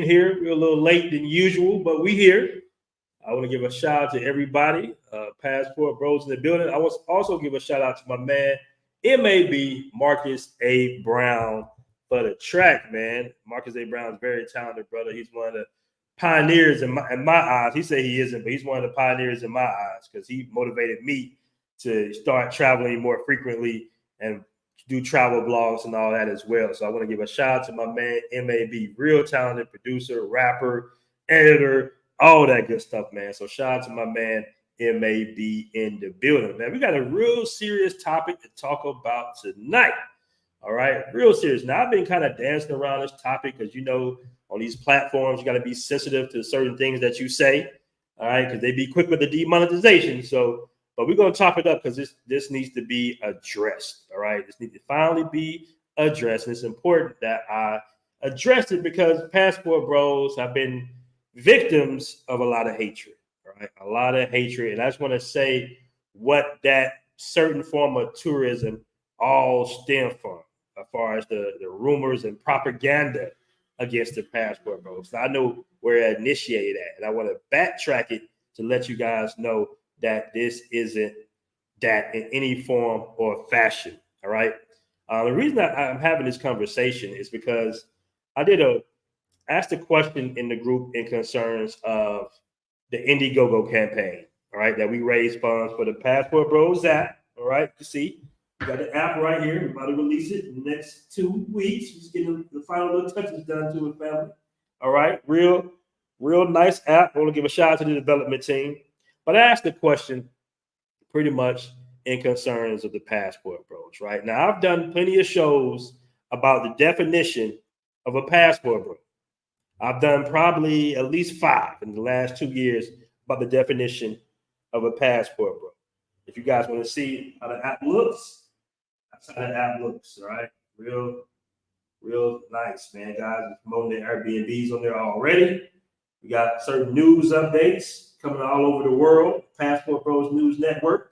Here. We're a little late than usual, but we here. I want to give a shout out to everybody. Passport Bros in the building. I want to also give a shout out to my man, MAB Marcus A. Brown, for the track, man. Marcus A. Brown is very talented, brother. He's one of the pioneers in my eyes. He said he isn't, but he's one of the pioneers in my eyes because he motivated me to start traveling more frequently and do travel blogs and all that as well. So I want to give a shout out to my man, MAB, real talented producer, rapper, editor, all that good stuff, man. So shout out to my man, MAB in the building, man. We got a real serious topic to talk about tonight. All right, real serious. Now, I've been kind of dancing around this topic because, on these platforms, you got to be sensitive to certain things that you say, all right, because they be quick with the demonetization. So, but we're going to top it up because this needs to be addressed, all right? This needs to finally be addressed, and it's important that I address it because Passport Bros have been victims of a lot of hatred, all right? A lot of hatred, and I just want to say what that certain form of tourism all stem from as far as the rumors and propaganda against the Passport Bros. So I know where it initiated at, and I want to backtrack it to let you guys know that this isn't that in any form or fashion, all right? The reason that I'm having this conversation is because I asked a question in the group in concerns of the Indiegogo campaign, all right, that we raised funds for the Passport Bros app, all right? You see, we got the app right here. We're about to release it in the next 2 weeks. Just getting the final little touches done to it, family. All right, real nice app. I want to give a shout out to the development team. But I asked the question pretty much in concerns of the Passport Bros, right? Now, I've done plenty of shows about the definition of a Passport Bro. I've done probably at least 5 in the last 2 years about the definition of a Passport Bro. If you guys want to see how the app looks, that's how the app looks, all right? Real nice, man. Guys are promoting their Airbnbs on there already. We got certain news updates coming all over the world. Passport Bros News Network,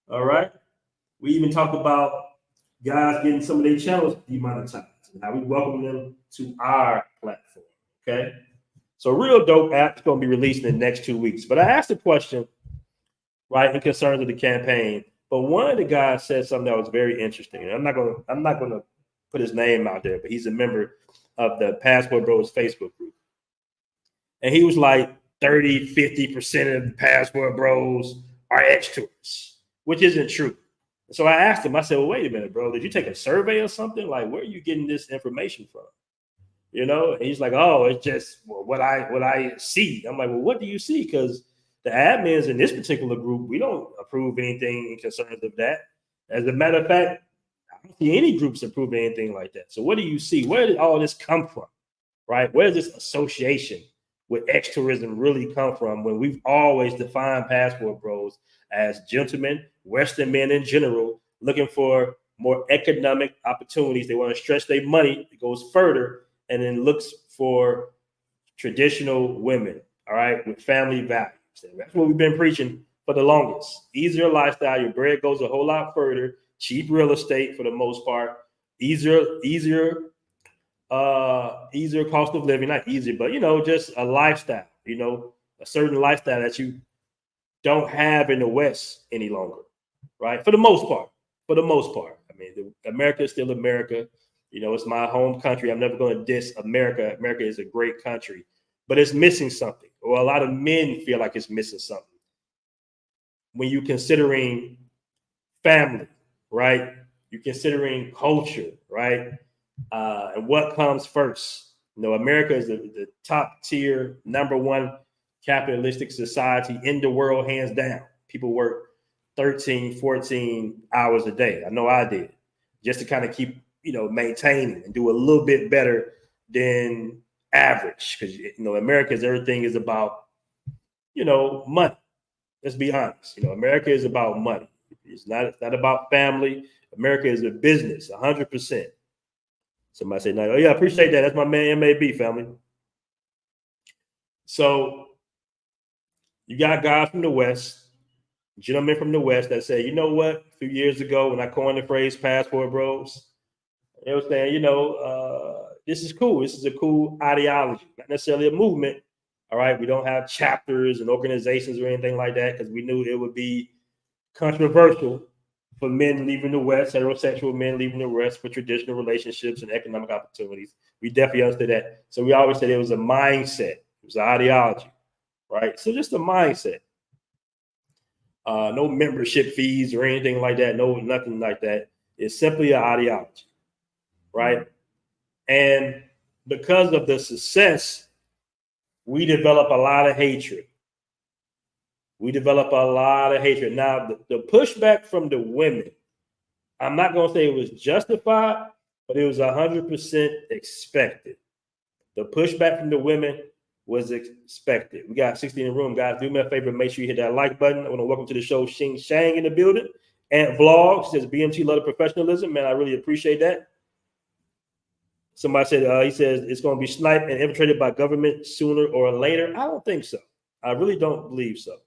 All right. We even talk about guys getting some of their channels demonetized and how we welcome them to our platform. Okay. So real dope app is going to be released in the next 2 weeks. But I asked a question, right, in concerns of the campaign. But one of the guys said something that was very interesting. And I'm not gonna put his name out there, but he's a member of the Passport Bros Facebook group. And he was like, 30-50% of the Passport Bros are ex-tourists, which isn't true. So I asked him, I said, well, wait a minute, bro. Did you take a survey or something? Like, where are you getting this information from? And he's like, oh, it's just what I see. I'm like, well, what do you see? Because the admins in this particular group, we don't approve anything in concerns of that. As a matter of fact, I don't see any groups approving anything like that. So what do you see? Where did all this come from? Right? Where does this association with ex-tourism really come from when we've always defined Passport Bros as gentlemen, Western men in general, looking for more economic opportunities. They want to stretch their money. It goes further and then looks for traditional women, all right, with family values. And that's what we've been preaching for the longest. Easier lifestyle. Your bread goes a whole lot further. Cheap real estate for the most part. Easier cost of living, not easier, but just a lifestyle, a certain lifestyle that you don't have in the West any longer, right? For the most part. I mean, America is still America. It's my home country. I'm never going to diss America. America is a great country, but it's missing something. Or a lot of men feel like it's missing something. When you're considering family, right? You're considering culture, right? And what comes first? America is the top tier, number one capitalistic society in the world, hands down. People work 13, 14 hours a day. I know I did, just to kind of keep, maintaining and do a little bit better than average. Because, America's everything is about, money. Let's be honest. America is about money. It's not about family. America is a business, 100%. Somebody say, no, oh yeah, I appreciate that. That's my man, MAB, family. So you got guys from the West, gentlemen from the West that say, you know what? A few years ago when I coined the phrase Passport Bros, they were saying, this is cool. This is a cool ideology, not necessarily a movement. All right. We don't have chapters and organizations or anything like that because we knew it would be controversial for men leaving the West, heterosexual men leaving the West for traditional relationships and economic opportunities. We definitely understood that. So we always said it was a mindset. It was an ideology, right? So just a mindset. No membership fees or anything like that. No, nothing like that. It's simply an ideology, right? And because of the success, we develop a lot of hatred. We develop a lot of hatred. Now, the pushback from the women, I'm not going to say it was justified, but it was 100% expected. The pushback from the women was expected. We got 60 in the room, guys. Do me a favor, make sure you hit that like button. I want to welcome to the show Shing Shang in the building. And Vlog says BMT love the professionalism. Man, I really appreciate that. Somebody said, he says it's going to be sniped and infiltrated by government sooner or later. I don't think so. I really don't believe so.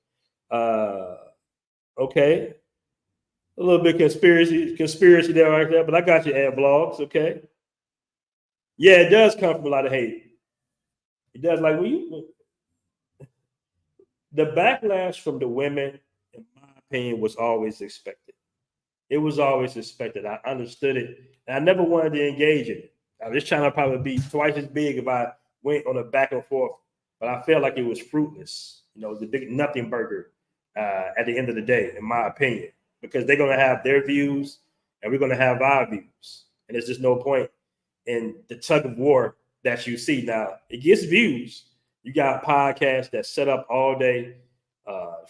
Okay. A little bit conspiracy there right there, but I got you, ad vlogs, okay? Yeah, it does come from a lot of hate. It does, like, the backlash from the women, in my opinion, was always expected. It was always expected. I understood it, and I never wanted to engage in it. Now, this channel probably be twice as big if I went on a back and forth, but I felt like it was fruitless. You know, the big nothing burger at the end of the day, in my opinion, because they're going to have their views and we're going to have our views. And there's just no point in the tug of war that you see. Now, it gets views. You got podcasts that set up all day,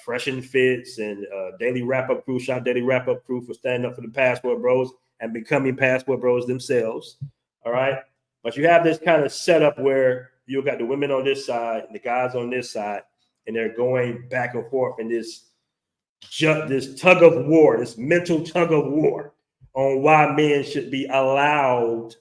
Fresh and Fits and Daily Wrap-Up Crew, shout Daily Wrap-Up Crew for standing up for the Passport Bros and becoming Passport Bros themselves. All right. But you have this kind of setup where you got the women on this side and the guys on this side, and they're going back and forth in this tug of war, this mental tug of war on why men should be allowed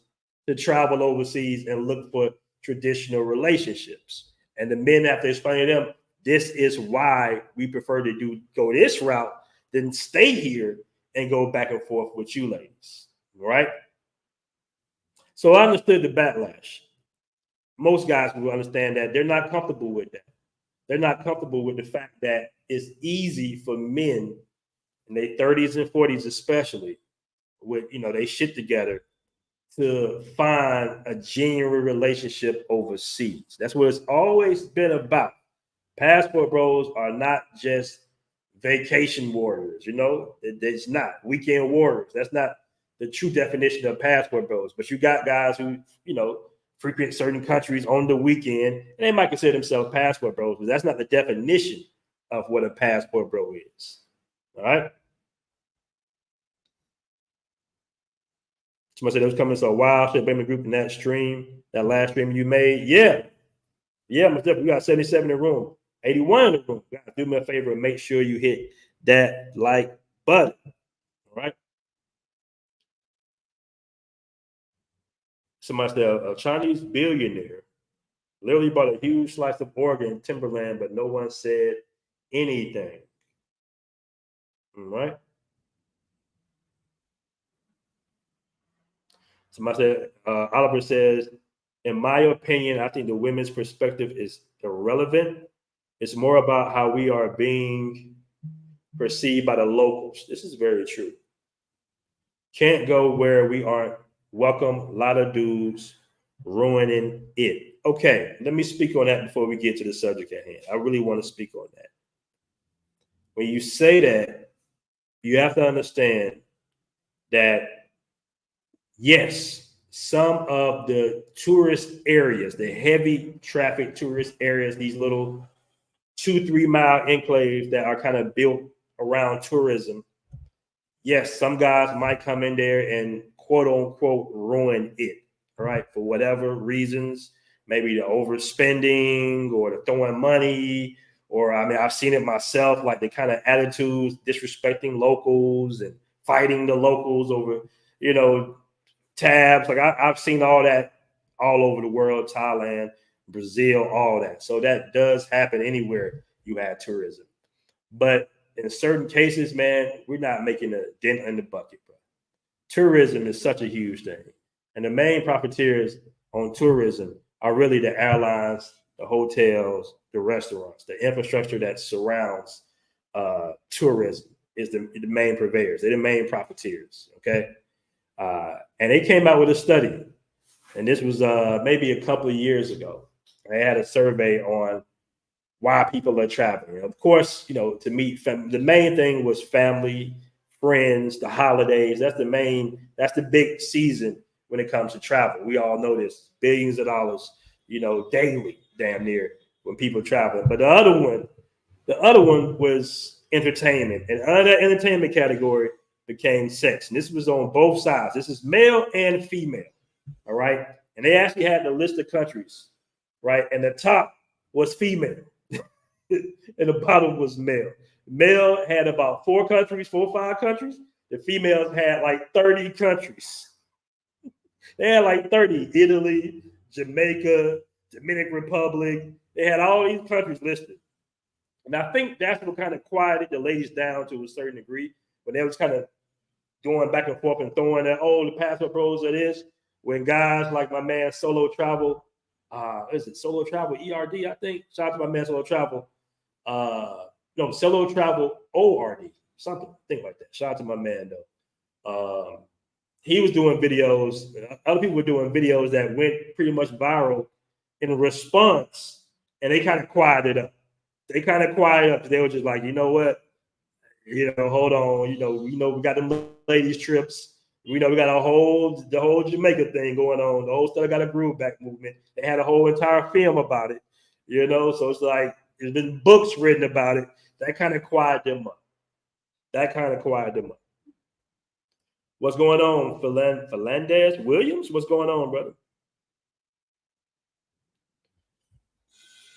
to travel overseas and look for traditional relationships. And the men have to explain to them, this is why we prefer to go this route than stay here and go back and forth with you ladies. All right. So I understood the backlash. Most guys will understand that they're not comfortable with that. They're not comfortable with the fact that it's easy for men in their 30s and 40s, especially with, they shit together, to find a genuine relationship overseas. That's what it's always been about. Passport Bros are not just vacation warriors, it's not weekend warriors. That's not the true definition of Passport Bros. But you got guys who, frequent certain countries on the weekend, and they might consider themselves Passport Bros, but that's not the definition of what a Passport Bro is. All right. Somebody said it was coming so wild. Should Baby Group in that stream, that last stream you made. Yeah, most definitely. We got 77 in the room, 81 in the room. You gotta do me a favor and make sure you hit that like button. All right. Somebody said a Chinese billionaire literally bought a huge slice of Oregon timberland, but no one said anything. All right. Somebody said, Oliver says, in my opinion, I think the women's perspective is irrelevant. It's more about how we are being perceived by the locals. This is very true. Can't go where we aren't welcome. A lot of dudes ruining it. Okay, let me speak on that before we get to the subject at hand. I really want to speak on that. When you say that, you have to understand that, yes, some of the tourist areas, the heavy traffic tourist areas, these little 2-3 mile enclaves that are kind of built around tourism, yes, some guys might come in there and quote unquote ruin it, all right, for whatever reasons, maybe the overspending or the throwing money, or I've seen it myself, like the kind of attitudes, disrespecting locals and fighting the locals over, tabs. Like I've seen all that all over the world, Thailand, Brazil, all that. So that does happen anywhere you have tourism. But in certain cases, man, we're not making a dent in the bucket, bro. Tourism is such a huge thing. And the main profiteers on tourism are really the airlines, the hotels, the restaurants, the infrastructure that surrounds tourism is the main purveyors. They're the main profiteers. Okay. And they came out with a study, and this was maybe a couple of years ago. They had a survey on why people are traveling. Of course, to meet the main thing was family, friends, the holidays. That's the big season when it comes to travel. We all know this, billions of dollars, daily, damn near, when people travel. But the other one was entertainment. And under that entertainment category became sex. And this was on both sides. This is male and female. All right. And they actually had the list of countries, right? And the top was female. And the bottom was male. Male had about 4 or 5 countries. The females had like 30 countries. They had like 30. Italy, Jamaica, Dominican Republic. They had all these countries listed. And I think that's what kind of quieted the ladies down to a certain degree. When they was kind of going back and forth and throwing that, the Passport Bros are this. When guys like my man Solo Travel, is it Solo Travel ERD, I think? Shout out to my man Solo Travel. No, Solo Travel ORD, something, think like that. Shout out to my man though. He was doing videos. Other people were doing videos that went pretty much viral in response, and they kind of quieted up. They kind of quieted up. They were just like, you know what? Hold on. We got them ladies trips. We got the whole Jamaica thing going on. The whole stuff got a groove back movement. They had a whole entire film about it. So it's like there's been books written about it. That kind of quieted them up. What's going on, Philandez Williams? What's going on, brother?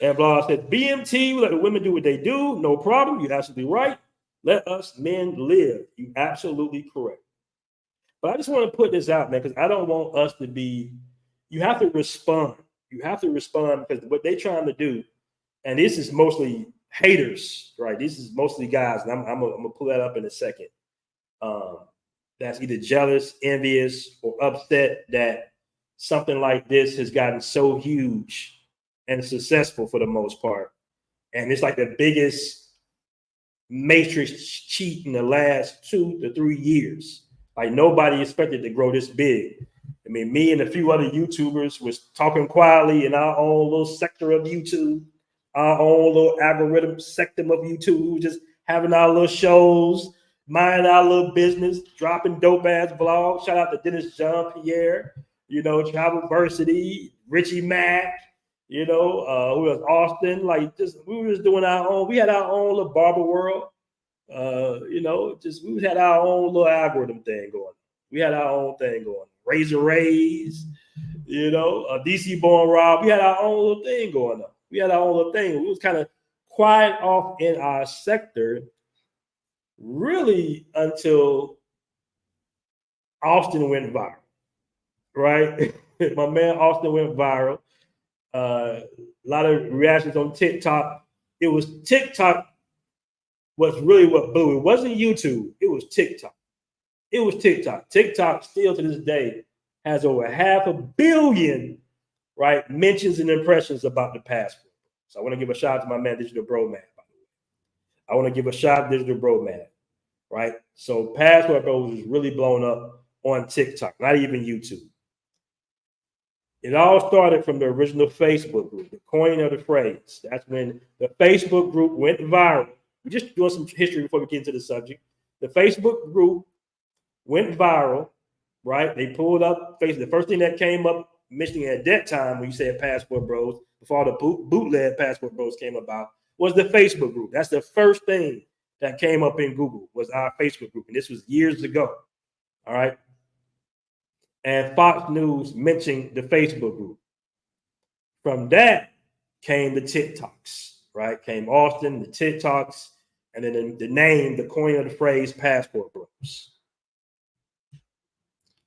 And Blah said, BMT, let the women do what they do. No problem. You're absolutely right. Let us men live. You're absolutely correct. But I just want to put this out, man, because I don't want us to be, you have to respond. You have to respond because what they're trying to do, and this is mostly haters, right? This is mostly guys, and I'm gonna pull that up in a second. That's either jealous, envious, or upset that something like this has gotten so huge and successful for the most part. And it's like the biggest matrix cheat in the last 2 to 3 years. Like nobody expected to grow this big. I mean, me and a few other YouTubers was talking quietly in our own little sector of YouTube, our own little algorithm sector of YouTube, just having our little shows, minding our little business, dropping dope ass vlogs. Shout out to Dennis Jean-Pierre, Travelversity, Richie Mack, who was Austin. Like, we were just doing our own. We had our own little barber world. We had our own little algorithm thing going. We had our own thing going. Razor Rays, DC Born Rob. We had our own little thing going on. We had our own little thing. We was kind of quiet off in our sector, really until Austin went viral, right? My man Austin went viral. A lot of reactions on TikTok. It was TikTok was really what blew. It wasn't YouTube. It was TikTok. TikTok still to this day has over 500 million, right, mentions and impressions about the Passport. So I want to give a shout out to my man Digital Bro Man, by the way. I want to give a shout out to Digital Bro Man, right? So Passport Bros is really blown up on TikTok, not even YouTube. It all started from the original Facebook group, the coin of the phrase. That's when the Facebook group went viral. We're just doing some history before we get into the subject. The Facebook group went viral, right? They pulled up Facebook. The first thing that came up mentioning at that time when you said Passport Bros, before the bootleg Passport Bros came about, was the Facebook group. That's the first thing that came up in Google was our Facebook group. And this was years ago, all right? And Fox News mentioned the Facebook group. From that came the TikToks, right? Came Austin, the TikToks, and then the name, the coin of the phrase, Passport Bros.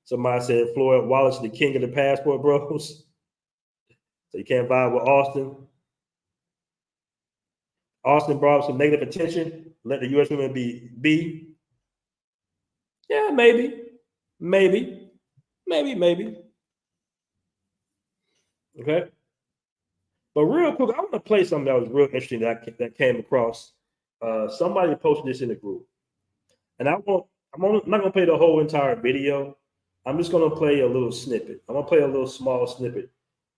Somebody said Floyd Wallace, the king of the Passport Bros. So you can't vibe with Austin. Austin brought up some negative attention. Let the U.S. women be. Yeah, maybe. Okay. But real quick, I want to play something that was real interesting that came across. Somebody posted this in the group, and I'm not gonna play the whole entire video. I'm just gonna play a little snippet. I'm gonna play a little small snippet,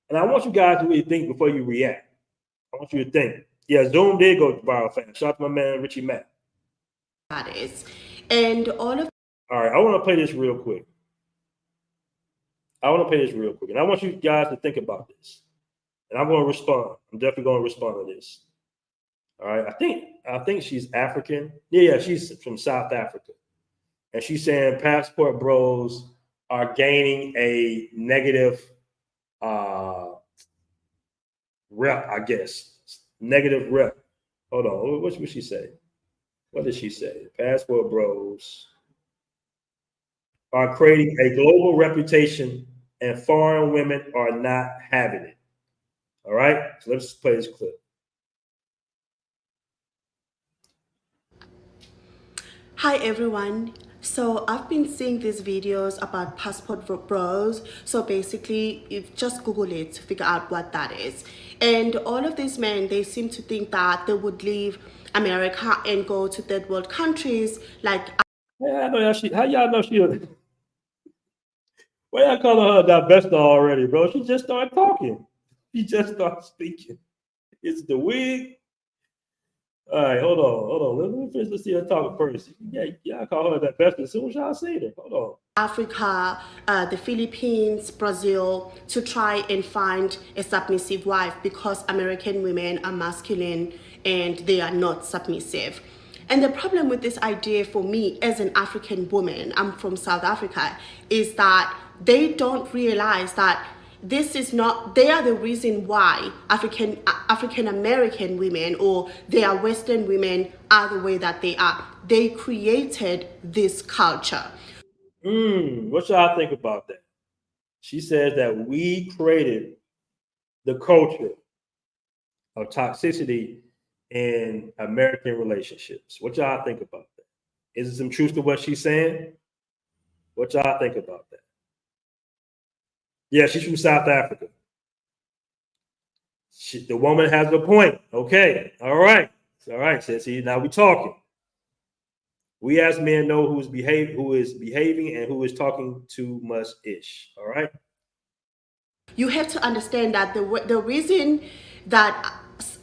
and I want you guys to really think before you react. I want you to think. Yeah, Zoom did go viral fast. Shout out to my man Richie Matt. That is, and all of. All right, I want to play this real quick. And I want you guys to think about this. And I'm going to respond. I'm definitely going to respond to this. All right. I think she's African. Yeah, she's from South Africa. And she's saying Passport Bros are gaining a negative rep, I guess. Negative rep. Hold on. What she say? What did she say? Passport Bros are creating a global reputation and foreign women are not having it. All right, so let's play this clip. Hi everyone. So I've been seeing these videos about Passport Bros. So basically, you just Google it to figure out what that is. And all of these men, they seem to think that they would leave America and go to third world countries like. Yeah, I know how y'all know she? Why y'all calling her divestor already, bro? She just started talking. She just started speaking. It's the wig. All right, hold on. Let me finish. Let's see her talking first. Yeah, y'all call her divestor as soon as y'all see it. Hold on. Africa, the Philippines, Brazil, to try and find a submissive wife because American women are masculine and they are not submissive. And the problem with this idea for me as an African woman, I'm from South Africa, is that they don't realize that this is not, they are the reason why African American women or they are Western women are the way that they are. They created this culture. What y'all think about that? She says that we created the culture of toxicity in American relationships. What y'all think about that? Is there some truth to what she's saying? What y'all think about that? Yeah, she's from South Africa. The woman has a point. Okay. All right. Says he. Now we talking. We as men know who is behaving and who is talking too much ish. All right. You have to understand that the reason that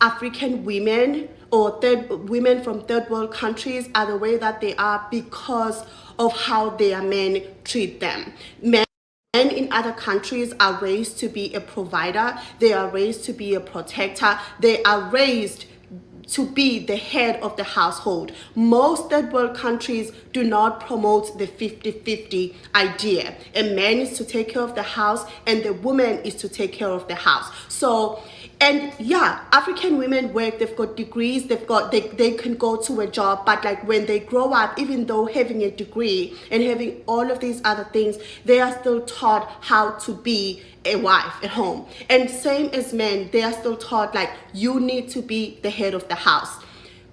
African women or women from third world countries are the way that they are because of how their men treat them. Men in other countries are raised to be a provider. They are raised to be a protector. They are raised to be the head of the household. Most third world countries do not promote the 50-50 idea. A man is to take care of the house and the woman is to take care of the house. So, and yeah, African women work, they've got degrees, they can go to a job, but like when they grow up, even though having a degree and having all of these other things, they are still taught how to be a wife at home. And same as men, they are still taught like you need to be the head of the house.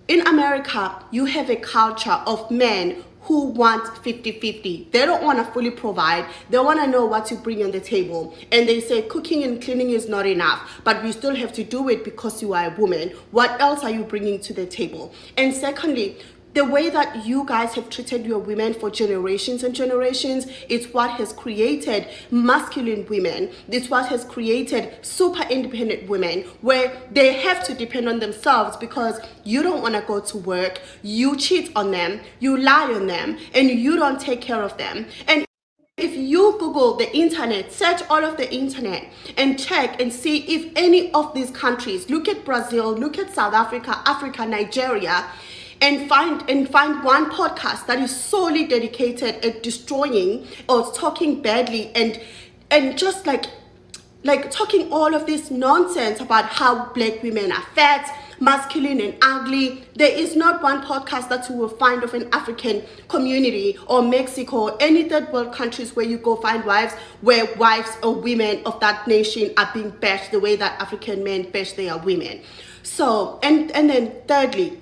In America, you have a culture of men who want 50-50. They don't want to fully provide. They want to know what to bring on the table. And they say cooking and cleaning is not enough, but you still have to do it because you are a woman. What else are you bringing to the table? And secondly, the way that you guys have treated your women for generations and generations, it's what has created masculine women. It's what has created super independent women where they have to depend on themselves because you don't want to go to work, you cheat on them, you lie on them, and you don't take care of them. And if you Google the internet, search all of the internet and check and see if any of these countries, look at Brazil, look at South Africa, Nigeria, and find one podcast that is solely dedicated at destroying or talking badly and just like talking all of this nonsense about how black women are fat, masculine and ugly. There is not one podcast that you will find of an African community or Mexico or any third world countries where you go find wives where wives or women of that nation are being bashed the way that African men bash their women. So and then thirdly,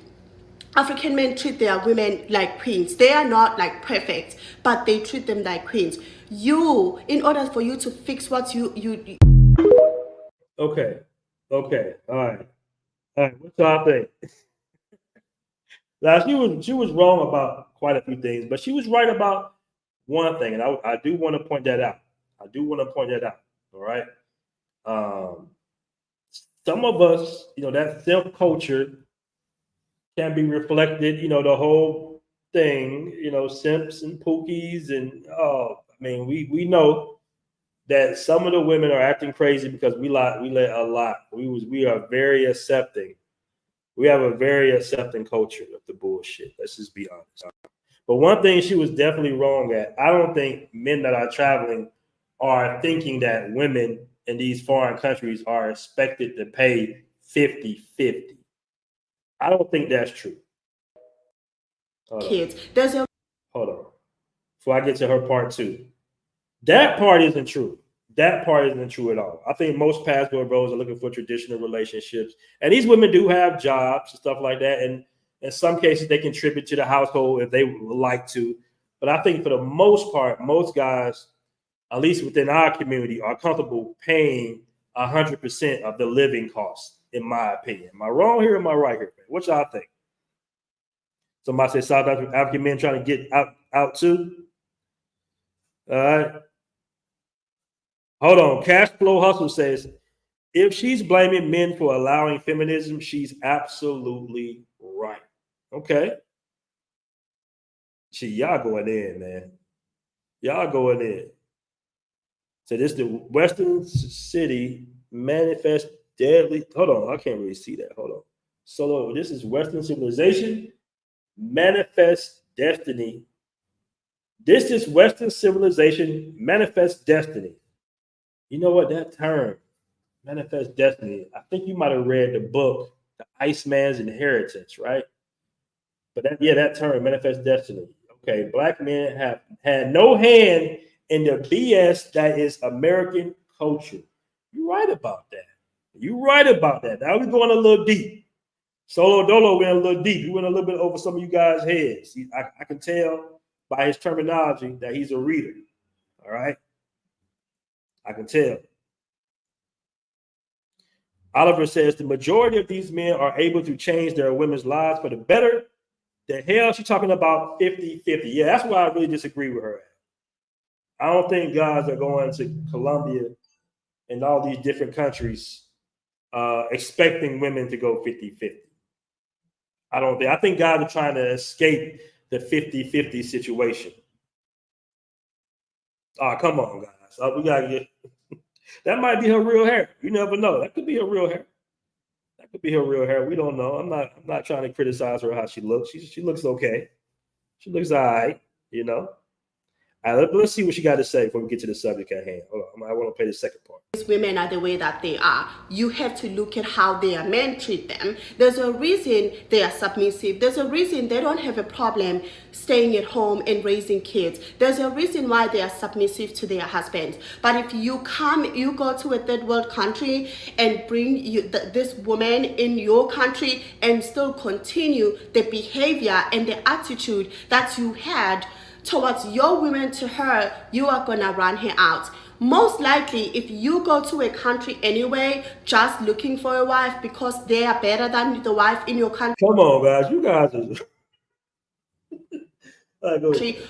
African men treat their women like queens. They are not like perfect, but they treat them like queens. In order for you to fix what you Okay. Okay. All right. All right. What y'all think? Now she was wrong about quite a few things, but she was right about one thing, and I do want to point that out. I do want to point that out. All right. Um, some of us, that self culture can be reflected. The whole thing. Simps and pookies, and I mean, we know that some of the women are acting crazy because we let a lot. We are very accepting. We have a very accepting culture of the bullshit. Let's just be honest. But one thing she was definitely wrong at, I don't think men that are traveling are thinking that women in these foreign countries are expected to pay 50-50. I don't think that's true. Hold on. Kids. There's a Hold on. Before I get to her part two. That part isn't true. That part isn't true at all. I think most passport bros are looking for traditional relationships. And these women do have jobs and stuff like that. And in some cases, they contribute to the household if they would like to. But I think for the most part, most guys, at least within our community, are comfortable paying 100% of the living costs, in my opinion. Am I wrong here or am I right here? What y'all think? Somebody said South African men trying to get out too. All right. Hold on. Cash Flow Hustle says, if she's blaming men for allowing feminism, she's absolutely right. Okay. Y'all going in, man. Y'all going in. So this the Western City manifest deadly. Hold on. I can't really see that. Hold on. So this is Western civilization manifest destiny. This is Western civilization manifest destiny. You know what, that term, manifest destiny, I think you might have read the book, The Iceman's Inheritance, right? But that term, manifest destiny. Okay, black men have had no hand in the BS that is American culture. You're right about that. You're right about that. Now we're going a little deep. Solo Dolo went a little deep. He went a little bit over some of you guys' heads. I can tell by his terminology that he's a reader. All right? I can tell. Oliver says the majority of these men are able to change their women's lives for the better. The hell she's talking about 50-50. Yeah, that's why I really disagree with her. I don't think guys are going to Colombia and all these different countries expecting women to go 50-50. I think guys are trying to escape the 50-50 situation. Oh, come on, guys. We gotta get that might be her real hair. You never know. That could be her real hair. That could be her real hair. We don't know. I'm not trying to criticize her how she looks. She looks okay. She looks all right, All right, let's see what she got to say before we get to the subject at hand. Hold on. I want to play the second part. women are the way that they are. You have to look at how their men treat them. There's a reason they are submissive. There's a reason they don't have a problem staying at home and raising kids. There's a reason why they are submissive to their husbands. But if you go to a third world country and bring this woman in your country and still continue the behavior and the attitude that you had towards your women to her, you are gonna run her out. Most likely, if you go to a country anyway, just looking for a wife because they are better than the wife in your country. Come on, guys. You guys are...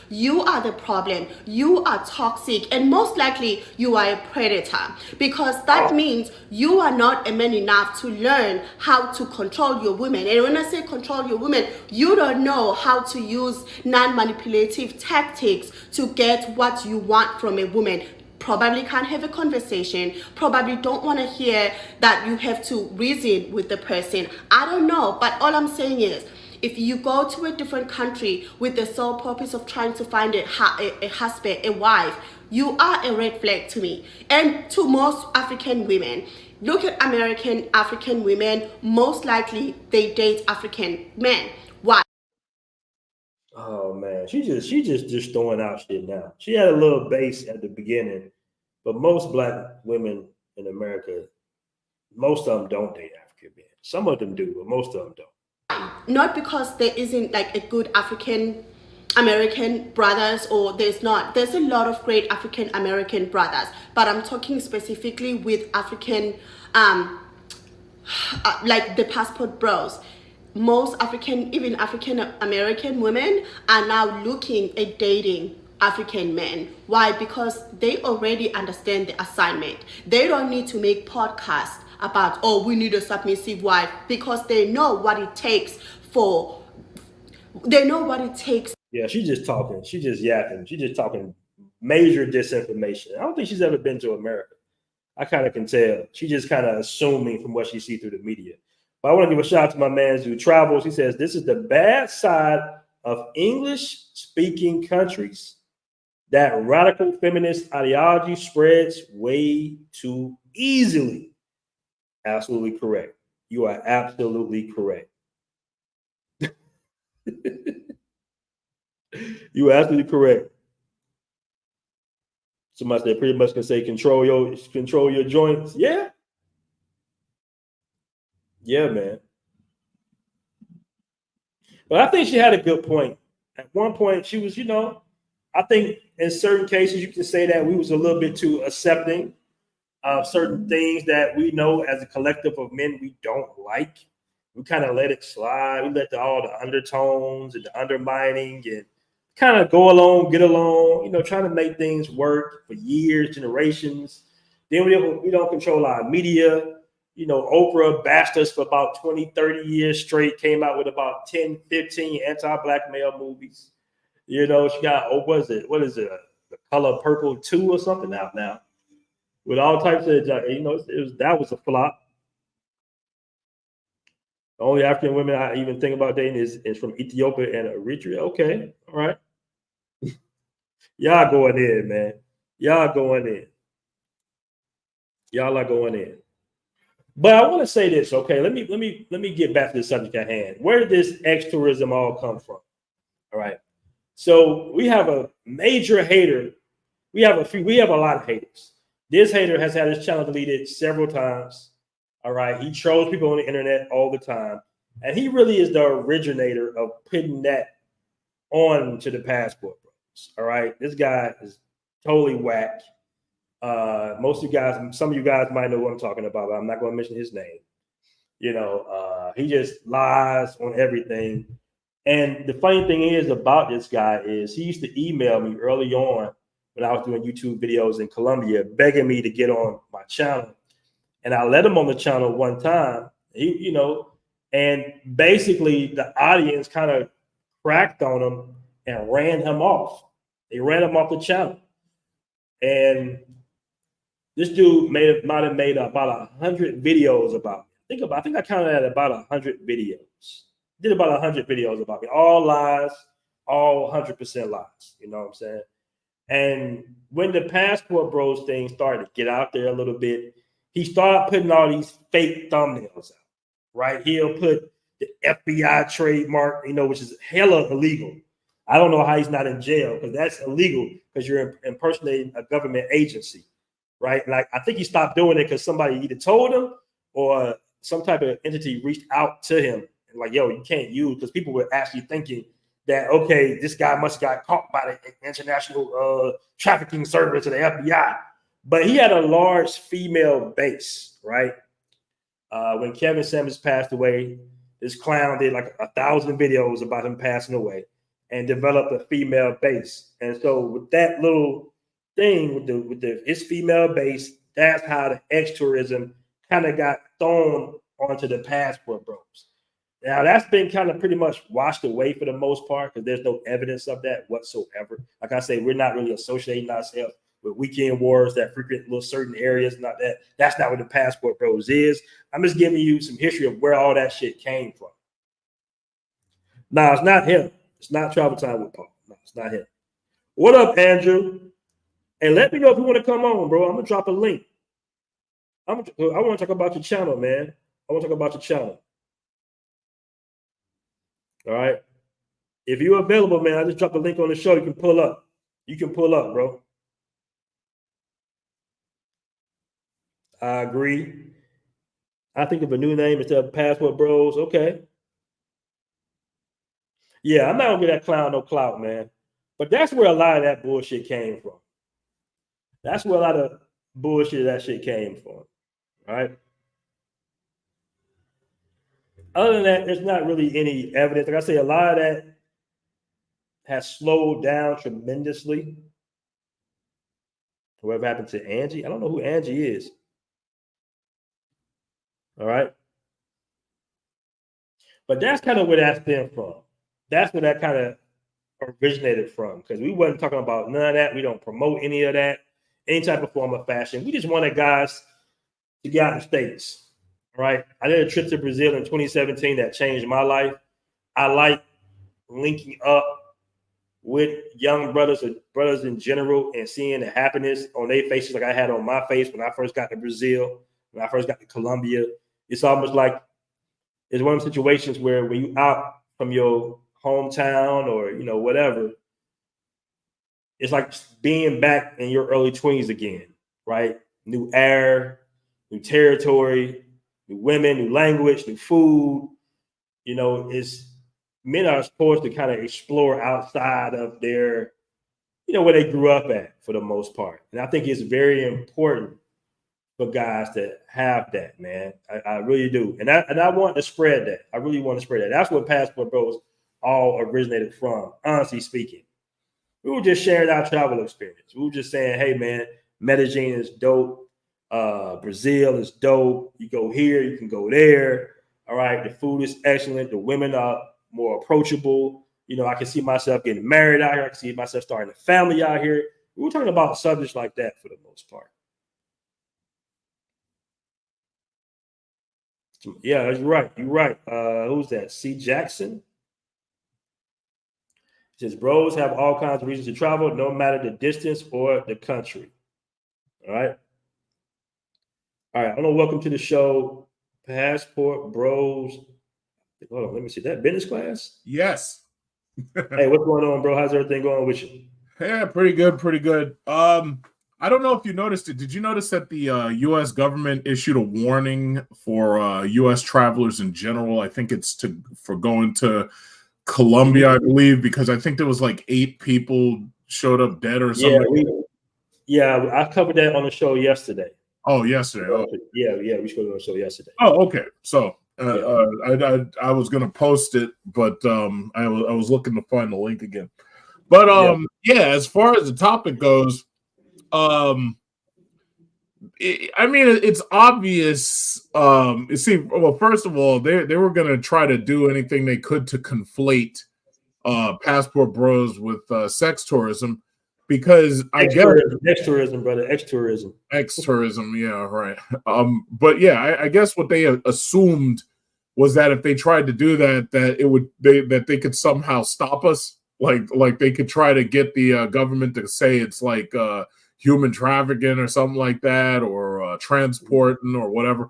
You are the problem. You are toxic, and most likely you are a predator, because that means you are not a man enough to learn how to control your women. And when I say control your women, you don't know how to use non-manipulative tactics to get what you want from a woman. Probably can't have a conversation, probably don't want to hear that you have to reason with the person. I don't know, but all I'm saying is, if you go to a different country with the sole purpose of trying to find a husband, a wife, you are a red flag to me and to most African women. Look at African women, most likely they date African men. Why? Oh man, she just throwing out shit now. She had a little base at the beginning, but most black women in America, most of them don't date African men. Some of them do, but most of them don't. Not because there isn't like a good African American brothers, or there's a lot of great African American brothers, but I'm talking specifically with African like the passport bros. Most African, even African American women are now looking at dating African men. Why? Because they already understand the assignment. They don't need to make podcasts about, oh, we need a submissive wife, because they know what it takes for, they know what it takes. Yeah, she's just talking. She's just yapping. She's just talking major disinformation. I don't think she's ever been to America. I kind of can tell. She's just kind of assuming from what she sees through the media. But I want to give a shout out to my man who travels. He says, this is the bad side of English-speaking countries. That radical feminist ideology spreads way too easily. Absolutely correct. You are absolutely correct. You are absolutely correct. Somebody said pretty much can say control your joints. Yeah. Yeah, man. But I think she had a good point. At one point, she was, I think in certain cases you can say that we was a little bit too accepting of certain things that we know as a collective of men we don't like. We kind of let it slide. We let all the undertones and the undermining and kind of go along, get along, trying to make things work for years, generations. Then we don't control our media. Oprah bashed us for about 20, 30 years straight, came out with about 10, 15 anti-black male movies. She got, what is it, The Color Purple 2 or something out now? With all types of, that was a flop. The only African women I even think about dating is from Ethiopia and Eritrea. Okay, all right. Y'all going in, man. Y'all going in. Y'all are going in. But I want to say this, okay? Let me get back to the subject at hand. Where did this ex-tourism all come from? All right. So we have a major hater. We have a lot of haters. This hater has had his channel deleted several times. All right. He trolls people on the internet all the time. And he really is the originator of putting that on to the Passport Bros. All right. This guy is totally whack. Most of you guys, some of you guys might know what I'm talking about, but I'm not going to mention his name. He just lies on everything. And the funny thing is about this guy is he used to email me early on when I was doing YouTube videos in Colombia, begging me to get on my channel. And I let him on the channel one time, and basically the audience kind of cracked on him and ran him off. They ran him off the channel. And this dude might have made about 100 videos about me. I think I counted at about 100 videos. Did about 100 videos about me. All lies, all 100% lies. You know what I'm saying? And when the Passport Bros thing started to get out there a little bit, he started putting all these fake thumbnails out, right? He'll put the FBI trademark, which is hella illegal. I don't know how he's not in jail, because that's illegal, because you're impersonating a government agency, right? Like, I think he stopped doing it because somebody either told him or some type of entity reached out to him and like, yo, you can't use, because people were actually thinking that, okay, this guy must have got caught by the international trafficking service of the FBI. But he had a large female base, right? When Kevin Samuels passed away, this clown did like 1,000 videos about him passing away and developed a female base. And so with that little thing, with his female base, that's how the ex-tourism kind of got thrown onto the Passport Bros. Now, that's been kind of pretty much washed away for the most part, because there's no evidence of that whatsoever. Like I say, we're not really associating ourselves with weekend warriors that frequent little certain areas. That's not what the Passport Bros is. I'm just giving you some history of where all that shit came from. No, it's not him. It's not Travel Time with Paul. No, it's not him. What up, Andrew? And let me know if you want to come on, bro. I'm gonna drop a link. I want to talk about your channel, man. I want to talk about your channel. All right. If you're available, man, I just dropped a link on the show. You can pull up. You can pull up, bro. I agree. I think of a new name instead of Passport Bros. Okay. Yeah, I'm not gonna get that clown no clout, man. But that's where a lot of that bullshit came from. That's where a lot of bullshit that shit came from. All right. Other than that, there's not really any evidence. Like I say, a lot of that has slowed down tremendously. Whatever happened to Angie? I don't know who Angie is. All right. But that's kind of where that stemmed from. That's where that kind of originated from. Because we wasn't talking about none of that. We don't promote any of that, any type of form of fashion. We just wanted guys to get out in the States. All right. I did a trip to Brazil in 2017 that changed my life. I like linking up with young brothers or brothers in general and seeing the happiness on their faces like I had on my face when I first got to Brazil, when I first got to Colombia. It's almost like it's one of those situations where when you out from your hometown or whatever, it's like being back in your early 20s again, right? New air, new territory, new women, new language, new food. It's men are supposed to kind of explore outside of their, where they grew up at for the most part. And I think it's very important for guys to have that, man. I really do. And I want to spread that. I really want to spread that. That's what Passport Bros all originated from, honestly speaking. We were just sharing our travel experience. We were just saying, hey, man, Medellin is dope. Brazil is dope. You go here, you can go there. All right. The food is excellent. The women are more approachable. I can see myself getting married out here. I can see myself starting a family out here. We were talking about subjects like that for the most part. Yeah, you're right. You're right. Who's that? C. Jackson. Says bros have all kinds of reasons to travel, no matter the distance or the country. All right. All right. Hello, welcome to the show, Passport Bros. Hold on, let me see that business class. Yes. Hey, what's going on, bro? How's everything going with you? Yeah, pretty good, pretty good. I don't know if you noticed it. Did you notice that the U.S. government issued a warning for U.S. travelers in general? I think it's for going to Colombia, I believe, because I think there was like 8 people showed up dead or something. Yeah, I covered that on the show yesterday. Oh, yesterday. Oh. Yeah, we showed it on the show yesterday. Oh, okay. So I was gonna post it, but I was looking to find the link again. But yeah, as far as the topic goes, it's obvious. Well, first of all, they were going to try to do anything they could to conflate Passport Bros with sex tourism, because X-tourism, brother, X-tourism, yeah, right. But yeah, I guess what they assumed was that if they tried to do that, that they could somehow stop us, like they could try to get the government to say it's like human trafficking or something like that, or transporting or whatever.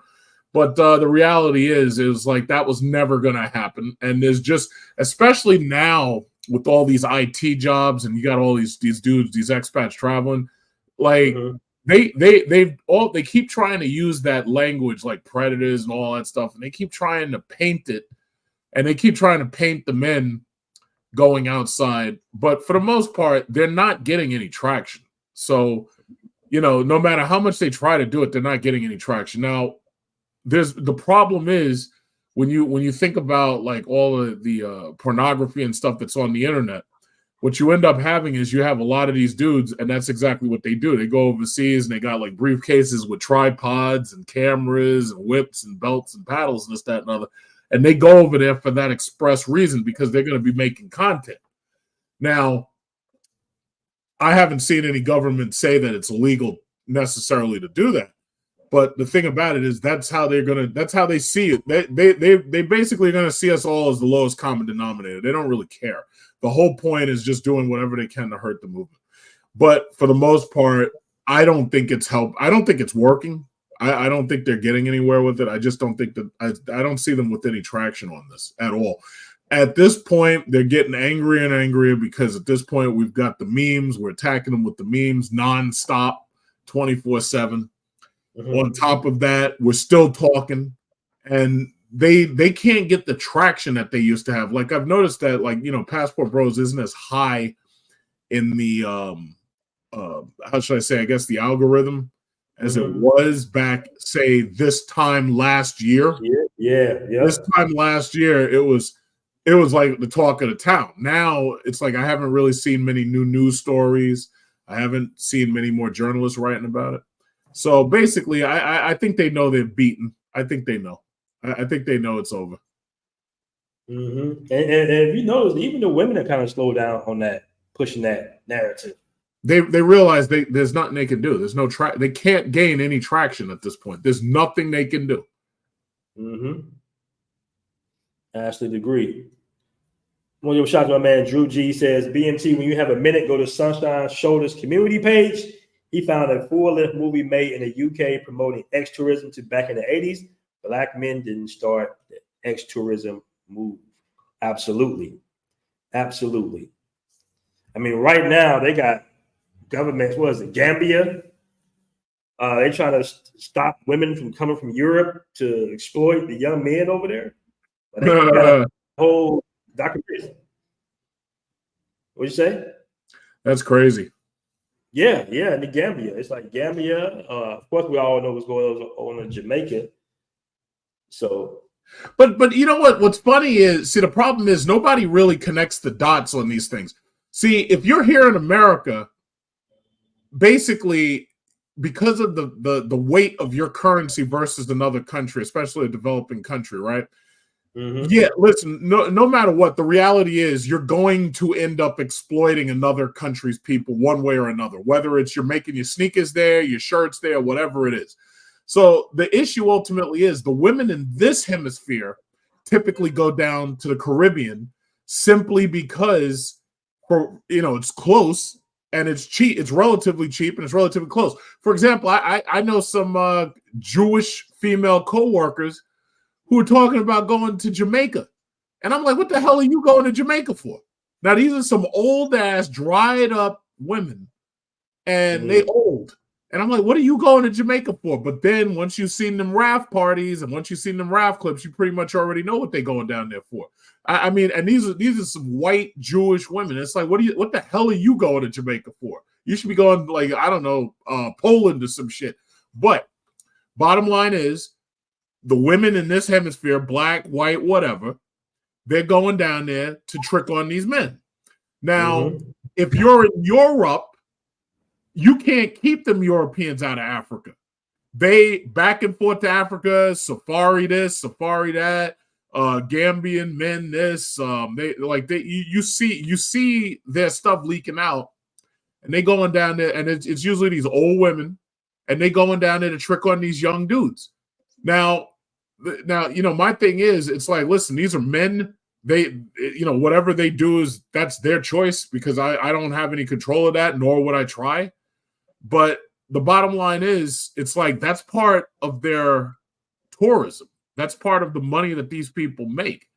But the reality is like that was never going to happen. And there's just, especially now with all these IT jobs, and you got all these dudes, these expats traveling, like they keep trying to use that language like predators and all that stuff, and they keep trying to paint it, and they keep trying to paint the men going outside, but for the most part, they're not getting any traction. So, no matter how much they try to do it, they're not getting any traction. Now, the problem is when you think about like all of the pornography and stuff that's on the internet, what you end up having is you have a lot of these dudes, and that's exactly what they do. They go overseas and they got like briefcases with tripods and cameras and whips and belts and paddles and this, that, and other. And they go over there for that express reason, because they're going to be making content. Now, I haven't seen any government say that it's illegal necessarily to do that. But the thing about it is that's how they see it. They basically are going to see us all as the lowest common denominator. They don't really care. The whole point is just doing whatever they can to hurt the movement. But for the most part, I don't think it's helped. I don't think it's working. I don't think they're getting anywhere with it. I just don't think that I don't see them with any traction on this at all. At this point, they're getting angrier and angrier, because at this point, we've got the memes. We're attacking them with the memes nonstop, 24/7. On top of that, we're still talking, and they can't get the traction that they used to have. Like, I've noticed that, like, Passport Bros isn't as high in the how should I say? I guess the algorithm as it was back, say, this time last year. Yeah, yeah. This time last year, it was like the talk of the town. Now it's like I haven't really seen many new news stories. I haven't seen many more journalists writing about it. So basically, I think they know they're beaten. I think they know. I think they know it's over. And if you notice, even the women are kind of slowed down on that, pushing that narrative. They realize there's nothing they can do. There's no they can't gain any traction at this point. There's nothing they can do. Absolutely agree. I want to give a shout out to my man Drew G. He says, BMT, when you have a minute, go to Sunshine Shoulders community page. He found a full-length movie made in the UK promoting ex-tourism to back in the 80s. Black men didn't start the ex-tourism move. Absolutely. Absolutely. I mean, right now, they got governments, what is it, Gambia? They're trying to stop women from coming from Europe to exploit the young men over there. But they got a whole documentary. What'd you say? That's crazy. Yeah, in the Gambia. It's like Gambia. Of course, we all know what's going on in Jamaica. So, but you know what? What's funny is, see, the problem is nobody really connects the dots on these things. See, if you're here in America, basically, because of the weight of your currency versus another country, especially a developing country, right? Yeah, listen, no matter what, the reality is you're going to end up exploiting another country's people one way or another, whether it's you're making your sneakers there, your shirts there, whatever it is. So the issue ultimately is the women in this hemisphere typically go down to the Caribbean simply because it's close and it's cheap. It's relatively cheap and it's relatively close. For example, I know some Jewish female co-workers who are talking about going to Jamaica. And I'm like, what the hell are you going to Jamaica for? Now, these are some old-ass, dried-up women, and they old. And I'm like, what are you going to Jamaica for? But then once you've seen them RAF parties and once you've seen them RAF clips, you pretty much already know what they're going down there for. I mean, and these are some white Jewish women. It's like, what the hell are you going to Jamaica for? You should be going, like, I don't know, Poland or some shit. But bottom line is, the women in this hemisphere, black, white, whatever, they're going down there to trick on these men. Now, if you're in Europe, you can't keep them Europeans out of Africa. They back and forth to Africa, safari this, safari that, Gambian men this. You see their stuff leaking out, and they going down there, and it's usually these old women, and they going down there to trick on these young dudes. Now, my thing is, it's like, listen, these are men. They, whatever they do that's their choice because I don't have any control of that, nor would I try. But the bottom line is, it's like that's part of their tourism. That's part of the money that these people make.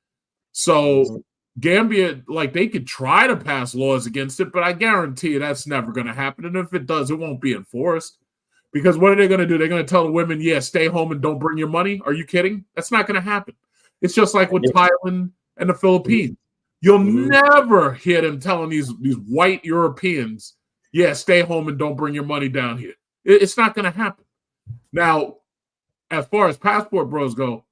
So Gambia, like, they could try to pass laws against it, but I guarantee you that's never going to happen. And if it does, it won't be enforced. Because what are they going to do? They're going to tell the women, yeah, stay home and don't bring your money? Are you kidding? That's not going to happen. It's just like with Thailand and the Philippines. You'll never hear them telling these white Europeans, yeah, stay home and don't bring your money down here. It's not going to happen. Now, as far as Passport Bros go,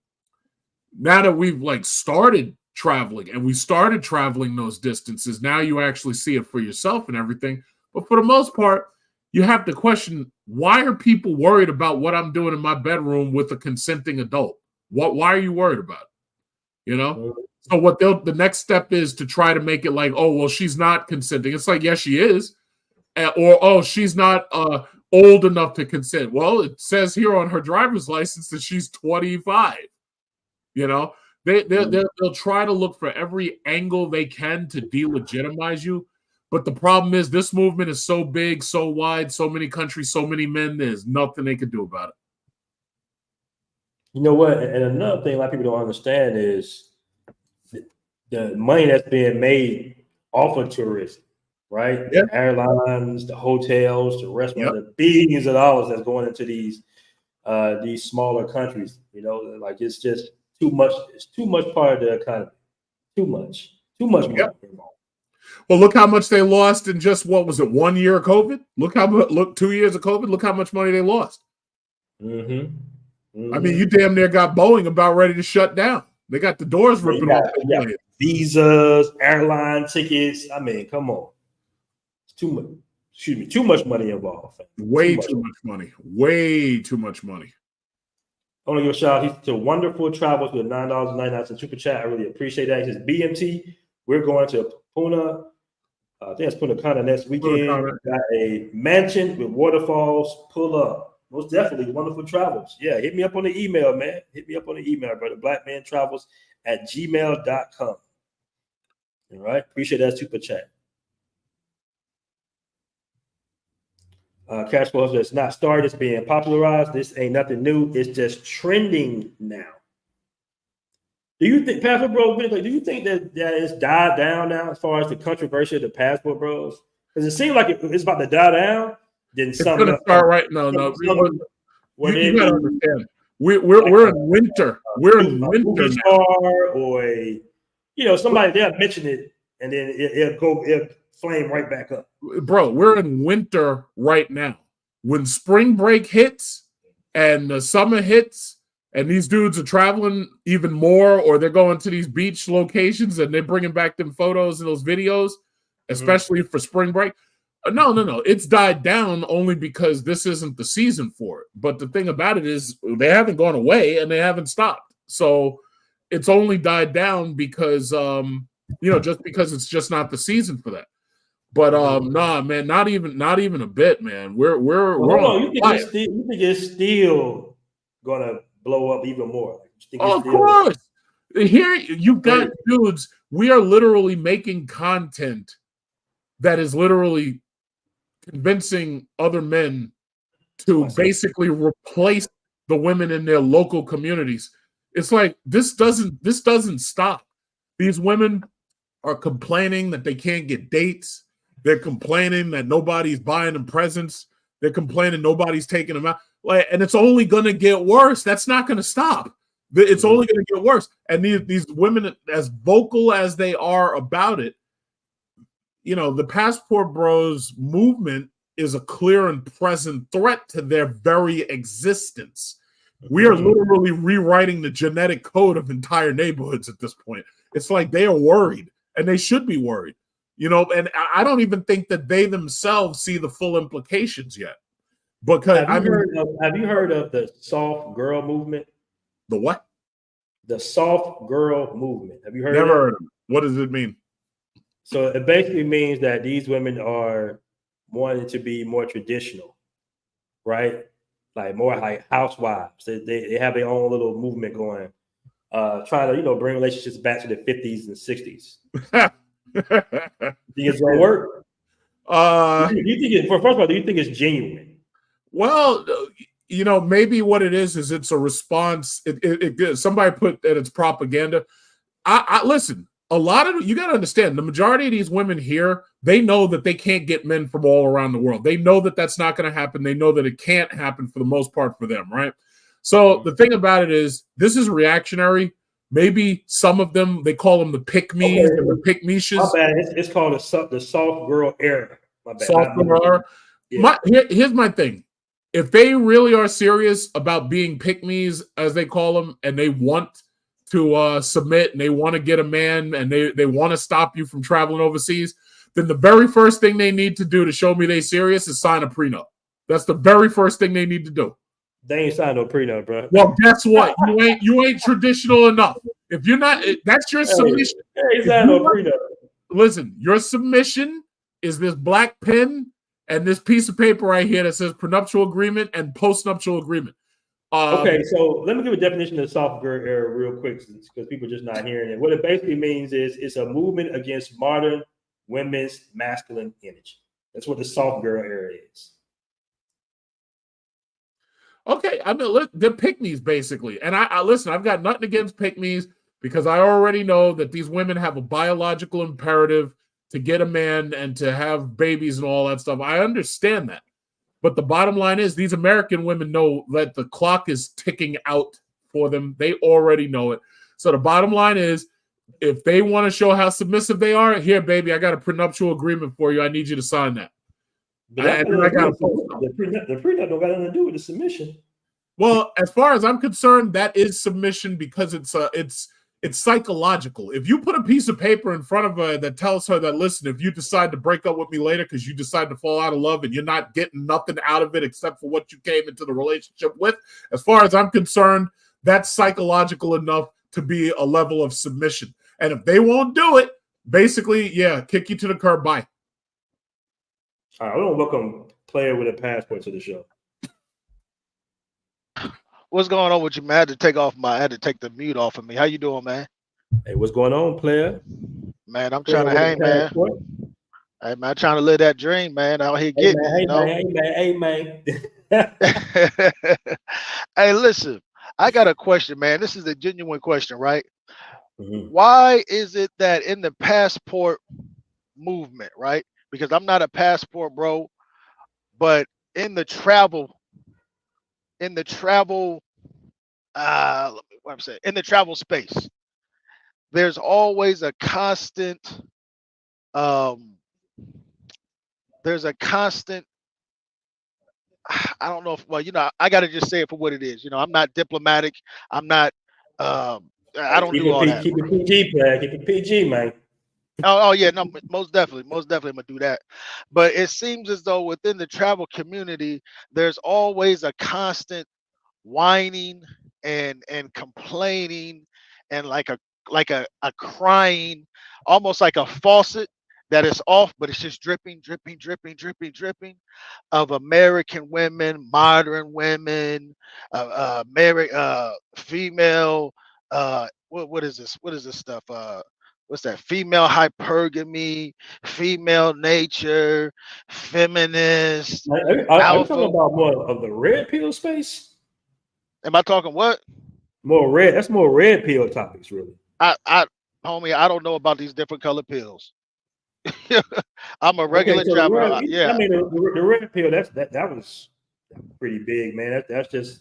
now that we've started traveling and we started traveling those distances, now you actually see it for yourself and everything. But for the most part, you have to question, why are people worried about what I'm doing in my bedroom with a consenting adult? Why are you worried about it? So the next step is to try to make it like, oh, well, she's not consenting. It's like, yes, she is. Or, oh, she's not old enough to consent. Well, it says here on her driver's license that she's 25. They'll try to look for every angle they can to delegitimize you. But the problem is this movement is so big, so wide, so many countries, so many men, there's nothing they can do about it. You know what? And another thing a lot of people don't understand is the money that's being made off of tourism, right? Yeah. The airlines, the hotels, the restaurants, the billions of dollars that's going into these smaller countries. It's just too much. It's too much part of the economy. Too much money involved. Well, look how much they lost in just, 1 year of COVID? Look 2 years of COVID. Look how much money they lost. I mean, you damn near got Boeing about ready to shut down. They got the doors ripping off their plane. Visas, airline tickets. I mean, come on. It's too much. Excuse me, too much money involved. Way too much money. Way too much money. I want to give a shout out to Wonderful Travels with $9.99 super chat. I really appreciate that. He says, BMT, we're going to Puna. I think it's Punta Cana next weekend. Got a mansion with waterfalls. Pull up. Most definitely, Wonderful Travels. Yeah, hit me up on the email, man. Hit me up on the email, brother. blackmantravels@gmail.com. All right. Appreciate that super chat. Cash flow that's not started, it's being popularized. This ain't nothing new. It's just trending now. Do you think, Passport Bros, do you think that it's died down now as far as the controversy of the Passport Bros? Because it seems like it's about to die down. Then it's going to start right now. No, you got to understand. We're in winter. We're in winter now. Or somebody there mentioned it, and then it'll flame right back up. Bro, we're in winter right now. When spring break hits and the summer hits, and these dudes are traveling even more, or they're going to these beach locations and they're bringing back them photos and those videos, especially for spring break. No. It's died down only because this isn't the season for it. But the thing about it is they haven't gone away and they haven't stopped. So it's only died down because, just because it's just not the season for that. But nah, man, not even a bit, man. We're you think it's still gonna blow up even more? Of course. Here you've got dudes. We are literally making content that is literally convincing other men to basically replace the women in their local communities. It's like this doesn't stop. These women are complaining that they can't get dates. They're complaining that nobody's buying them presents. They're complaining nobody's taking them out. And it's only going to get worse. That's not going to stop. It's only going to get worse. And these women, as vocal as they are about it, the Passport Bros movement is a clear and present threat to their very existence. We are literally rewriting the genetic code of entire neighborhoods at this point. It's like they are worried, and they should be worried. And I don't even think that they themselves see the full implications yet. Because have you heard of the soft girl movement? The what? The soft girl movement. Have you heard? Never heard of it. What does it mean? So it basically means that these women are wanting to be more traditional, right? Like more like housewives. They have their own little movement going, trying to bring relationships back to the 50s and 60s. You think it's gonna work? Do you think it's genuine? Well, maybe what it is it's a response. Somebody put that it's propaganda. I listen. A lot of you got to understand. The majority of these women here, they know that they can't get men from all around the world. They know that that's not going to happen. They know that it can't happen for the most part for them, right? So the thing about it is, this is reactionary. Maybe some of them, they call them the pick-me's and the pick-meishes. My bad. It's called the soft girl era. My bad. Soft girl era. Yeah. Here's my thing. If they really are serious about being pick-me's, as they call them, and they want to submit and they want to get a man and they want to stop you from traveling overseas, then the very first thing they need to do to show me they serious is sign a prenup. That's the very first thing they need to do. They ain't signed no prenup, bro. Well, guess what? You ain't traditional enough. If you're not, that's your submission. They ain't signed no prenup. Listen, your submission is this black pen and this piece of paper right here that says prenuptial agreement and postnuptial agreement. Okay, so let me give a definition of soft girl era real quick because people are just not hearing it. What it basically means is it's a movement against modern women's masculine image. That's what the soft girl era is. Okay, I mean, they're pick-me's basically. And I listen, I've got nothing against pick-me's because I already know that these women have a biological imperative to get a man and to have babies and all that stuff. I understand that. But the bottom line is these American women know that the clock is ticking out for them. They already know it. So the bottom line is if they want to show how submissive they are, here, baby, I got a prenuptial agreement for you. I need you to sign that. But the prenup don't got nothing to do with the submission. Well, as far as I'm concerned, that is submission because it's psychological. If you put a piece of paper in front of her that tells her that, listen, if you decide to break up with me later because you decide to fall out of love and you're not getting nothing out of it except for what you came into the relationship with, as far as I'm concerned, that's psychological enough to be a level of submission. And if they won't do it, basically, yeah, kick you to the curb. Bye. All right, I want to welcome Player with a Passport to the show. What's going on with you, man? I had to take the mute off of me. How you doing, man? Hey, what's going on, Player? Man, I'm trying to hang, man. Hey, man, trying to live that dream, man. Out here getting Hey, man. Hey, listen, I got a question, man. This is a genuine question, right? Mm-hmm. Why is it that in the passport movement, right? Because I'm not a passport bro, but in the travel space, there's always a constant I don't know if, well, I got to just say it for what it is. I'm not diplomatic. I'm not I don't do all that. Keep it PG, Player. Keep it PG, man. Oh yeah, no, most definitely I'm gonna do that. But it seems as though within the travel community, there's always a constant whining and complaining and like a crying, almost like a faucet that is off, but it's just dripping of American women, modern women, female. What is this? What is this stuff? What's that? Female hypergamy, female nature, feminist. Are you talking about more of the red pill space? Am I talking what? More red. That's more red pill topics, really. Homie, I don't know about these different color pills. I'm a regular traveler. Yeah. I mean, the red pill. That was pretty big, man. That's just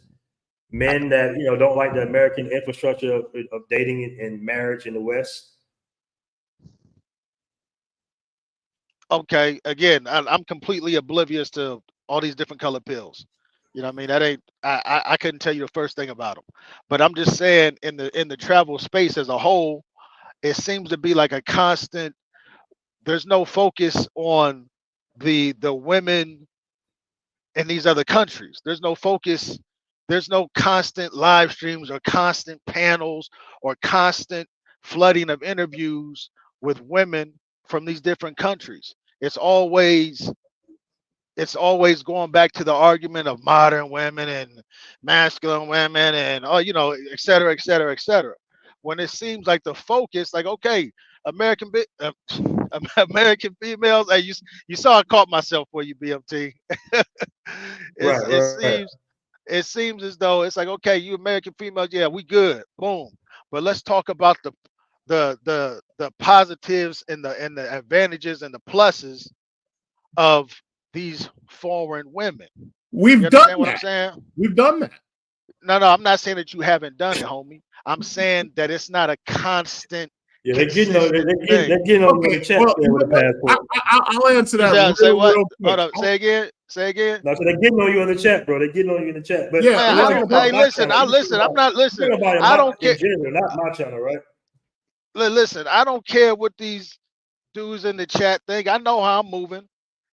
men that don't like the American infrastructure of dating and marriage in the West. Okay, again, I'm completely oblivious to all these different color pills. You know what I mean? That ain't I couldn't tell you the first thing about them. But I'm just saying in the travel space as a whole, it seems to be like a constant. There's no focus on the women in these other countries. There's no focus. There's no constant live streams or constant panels or constant flooding of interviews with women from these different countries. It's always going back to the argument of modern women and masculine women and et cetera, et cetera, et cetera. When it seems like the focus, like, okay, American females. Hey, you saw I caught myself for you, BMT. It seems as though it's like, okay, you American females, yeah, we good, boom. But let's talk about the positives and the advantages and the pluses of these foreign women. We've done what that. I'm saying? We've done that. No, I'm not saying that you haven't done it, homie. I'm saying that it's not a constant. Yeah, they're getting on the chat there with the passport. I'll answer that. Say what? Hold up. Say again. No, so they're getting on you in the chat, bro. They're getting on you in the chat. But yeah, hey, listen. I'm not listening. I don't care. Not my channel, right? Listen, I don't care what these dudes in the chat think. I know how I'm moving.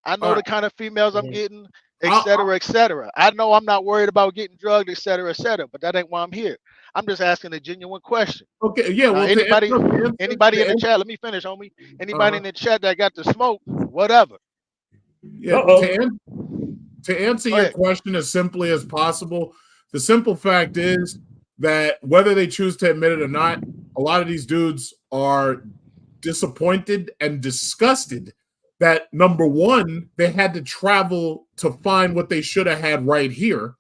I know the kind of females I'm getting, et cetera, et cetera. I know I'm not worried about getting drugged, et cetera, but that ain't why I'm here. I'm just asking a genuine question. Okay, yeah. Well, anybody in the chat, let me finish, homie. Anybody in the chat that got the smoke, whatever. Yeah, to answer your question as simply as possible, the simple fact is that whether they choose to admit it or not, a lot of these dudes are disappointed and disgusted that, number one, they had to travel to find what they should have had right here.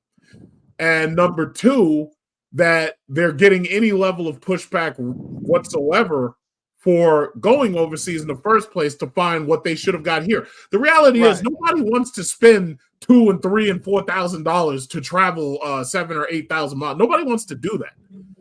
And number two, that they're getting any level of pushback whatsoever for going overseas in the first place to find what they should have got here. The reality is nobody wants to spend $2,000 and $3,000 and $4,000 to travel 7,000 or 8,000 miles. Nobody wants to do that.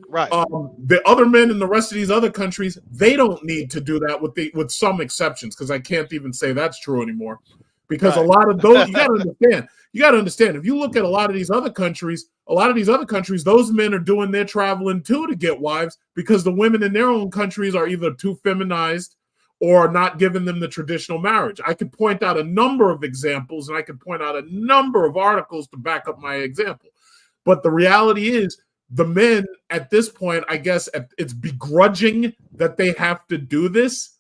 Right. The other men in the rest of these other countries, they don't need to do that with some exceptions, because I can't even say that's true anymore. because a lot of those, you got to understand, if you look at a lot of these other countries, those men are doing their traveling too to get wives, because the women in their own countries are either too feminized or not giving them the traditional marriage. I could point out a number of examples, and I could point out a number of articles to back up my example. But the reality is, the men at this point, I guess it's begrudging that they have to do this.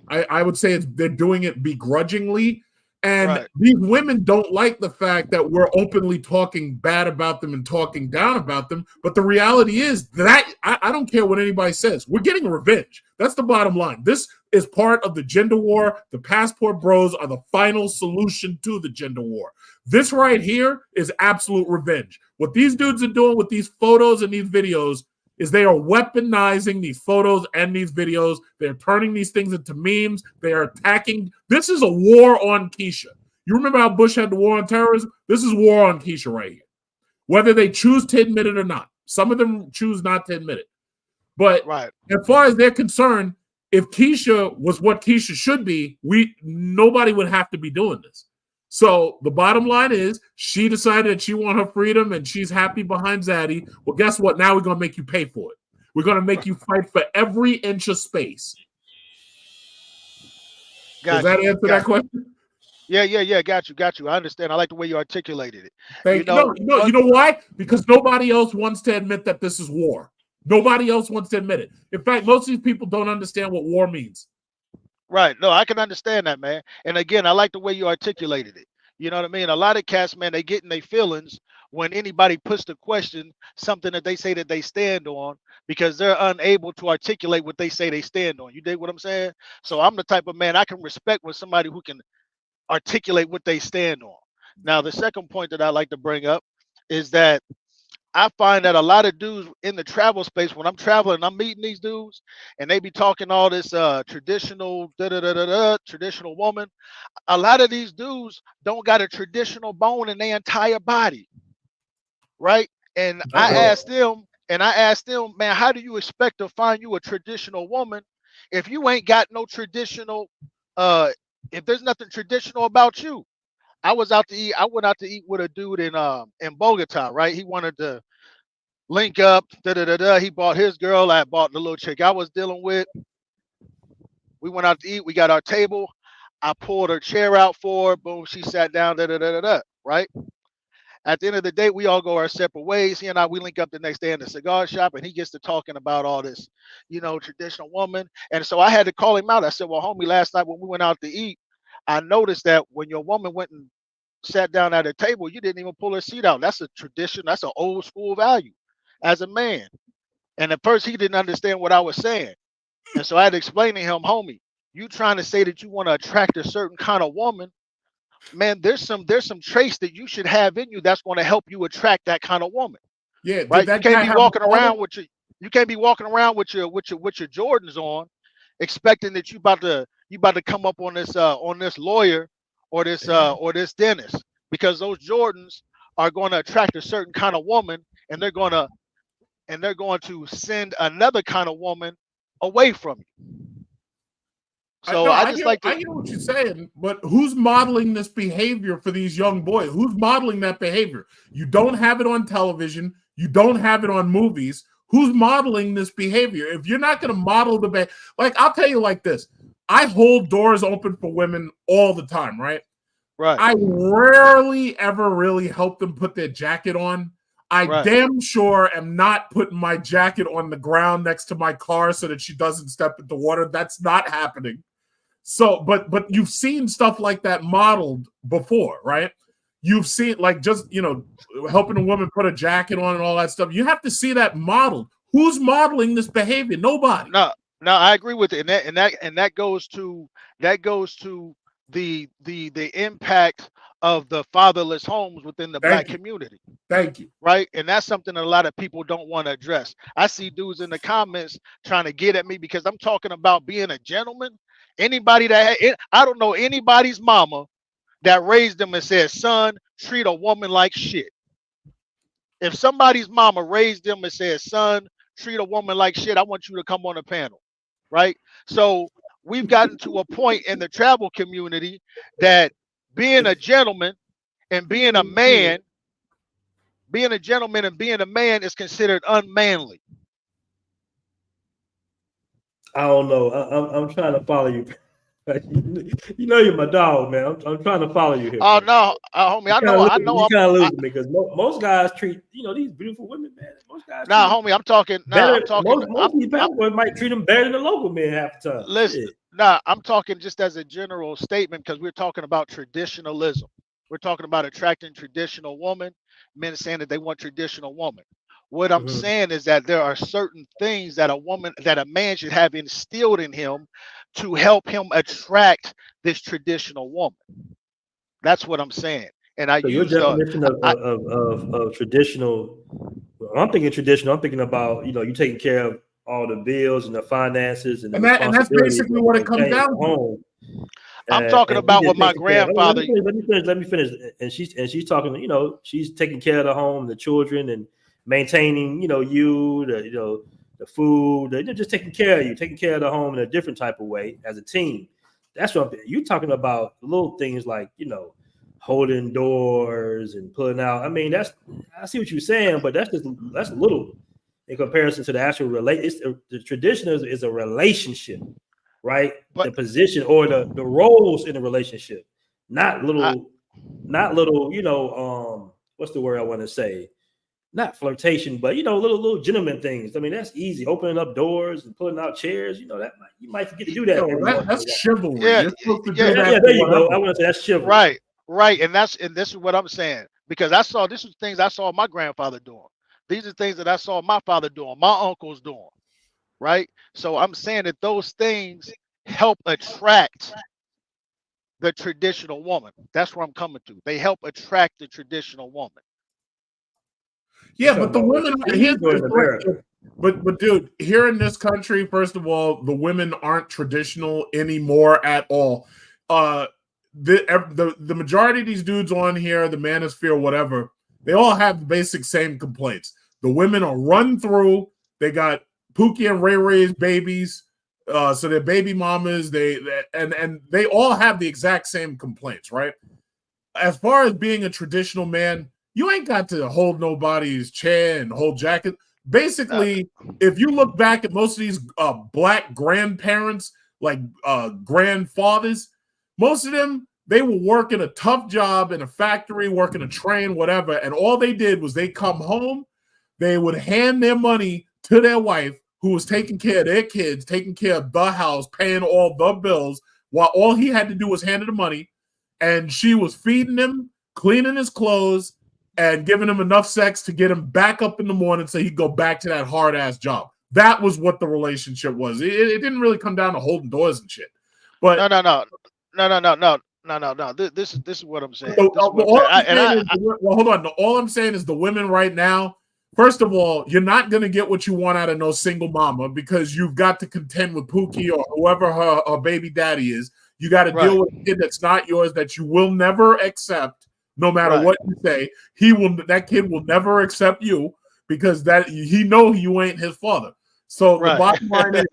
I would say they're doing it begrudgingly. And these women don't like the fact that we're openly talking bad about them and talking down about them. But the reality is that I don't care what anybody says. We're getting revenge. That's the bottom line. This is part of the gender war. The Passport Bros are the final solution to the gender war. This right here is absolute revenge. What these dudes are doing with these photos and these videos is they are weaponizing these photos and these videos. They're turning these things into memes. They are attacking. This is a war on Keisha. You remember how Bush had the war on terrorism? This is war on Keisha right here. Whether they choose to admit it or not. Some of them choose not to admit it. But as far as they're concerned, if Keisha was what Keisha should be, nobody would have to be doing this. So the bottom line is, she decided that she wants her freedom and she's happy behind Zaddy. Well, guess what? Now we're going to make you pay for it. We're going to make you fight for every inch of space. Does that answer that question? Yeah. Got you. I understand. I like the way you articulated it. Thank you. You know why? Because nobody else wants to admit that this is war. Nobody else wants to admit it. In fact, most of these people don't understand what war means. Right. No, I can understand that, man. And again, I like the way you articulated it. You know what I mean? A lot of cats, man, they get in their feelings when anybody puts the question, something that they say that they stand on, because they're unable to articulate what they say they stand on. You dig what I'm saying? So I'm the type of man I can respect with somebody who can articulate what they stand on. Now, the second point that I like to bring up is that I find that a lot of dudes in the travel space, when I'm traveling, I'm meeting these dudes, and they be talking all this traditional traditional woman. A lot of these dudes don't got a traditional bone in their entire body, right? And I asked them, man, how do you expect to find you a traditional woman if you ain't got no traditional? If there's nothing traditional about you? I went out to eat with a dude in Bogota, right? He wanted to link up. He bought his girl. I bought the little chick I was dealing with. We went out to eat. We got our table. I pulled her chair out for her. Boom, she sat down. Right? At the end of the day, we all go our separate ways. He and I, we link up the next day in the cigar shop, and he gets to talking about all this, traditional woman. And so I had to call him out. I said, well, homie, last night when we went out to eat, I noticed that when your woman went and sat down at a table, you didn't even pull her seat out. That's a tradition. That's an old school value as a man. And at first he didn't understand what I was saying. And so I had to explain to him, homie, you trying to say that you want to attract a certain kind of woman, man, there's some traits that you should have in you that's going to help you attract that kind of woman. Yeah, right. You can't be walking around with your Jordans on, expecting that you about to come up on this lawyer or this dentist, because those Jordans are going to attract a certain kind of woman, and they're going to send another kind of woman away from you. So I get what you're saying, but who's modeling this behavior for these young boys? Who's modeling that behavior? You don't have it on television. You don't have it on movies. Who's modeling this behavior? If you're not going to model the behavior, like, I'll tell you like this. I hold doors open for women all the time, right? Right. I rarely ever really help them put their jacket on. I damn sure am not putting my jacket on the ground next to my car so that she doesn't step into water. That's not happening. So, but you've seen stuff like that modeled before, right? You've seen, like, just, helping a woman put a jacket on and all that stuff. You have to see that modeled. Who's modeling this behavior? Nobody. No, I agree with it. And that goes to the impact of the fatherless homes within the Black community. Thank you. Right. And that's something a lot of people don't want to address. I see dudes in the comments trying to get at me because I'm talking about being a gentleman. Anybody I don't know anybody's mama that raised them and said, son, treat a woman like shit. If somebody's mama raised them and said, son, treat a woman like shit, I want you to come on the panel. Right. So we've gotten to a point in the travel community that being a gentleman and being a man, being a gentleman and being a man is considered unmanly. I don't know. I'm trying to follow you. You know you're my dog, man. I'm trying to follow you here. Oh bro. no, homie, I know. You kind of losing me because most guys treat these beautiful women, man. Most guys. Nah, homie, I'm talking. Nah, I'm talking. Most these bad boys might treat them better than the local men half the time. Listen, nah, I'm talking just as a general statement because we're talking about traditionalism. We're talking about attracting traditional woman, men saying that they want traditional woman. What I'm saying is that there are certain things that a man should have instilled in him to help him attract this traditional woman. That's what I'm saying. And I So your use definition of traditional. I'm thinking traditional. I'm thinking about you taking care of all the bills and the finances and the that's basically what it comes down to. I'm talking about what my grandfather. Let me finish. And she's talking. She's taking care of the home, the children, and maintaining. The food. They're just taking care of you, taking care of the home in a different type of way as a team. That's what you're talking about. Little things like holding doors and pulling out. I mean, I see what you're saying, but that's little in comparison to the actual the tradition is a relationship. Right, but the position or the roles in the relationship, not little. What's the word I want to say? Not flirtation, but little gentleman things. I mean, that's easy. Opening up doors and pulling out chairs. That you might forget to do that. That's chivalry. Yeah, there you go. I want to say that's chivalry. Right, and this is what I'm saying because this is things I saw my grandfather doing. These are things that I saw my father doing, my uncles doing. Right. So I'm saying that those things help attract the traditional woman. That's where I'm coming to. They help attract the traditional woman. Yeah, but the women but dude, here in this country, first of all, the women aren't traditional anymore at all. The majority of these dudes on here, the manosphere, whatever, they all have the basic same complaints. The women are run through. They got Pookie and Ray Ray's babies, so they're baby mamas. They all have the exact same complaints, right? As far as being a traditional man, you ain't got to hold nobody's chair and hold jacket. Basically, if you look back at most of these black grandparents, like grandfathers, most of them, they were working a tough job in a factory, working a train, whatever, and all they did was they come home, they would hand their money to their wife, who was taking care of their kids, taking care of the house, paying all the bills, while all he had to do was hand her the money, and she was feeding him, cleaning his clothes, and giving him enough sex to get him back up in the morning so he'd go back to that hard-ass job. That was what the relationship was. It didn't really come down to holding doors and shit. But No. This is what I'm saying. Hold on. All I'm saying is the women right now, first of all, you're not going to get what you want out of no single mama because you've got to contend with Pookie or whoever her baby daddy is. You got to deal with a kid that's not yours, that you will never accept, no matter what you say. That kid will never accept you because he know you ain't his father. So the bottom line is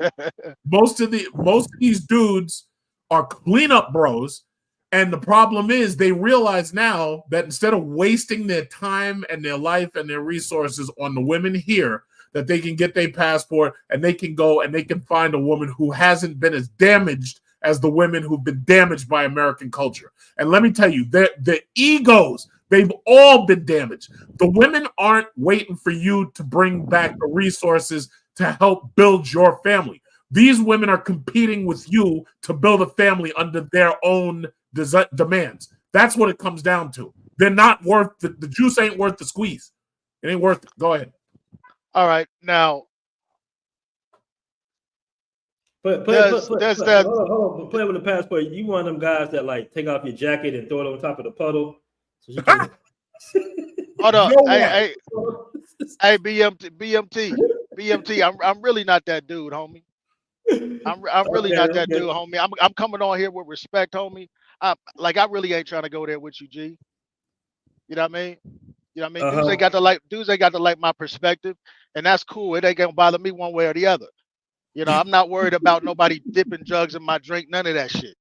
most of these dudes are cleanup bros. And the problem is they realize now that instead of wasting their time and their life and their resources on the women here, that they can get their passport and they can go and they can find a woman who hasn't been as damaged as the women who've been damaged by American culture. And let me tell you, the egos, they've all been damaged. The women aren't waiting for you to bring back the resources to help build your family. These women are competing with you to build a family under their own demands. That's what it comes down to. They're not worth the juice ain't worth the squeeze. It ain't worth it. Go ahead. All right, now. But play with the passport. You one of them guys that like take off your jacket and throw it on top of the puddle. So you can... Hold on, hey, BMT. I'm really not that dude, homie. I'm really not that dude, homie. I'm coming on here with respect, homie. I really ain't trying to go there with you, G. You know what I mean? You know what I mean? Dudes ain't got to like my perspective, and that's cool. It ain't gonna bother me one way or the other. You know, I'm not worried about nobody dipping drugs in my drink, none of that shit.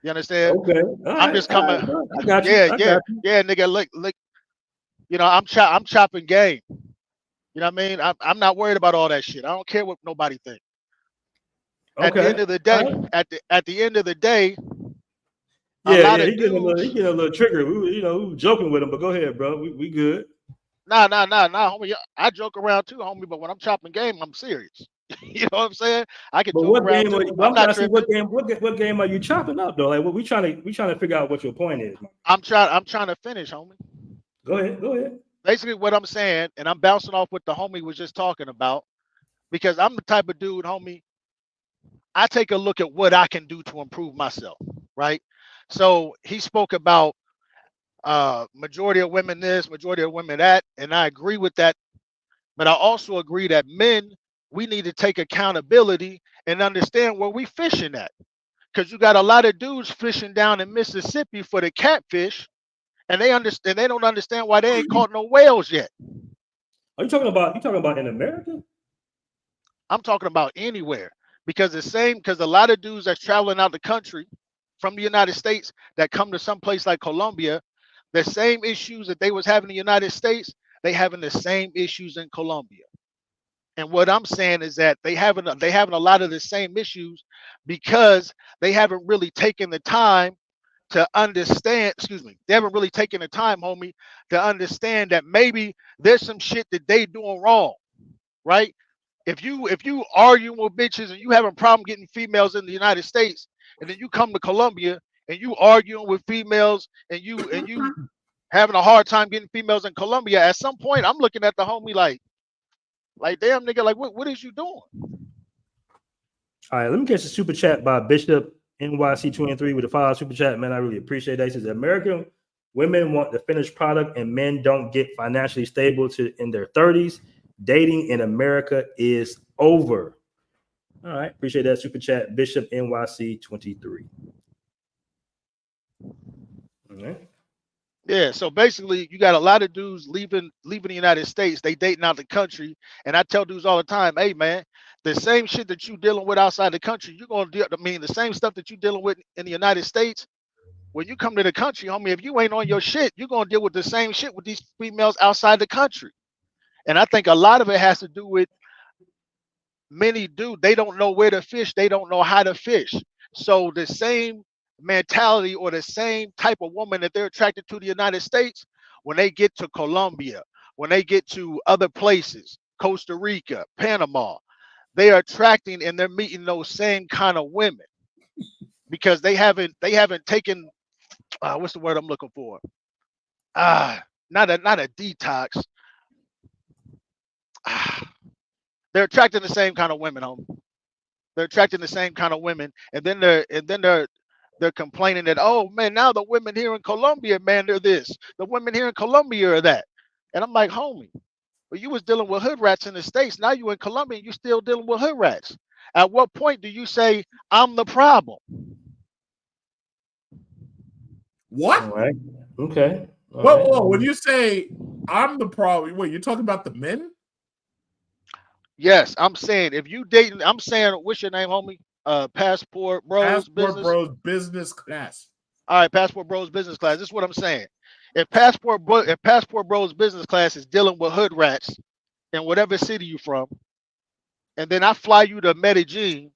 You understand? Okay. All I'm right. just All coming. right, bro. I got you. Yeah, I yeah, got you. yeah, nigga. Look. You know, I'm chopping game. You know what I mean? I'm not worried about all that shit. I don't care what nobody thinks. At the end Okay. of the All day, right. at the end of the day, a Yeah, lot yeah. of He dudes. getting a little trigger. We were joking with him, but go ahead, bro. We good. Nah, homie. I joke around too, homie. But when I'm chopping game, I'm serious. You know what I'm saying? I can But joke what around game? too. Well, I'm I'm trying not to see tripping. what game are you chopping up though? Like, what we trying to figure out what your point is. I'm trying to finish, homie. Go ahead. Go ahead. Basically, what I'm saying, and I'm bouncing off what the homie was just talking about, because I'm the type of dude, homie. I take a look at what I can do to improve myself, right? So he spoke about majority of women this, majority of women that, and I agree with that. But I also agree that men, we need to take accountability and understand where we fishing at. Because you got a lot of dudes fishing down in Mississippi for the catfish, and they don't understand why they ain't caught no whales yet. Are you talking about in America? I'm talking about anywhere. Because a lot of dudes that's traveling out the country from the United States that come to some place like Colombia, the same issues that they was having in the United States, they having the same issues in Colombia. And what I'm saying is that they having a lot of the same issues because they haven't really taken the time to understand, excuse me, they haven't really taken the time, homie, to understand that maybe there's some shit that they doing wrong, right? If you arguing with bitches and you having a problem getting females in the United States, and then you come to Colombia and you arguing with females and you having a hard time getting females in Colombia, at some point I'm looking at the homie like damn nigga, like what is you doing? All right, let me catch a super chat by Bishop NYC23 with a $5 super chat. Man, I really appreciate that. He says American women want the finished product and men don't get financially stable to in their 30s. Dating in America is over. All right, appreciate that super chat, Bishop NYC23. All right. Yeah, so basically you got a lot of dudes leaving the United States, they dating out the country, and I tell dudes all the time, hey man, the same shit that you dealing with outside the country, you're gonna deal. I mean, the same stuff that you dealing with in the United States. When you come to the country, homie, if you ain't on your shit, you're gonna deal with the same shit with these females outside the country. And I think a lot of it has to do with many dudes, they don't know where to fish, they don't know how to fish. So the same mentality or the same type of woman that they're attracted to the United States, when they get to Colombia, when they get to other places, Costa Rica, Panama, they are attracting and they're meeting those same kind of women because they haven't taken what's the word I'm looking for? Not a detox. They're attracting the same kind of women, home. They're attracting the same kind of women, and then they're complaining that, oh man, now the women here in Colombia, man, they're this. The women here in Colombia are that. And I'm like, homie, well, you was dealing with hood rats in the States. Now you in Colombia and you still dealing with hood rats. At what point do you say I'm the problem? What? All right. Okay. All Well, right. when you say I'm the problem, wait, you're talking about the men? Yes, I'm saying if you dating, I'm saying what's your name, homie? Passport Bros Passport business. Bros business class. All right, Passport Bros business class. This is what I'm saying. If Passport Bros business class is dealing with hood rats in whatever city you from, and then I fly you to Medellin,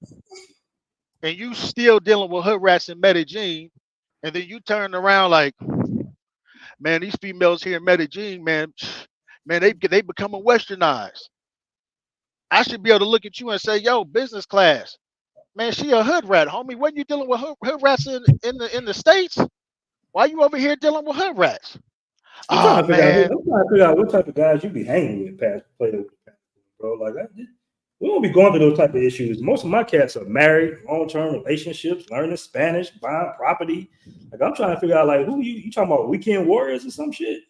and you still dealing with hood rats in Medellin, and then you turn around like, man, these females here in Medellin, man, they becoming westernized. I should be able to look at you and say, yo, business class. Man, she a hood rat, homie. When you dealing with hood rats in the States? Why you over here dealing with hood rats? I'm trying Oh to figure out. man. I'm trying to figure out what type of guys you be hanging with, bro. Like we won't be going through those type of issues. Most of my cats are married, long-term relationships, learning Spanish, buying property. Like I'm trying to figure out, like, who you talking about? Weekend warriors or some shit?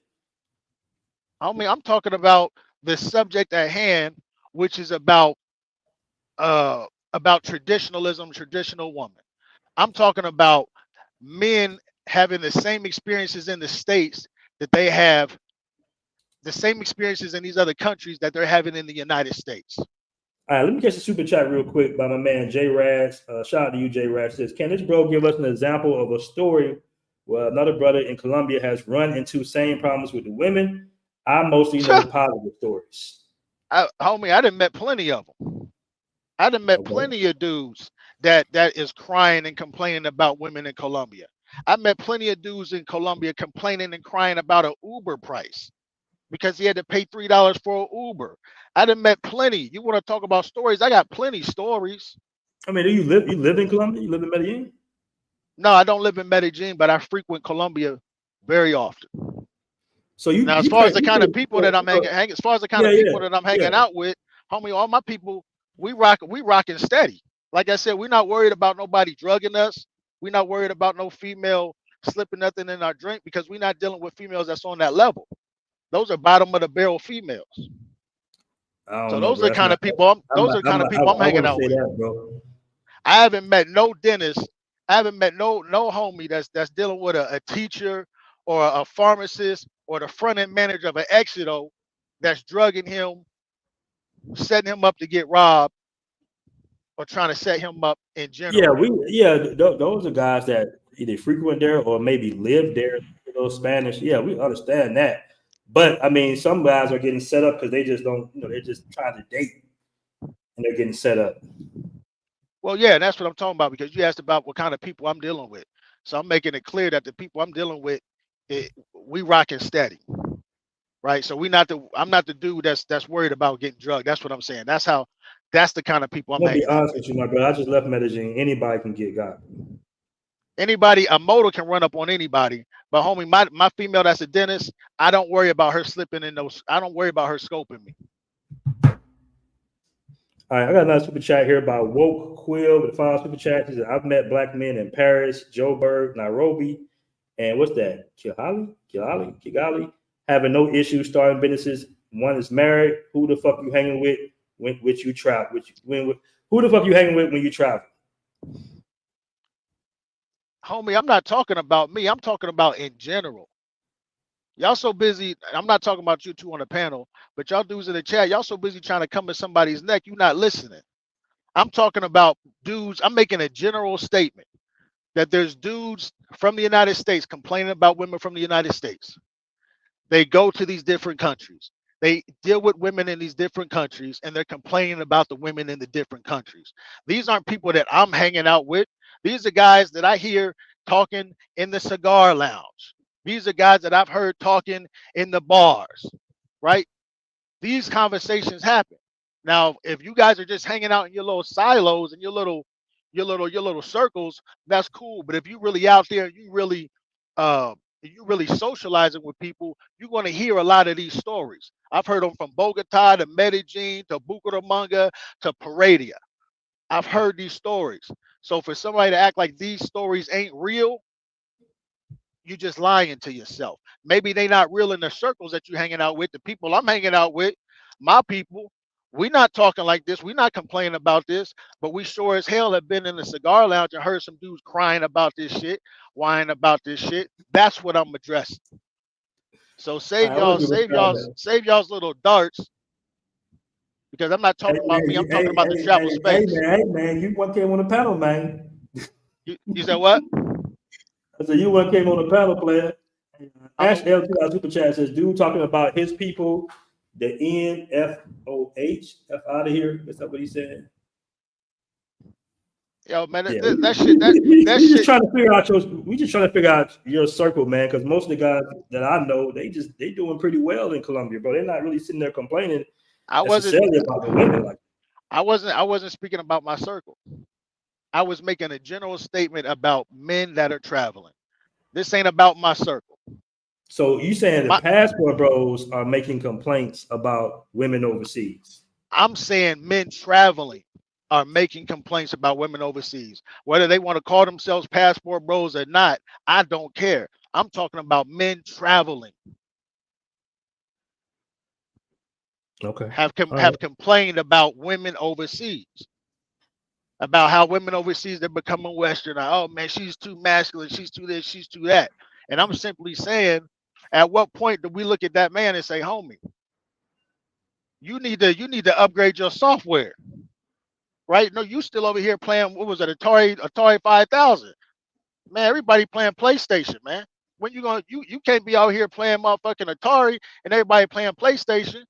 Homie, I'm talking about the subject at hand, which is about traditionalism, traditional woman. I'm talking about men having the same experiences in the States that they have, the same experiences in these other countries that they're having in the United States. All right, let me catch the super chat real quick by my man J Raz. Shout out to you, J Raz. Says, can this bro give us an example of a story where another brother in Colombia has run into same problems with the women? I mostly know positive stories. Homie, I done met plenty of them. I done met plenty of dudes that is crying and complaining about women in Colombia. I met plenty of dudes in Colombia complaining and crying about an Uber price because he had to pay $3 for an Uber. I done met plenty. You want to talk about stories? I got plenty stories. I mean, do you live in Colombia? You live in Medellin? No, I don't live in Medellin, but I frequent Colombia very often. So you now, as far as the kind of people that I'm hanging out with, homie, all my people, we rocking steady. Like I said, we're not worried about nobody drugging us. We're not worried about no female slipping nothing in our drink because we're not dealing with females that's on that level. Those are bottom of the barrel females. So those are the kind of people I'm hanging out with. That, bro. I haven't met no dentist. I haven't met no homie that's dealing with a teacher or a pharmacist or the front end manager of an Exito that's drugging him, setting him up to get robbed, or trying to set him up in general. Those are guys that either frequent there or maybe live there. Those Spanish, we understand that. But I mean, some guys are getting set up because they just don't, they're just trying to date and they're getting set up. Well, yeah, and that's what I'm talking about because you asked about what kind of people I'm dealing with. So I'm making it clear that the people I'm dealing with, we rocking steady, right? So I'm not the dude that's worried about getting drugged. That's what I'm saying. That's the kind of people I'm hanging out with. I'll be honest with you, my brother. I just left Medellin. Anybody can get got. Anybody, a motor can run up on anybody. But homie, my female that's a dentist, I don't worry about her slipping in those. I don't worry about her scoping me. All right, I got another super chat here by Woke Quill with the final super chat. He said, I've met black men in Paris, Joburg, Nairobi, and what's that? Kigali, having no issues starting businesses. One is married. Who the fuck you hanging with when you travel? Who the fuck you hanging with when you travel? Homie, I'm not talking about me. I'm talking about in general. Y'all so busy. I'm not talking about you two on the panel, but y'all dudes in the chat, y'all so busy trying to come at somebody's neck, you're not listening. I'm talking about dudes. I'm making a general statement that there's dudes from the United States complaining about women from the United States. They go to these different countries. They deal with women in these different countries, and they're complaining about the women in the different countries. These aren't people that I'm hanging out with. These are guys that I hear talking in the cigar lounge. These are guys that I've heard talking in the bars, right? These conversations happen. Now, if you guys are just hanging out in your little silos and your little circles, that's cool. But if you really out there, you really socializing with people, you're going to hear a lot of these stories. I've heard them from Bogota to Medellin to Bucaramanga to Paredia. I've heard these stories. So for somebody to act like these stories ain't real, you just lying to yourself. Maybe they not real in the circles that you're hanging out with. The people I'm hanging out with, my people, we not talking like this. We not complaining about this, but we sure as hell have been in the cigar lounge and heard some dudes crying about this shit, whining about this shit. That's what I'm addressing. So save y'all's little darts, because I'm not talking about me. I'm talking about the travel space. Hey man, you one came on the panel, man. You said what? I said you one came on the panel, player. Ash L2 super chat says, dude talking about his people, the NFOH, F out of here. Is that what he said? Yo, man, that shit. Just trying to figure out we just trying to figure out your circle, man. Because most of the guys that I know, they doing pretty well in Colombia, bro. They're not really sitting there complaining. I wasn't about the women like I wasn't speaking about my circle. I was making a general statement about men that are traveling. This ain't about my circle. So you saying the passport bros are making complaints about women overseas? I'm saying men traveling are making complaints about women overseas. Whether they want to call themselves passport bros or not, I don't care. I'm talking about men traveling. Okay. Have complained about women overseas. About how women overseas, they're becoming Western. Oh man, she's too masculine, she's too this, she's too that. And I'm simply saying, at what point do we look at that man and say, homie, you need to upgrade your software? right? No, you still over here playing, what was it, Atari 5000. Man, everybody playing PlayStation, man. When you can't be out here playing motherfucking Atari and everybody playing PlayStation,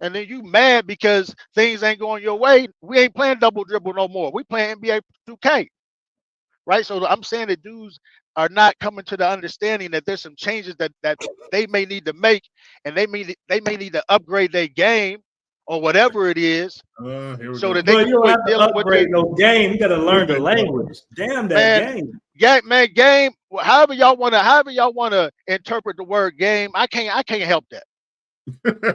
and then you mad because things ain't going your way. We ain't playing double dribble no more. We playing NBA 2K, right? So I'm saying that dudes are not coming to the understanding that there's some changes that they may need to make, and they may need to upgrade their game or whatever it is, so that they But can you don't quit have to dealing with upgrade it. no game. You got to learn the language. Damn that Man, game. game. However y'all wanna interpret the word game, I can't help that.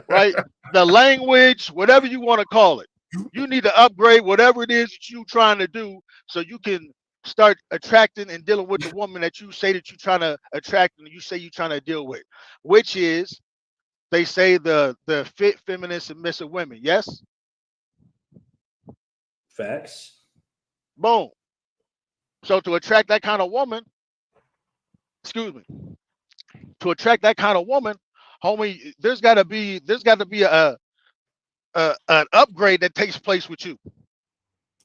Right? The language, whatever you want to call it, you need to upgrade whatever it is that you trying to do, so you can start attracting and dealing with the woman that you say that you're trying to attract and you say you're trying to deal with, which is, they say, the fit, feminine, submissive women. Yes. Facts. Boom. So to attract that kind of woman, excuse me, to attract that kind of woman, homie, there's got to be an upgrade that takes place with you.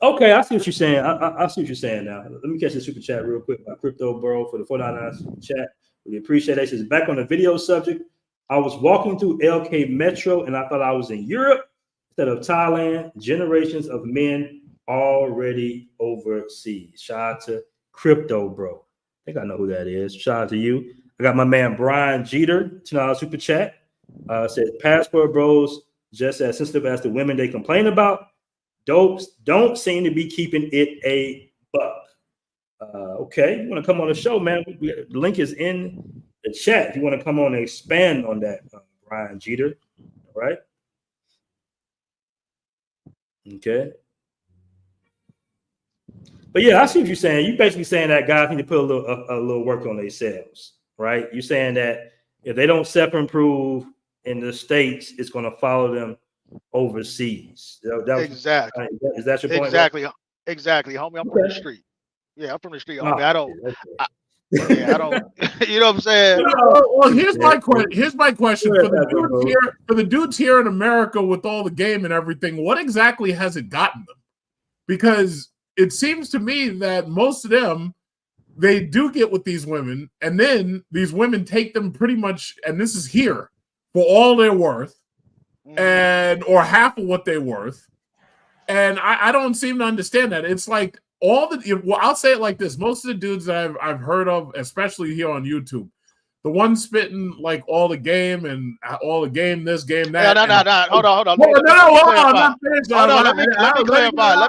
Okay, I see what you're saying. I see what you're saying now. Let me catch the super chat real quick by Crypto Bro for the 499 super chat. We appreciate it. It says, back on the video subject, I was walking through LK Metro and I thought I was in Europe instead of Thailand. Generations of men already overseas. Shout out to Crypto Bro. I think I know who that is. Shout out to you. I got my man Brian Jeter, $10 super chat. Says, Passport Bros just as sensitive as the women they complain about. Dopes don't seem to be keeping it a buck. Okay, you want to come on the show, man? The link is in the chat. If you want to come on and expand on that, Brian Jeter. All right. Okay. But yeah, I see what you're saying. You basically saying that guys need to put a little work on themselves, right? You're saying that if they don't self-improve in the States, it's going to follow them overseas. Exactly. Is that your point? Exactly. Exactly, homie. I'm from the street. Yeah, I'm from the street, homie. I don't. You know what I'm saying? Well, here's my question. Here's my question for the dudes here in America with all the game and everything. What exactly has it gotten them? Because it seems to me that most of them, they do get with these women, and then these women take them pretty much, and this is here, for all they're worth, or half of what they're worth. And I don't seem to understand that. It's like I'll say it like this. Most of the dudes that I've heard of, especially here on YouTube, the ones spitting like all the game and all the game, this game, that. No. Hold on. Let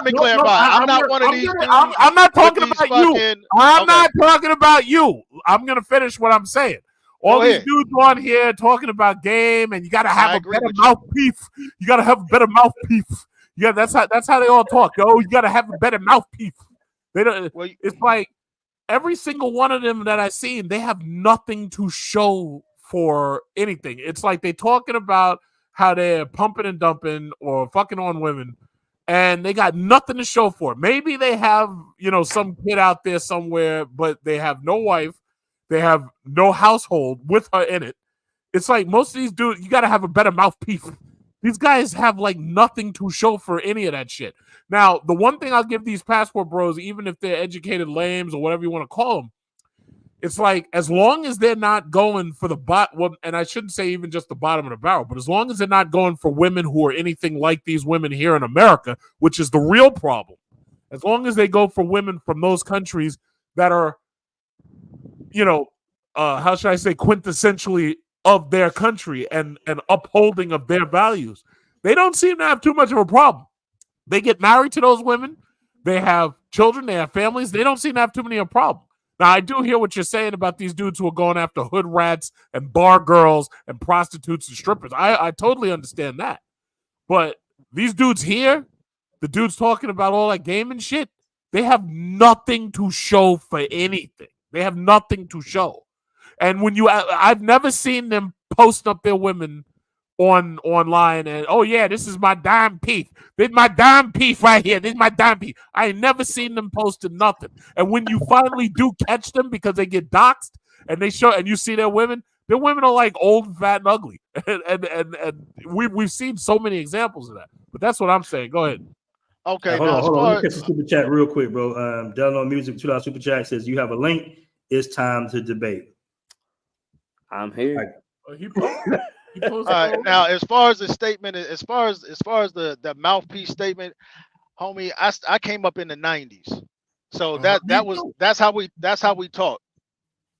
me clarify. I'm not one of these dudes. I'm not talking about you. I'm not talking about you. I'm going to finish what I'm saying. All these dudes on here talking about game, and you got to have a better mouthpiece. You got to have a better mouthpiece. Yeah, that's how they all talk. Yo, you got to have a better mouthpiece. They don't. It's like every single one of them that I've seen, they have nothing to show for anything. It's like they talking about how they're pumping and dumping or fucking on women, and they got nothing to show for it. Maybe they have, some kid out there somewhere, but they have no wife. They have no household with her in it. It's like most of these dudes, you got to have a better mouthpiece. These guys have like nothing to show for any of that shit. Now, the one thing I'll give these passport bros, even if they're educated lames or whatever you want to call them, it's like as long as they're not going for the and I shouldn't say even just the bottom of the barrel, but as long as they're not going for women who are anything like these women here in America, which is the real problem, as long as they go for women from those countries that are, how should I say, quintessentially of their country and upholding of their values, they don't seem to have too much of a problem. They get married to those women. They have children. They have families. They don't seem to have too many of a problem. Now, I do hear what you're saying about these dudes who are going after hood rats and bar girls and prostitutes and strippers. I totally understand that. But these dudes here, the dudes talking about all that game and shit, they have nothing to show for anything. They have nothing to show. And I've never seen them post up their women online and, oh yeah, this is my dime piece. This is my dime piece right here. This is my dime piece. I ain't never seen them posting nothing. And when you finally do catch them because they get doxxed and they show and you see their women are like old, fat, and ugly. And we've seen so many examples of that. But that's what I'm saying. Go ahead. Okay, Hold now on, as hold on. Let far me catch the super chat real quick, bro. Delano Music $2 super chat says you have a link. It's time to debate. I'm here. He posted. He posted. all right, already. now as far as the statement, as far as the mouthpiece statement, homie, I came up in the 90s. So Me that's how we talk.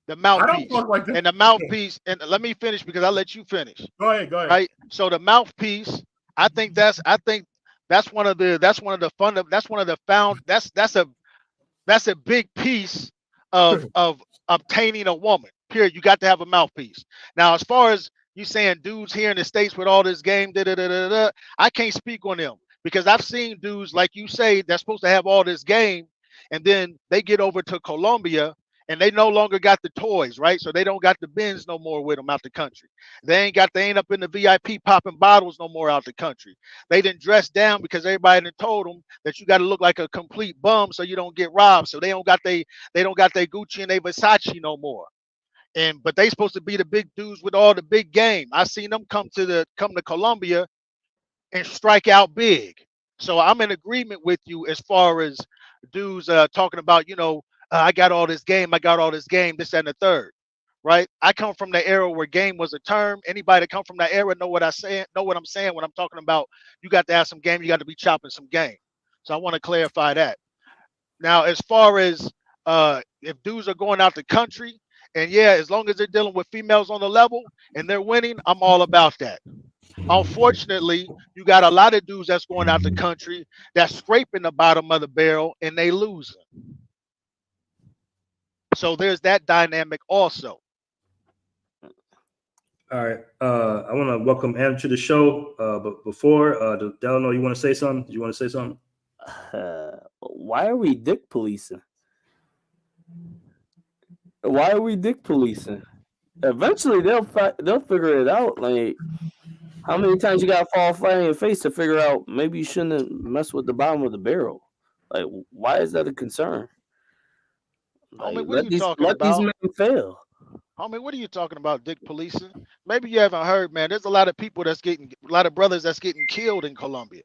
The I don't mouthpiece talk like that. and the mouthpiece, and let me finish because I'll let you finish. Go ahead. Right? So the mouthpiece, I think that's one of the that's a big piece of obtaining a woman. Period. You got to have a mouthpiece. Now, as far as you saying dudes here in the States with all this game, I can't speak on them because I've seen dudes like you say that's supposed to have all this game, and then they get over to Colombia and they no longer got the toys, right? So they don't got the bins no more with them out the country. They ain't up in the VIP popping bottles no more out the country. They didn't dress down because everybody done told them that you got to look like a complete bum so you don't get robbed. So they don't got they Gucci and they Versace no more. But they supposed to be the big dudes with all the big game. I seen them come to Colombia and strike out big. So I'm in agreement with you as far as dudes talking about, I got all this game, this and the third, right? I come from the era where game was a term. Anybody that come from that era know what I'm saying when I'm talking about you got to have some game, you got to be chopping some game. So I want to clarify that. Now, as far as if dudes are going out the country, and yeah, as long as they're dealing with females on the level and they're winning, I'm all about that. Unfortunately, you got a lot of dudes that's going out the country that's scraping the bottom of the barrel and they losing. So there's that dynamic also. All right. I want to welcome Andrew to the show. But before, Delano, you want to say something? Do you want to say something? Why are we dick policing? Why are we dick policing? Eventually, they'll figure it out. Like, how many times you gotta fall flat on your face to figure out maybe you shouldn't mess with the bottom of the barrel? Like, why is that a concern? Like, Homie, what are you talking about? These men fail. Homie, what are you talking about, dick policing? Maybe you haven't heard, man. There's a lot of brothers that's getting killed in Colombia.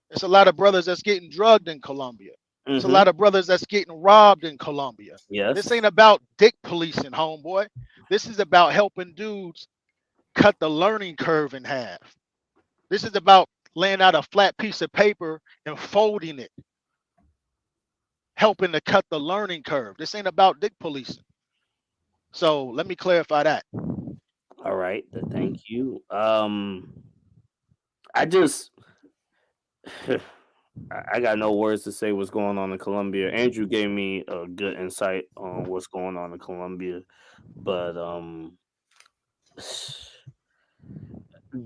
There's a lot of brothers that's getting drugged in Colombia. There's a lot of brothers that's getting robbed in Colombia. Yes. This ain't about dick policing, homeboy. This is about helping dudes cut the learning curve in half. This is about laying out a flat piece of paper and folding it, helping to cut the learning curve. This ain't about dick policing. So let me clarify that. All right. Thank you. I got no words to say what's going on in Colombia. Andrew gave me a good insight on what's going on in Colombia, but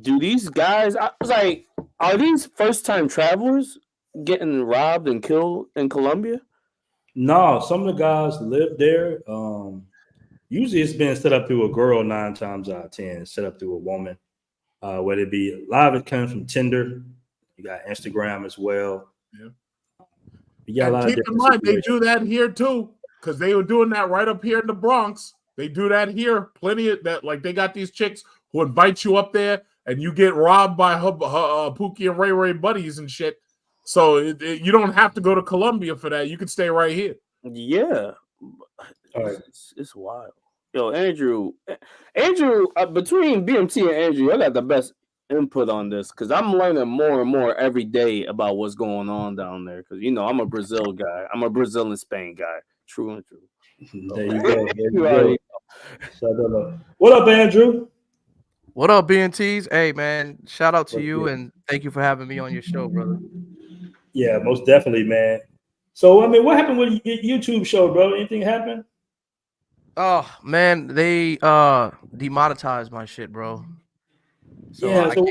do these guys? I was like, are these first-time travelers getting robbed and killed in Colombia? No, some of the guys live there. Usually, it's been set up through a girl 9 times out of 10. It's set up through a woman. Whether it be a lot of it comes from Tinder. You got Instagram as well. Yeah. You got a lot keep of in mind, they situations. do that here too, because they were doing that right up here in the Bronx. They do that here. Plenty of that. Like, they got these chicks who invite you up there, and you get robbed by her Pookie and Ray Ray buddies and shit. So you don't have to go to Colombia for that. You can stay right here. Yeah, Right. it's wild. Yo, Andrew, between BMT and Andrew, I got the best input on this because I'm learning more and more every day about what's going on down there. Because I'm a Brazil guy. I'm a Brazil and Spain guy. True and true. There you go. There you go. So, what up, Andrew? What up, BNTs? Hey, man, shout out to you and thank you for having me on your show, brother. Yeah, most definitely, man. So, I mean, what happened with your YouTube show, bro? Anything happen? Oh, man, they demonetized my shit, bro. So I mean,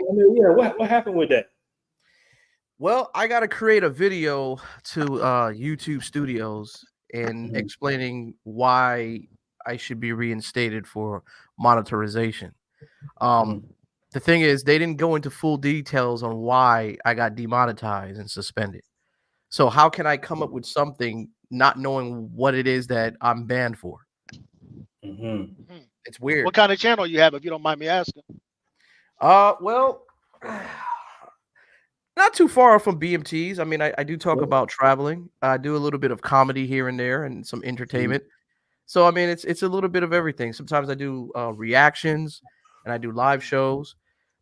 what happened with that? Well, I got to create a video to YouTube Studios and explaining why I should be reinstated for monetization. The thing is, they didn't go into full details on why I got demonetized and suspended. So how can I come up with something not knowing what it is that I'm banned for? It's weird. What kind of channel you have, if you don't mind me asking? Well, Not too far from BMTs. I mean, I do talk Yeah. about traveling. I do a little bit of comedy here and there and some Mm-hmm. entertainment. So I mean, it's a little bit of everything. Sometimes I do reactions and I do live shows,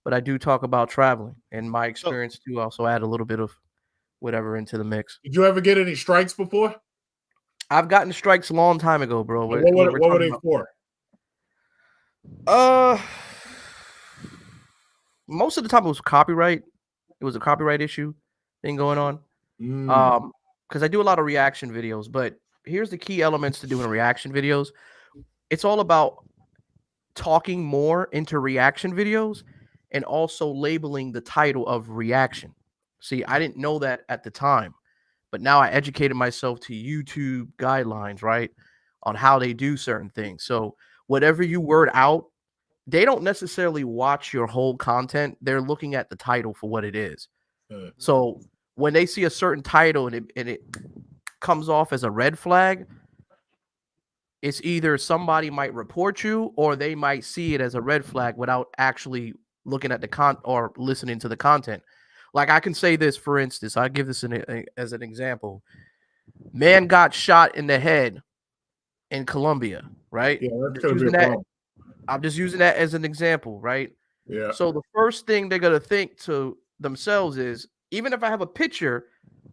but I do talk about traveling and my So experience too. Also add a little bit of whatever into the mix. Did you ever get any strikes before? I've gotten strikes a long time ago, bro. And We're what were talking they about for? most of the time it was copyright. It was a copyright issue thing going on. Because I do a lot of reaction videos, but here's the key elements to doing reaction videos. It's all about talking more into reaction videos and also labeling the title of reaction. See, I didn't know that at the time, but now I educated myself to YouTube guidelines, right, on how they do certain things. So whatever you word out, they don't necessarily watch your whole content. They're looking at the title for what it is. So when they see a certain title and it comes off as a red flag, it's either somebody might report you or they might see it as a red flag without actually looking at the or listening to the content. Like I can say this, for instance, I give this as an example. Man got shot in the head in Colombia, right? Yeah, that's gonna be a problem. I'm just using that as an example, right? Yeah. So the first thing they're gonna think to themselves is, even if I have a picture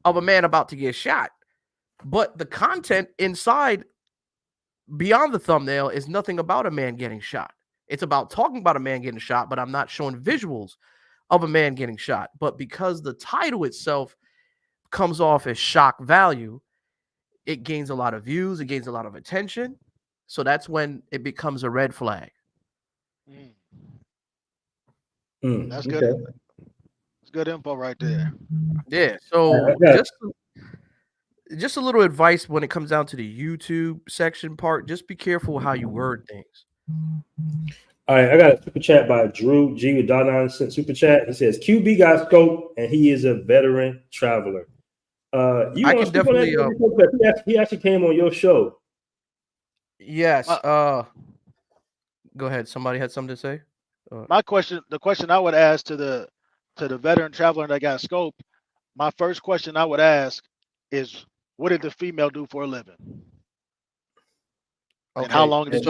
of a man about to get shot, but the content inside beyond the thumbnail is nothing about a man getting shot. It's about talking about a man getting shot, but I'm not showing visuals of a man getting shot. But because the title itself comes off as shock value, it gains a lot of views, it gains a lot of attention. So that's when it becomes a red flag. that's good. Okay. It's good info right there. Yeah. So Yeah. just a little advice when it comes down to the YouTube section part. Just be careful how you word things. All right, I got a super chat by Drew G with $9 super chat. He says QB got scope and he is a veteran traveler. You I want to can speak on definitely that? He actually came on your show. yes. Go ahead. Somebody had something to say? The question I would ask to the veteran traveler that got scope, my first question I would ask is, what did the female do for a living? And Okay. how long did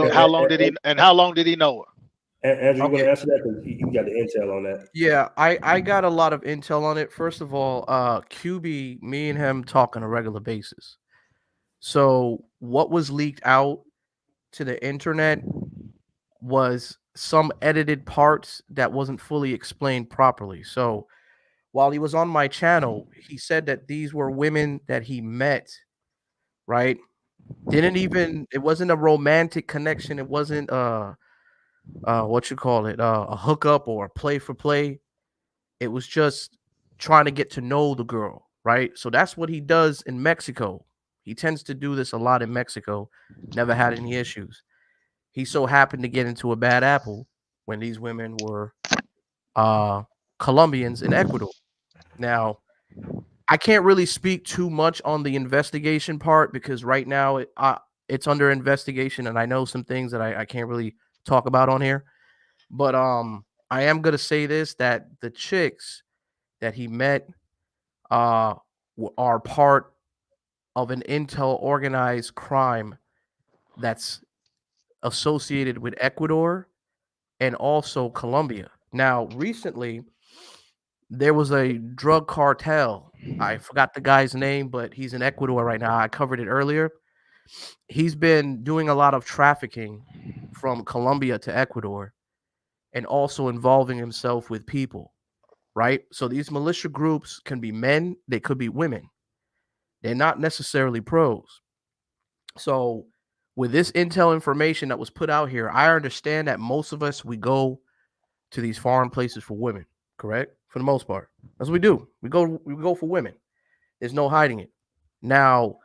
he know her? Andrew, you want Okay. to answer that? Because you got the intel on that. Yeah, I got a lot of intel on it. First of all, QB, me and him talk on a regular basis. So what was leaked out to the internet was some edited parts that wasn't fully explained properly. So while he was on my channel, he said that these were women that he met, right? It wasn't a romantic connection. It wasn't what you call it, a hookup or a play for play. It was just trying to get to know the girl, right? So that's what he does in Mexico. He tends to do this a lot in Mexico. Never had any issues. He so happened to get into a bad apple when these women were Colombians in Ecuador. Now, I can't really speak too much on the investigation part because right now it's under investigation and I know some things that I can't really talk about on here. But I am gonna say this, that the chicks that he met are part of an intel organized crime that's associated with Ecuador and also Colombia. Now, recently, there was a drug cartel. I forgot the guy's name, but he's in Ecuador right now. I covered it earlier. He's been doing a lot of trafficking from Colombia to Ecuador and also involving himself with people, right? So these militia groups can be men, they could be women. They're not necessarily pros. So with this intel information that was put out here, I understand that most of us, we go to these foreign places for women, correct? For the most part. That's what we do. We go for women. There's no hiding it. Now,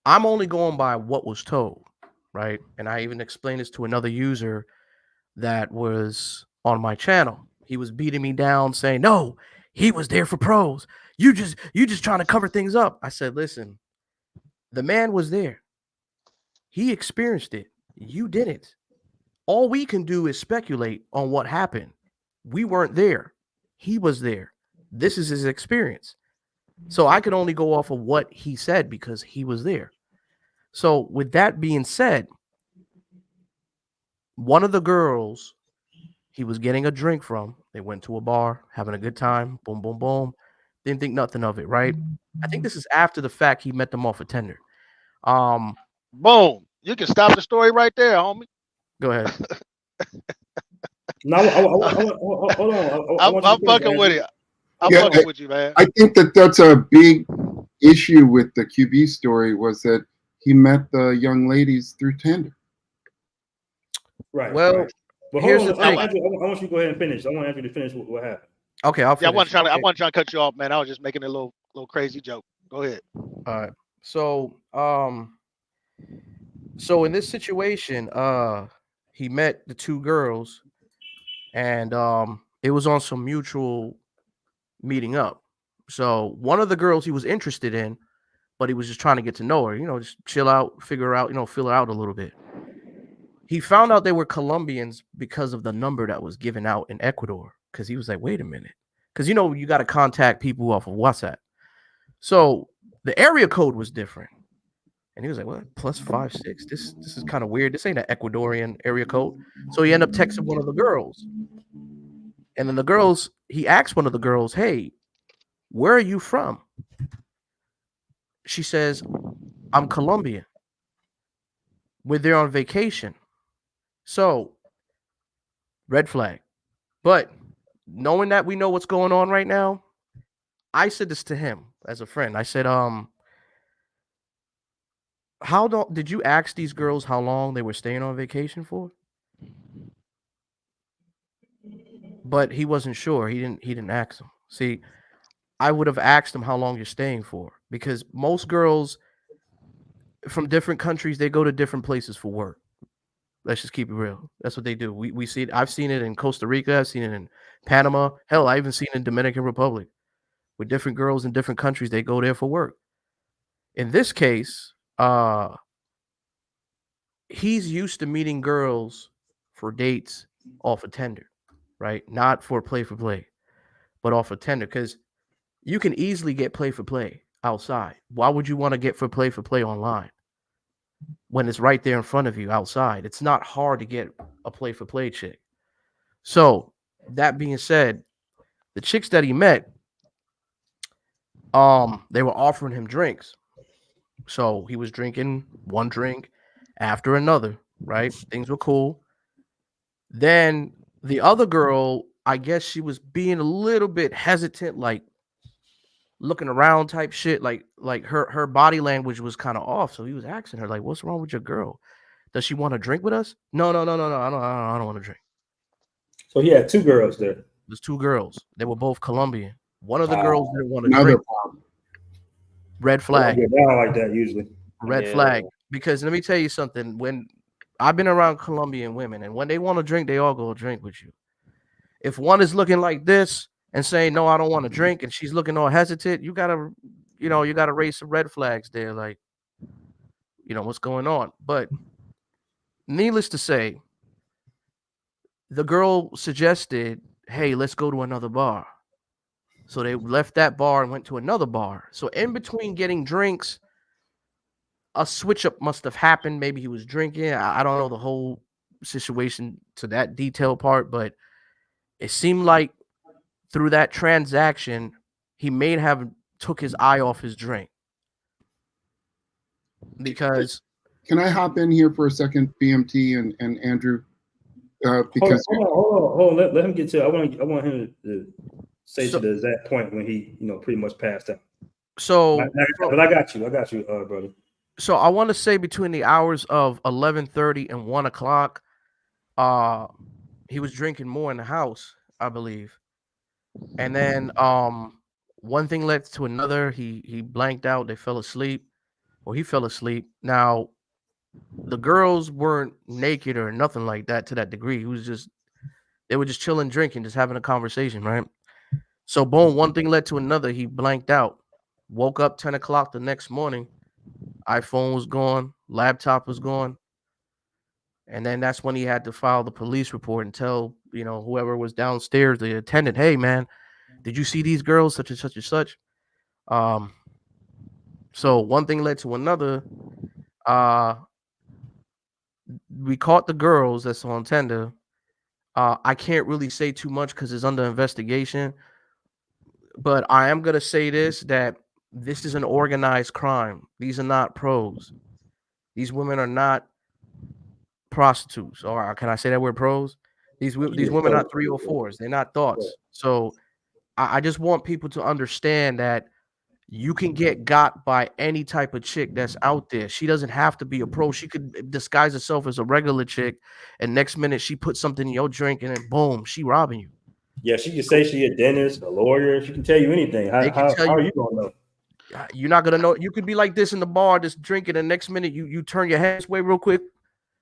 I'm only going by what was told, right? And I even explained this to another user that was on my channel. He was beating me down saying, "No, he was there for pros. You just trying to cover things up." I said, "Listen, the man was there. He experienced it. You didn't. All we can do is speculate on what happened. We weren't there. He was there. This is his experience. So I could only go off of what he said because he was there. So with that being said, one of the girls he was getting a drink from, they went to a bar, having a good time, boom, boom, boom. Didn't think nothing of it, right? I think this is after the fact he met them off a Tinder. Boom. You can stop the story right there, homie. Go ahead. No, hold on. I'm fucking with it. I'm fucking with you, man. I think that's a big issue with the QB story was that he met the young ladies through Tinder. Right. Well, right. But here's hold the on, thing. Andrew, I want you to go ahead and finish. I want Andrew to finish what happened. Okay, I'll Yeah, I finish. wasn't trying to cut you off, man. I was just making a little crazy joke. Go ahead. All right. So in this situation, he met the two girls, and it was on some mutual meeting up. So one of the girls he was interested in, but he was just trying to get to know her, just chill out, figure out, fill her out a little bit. He found out they were Colombians because of the number that was given out in Ecuador. Because he was like, wait a minute. Because, you got to contact people off of WhatsApp. So the area code was different. And he was like, what? +56? This is kind of weird. This ain't an Ecuadorian area code. So he ended up texting one of the girls. And then he asked one of the girls, hey, where are you from? She says, I'm Colombian. We're there on vacation. So, red flag. But knowing that we know what's going on right now, I said this to him as a friend. I said, did you ask these girls how long they were staying on vacation for? But he wasn't sure. He didn't ask them. See, I would have asked them how long you're staying for, because most girls from different countries, they go to different places for work. Let's just keep it real. That's what they do. We see it. I've seen it in Costa Rica. I've seen it in Panama. Hell, I even seen it in Dominican Republic. With different girls in different countries, they go there for work. In this case, he's used to meeting girls for dates off a Tinder, right? Not for play, but off a Tinder, because you can easily get play for play outside. Why would you want to get for play online when it's right there in front of you outside? It's not hard to get a play for play chick. So that being said, the chicks that he met, they were offering him drinks. So he was drinking one drink after another, right? Things were cool. Then the other girl, I guess she was being a little bit hesitant, like looking around type shit. Like her body language was kind of off. So he was asking her, like, what's wrong with your girl? Does she want to drink with us? No. I don't want to drink. So he had two girls there. There's two girls. They were both Colombian. One of the girls didn't want to Another drink. problem. Red flag. They don't get down like that usually. Red flag. Because let me tell you something. When I've been around Colombian women, and when they want to drink, they all go drink with you. If one is looking like this and saying, no, I don't want to drink, and she's looking all hesitant, you gotta raise some red flags there, like, what's going on. But needless to say, the girl suggested, hey, let's go to another bar. So they left that bar and went to another bar. So in between getting drinks, a switch up must have happened. Maybe he was drinking. I don't know the whole situation to that detail part, but it seemed like through that transaction, he may have took his eye off his drink. Because Can I hop in here for a second, BMT and Andrew? Because hold on. Let him get to. I want him to say to the exact point when he, pretty much passed out. So, but I got you, brother. So I want to say between the hours of 11:30 and 1 o'clock, he was drinking more in the house, I believe. And then one thing led to another. He blanked out. They fell asleep. Well, he fell asleep. Now, the girls weren't naked or nothing like that to that degree. They were just chilling, drinking, just having a conversation, right? So, boom, one thing led to another. He blanked out. Woke up 10 o'clock the next morning. iPhone was gone. Laptop was gone. And then that's when he had to file the police report and tell, whoever was downstairs, the attendant, hey, man, Did you see these girls such and such and such? So one thing led to another. We caught the girls that's on Tinder. I can't really say too much because it's under investigation, but I am gonna say this, that this is an organized crime. These are not pros. These women are not prostitutes, or can I say that word, pros? These women are 304s. They're not thoughts. So I just want people to understand that you can get got by any type of chick that's out there. She doesn't have to be a pro. She could disguise herself as a regular chick, and next minute she puts something in your drink, and then boom, she robbing you. Yeah, she can say she a dentist, a lawyer. She can tell you anything. How are you gonna know? You're not gonna know. You could be like this in the bar, just drinking, and next minute you turn your head this way real quick.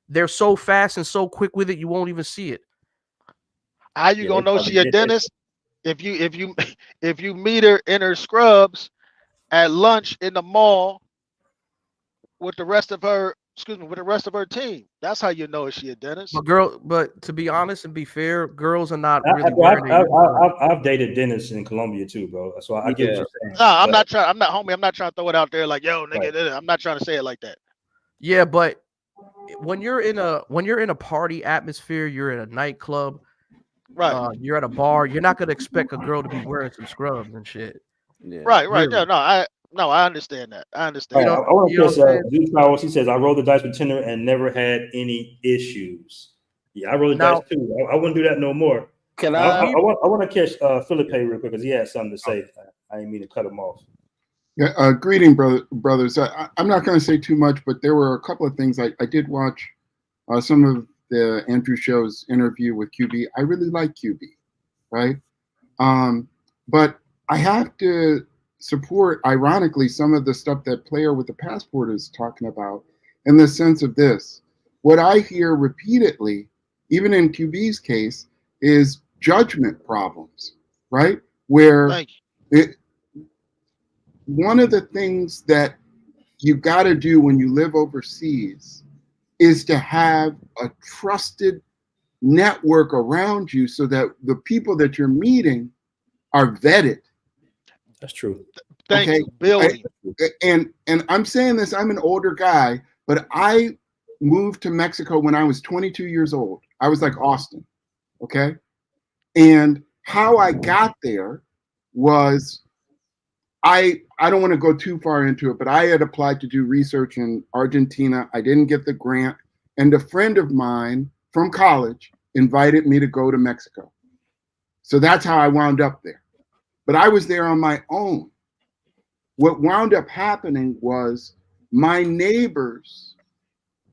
They're so fast and so quick with it, you won't even see it. How you gonna know she a dentist? If you meet her in her scrubs at lunch in the mall with the rest of her team, that's how you know she a dentist. But to be honest and be fair, girls are not really. I've dated dentists in Colombia too, bro. So I get what you're saying. No, I'm not trying to throw it out there like, yo, nigga. Right. I'm not trying to say it like that. Yeah, but when you're in a party atmosphere, you're in a nightclub, right? You're at a bar. You're not gonna expect a girl to be wearing some scrubs and shit. Yeah, right. Really. Yeah, I understand that. I understand. I want to guess. He says, I rolled the dice with Tinder and never had any issues. Yeah, I rolled the dice too. I wouldn't do that no more. Can I want to catch Philippe real quick because he has something to say. I didn't mean to cut him off. Yeah, greeting, brothers. I'm not going to say too much, but there were a couple of things. I did watch some of the Andrew Show's interview with QB. I really like QB, right? But I have to support, ironically, some of the stuff that Player with the Passport is talking about in the sense of this. What I hear repeatedly, even in QB's case, is judgment problems, right? Where one of the things that you got to do when you live overseas is to have a trusted network around you so that the people that you're meeting are vetted. That's true. Thank you, Billy. And I'm saying this, I'm an older guy, but I moved to Mexico when I was 22 years old. I was like Austin, okay? And how I got there was, I don't want to go too far into it, but I had applied to do research in Argentina. I didn't get the grant. And a friend of mine from college invited me to go to Mexico. So that's how I wound up there. But I was there on my own. What wound up happening was my neighbors,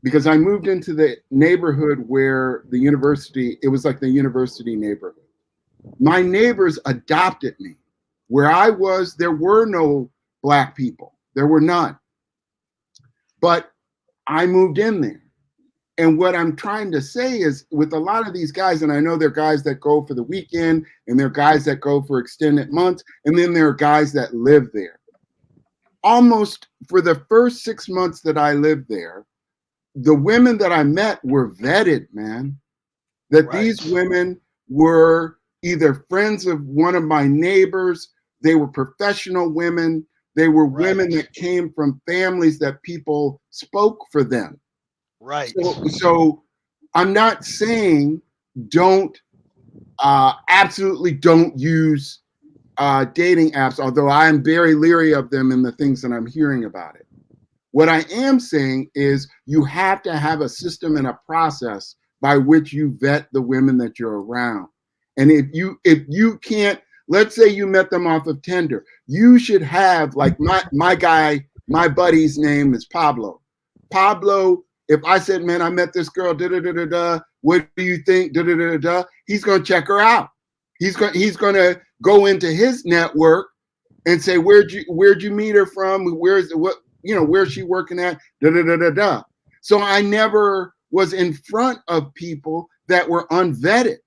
because I moved into the neighborhood where the university, it was like the university neighborhood. My neighbors adopted me. Where I was, there were no Black people. There were none. But I moved in there. And what I'm trying to say is with a lot of these guys, and I know there are guys that go for the weekend, and there are guys that go for extended months, and then there are guys that live there. Almost for the first 6 months that I lived there, the women that I met were vetted, man. That these women were either friends of one of my neighbors, they were professional women, they were women that came from families that people spoke for them. Right. So I'm not saying absolutely don't use dating apps, although I am very leery of them and the things that I'm hearing about it. What I am saying is you have to have a system and a process by which you vet the women that you're around. And if you can't, let's say you met them off of Tinder, you should have, like my buddy's name is Pablo. Pablo, if I said, man, I met this girl, what do you think? He's going to check her out. He's going to go into his network and say, where'd you meet her from? Where's she working at? So I never was in front of people that were unvetted,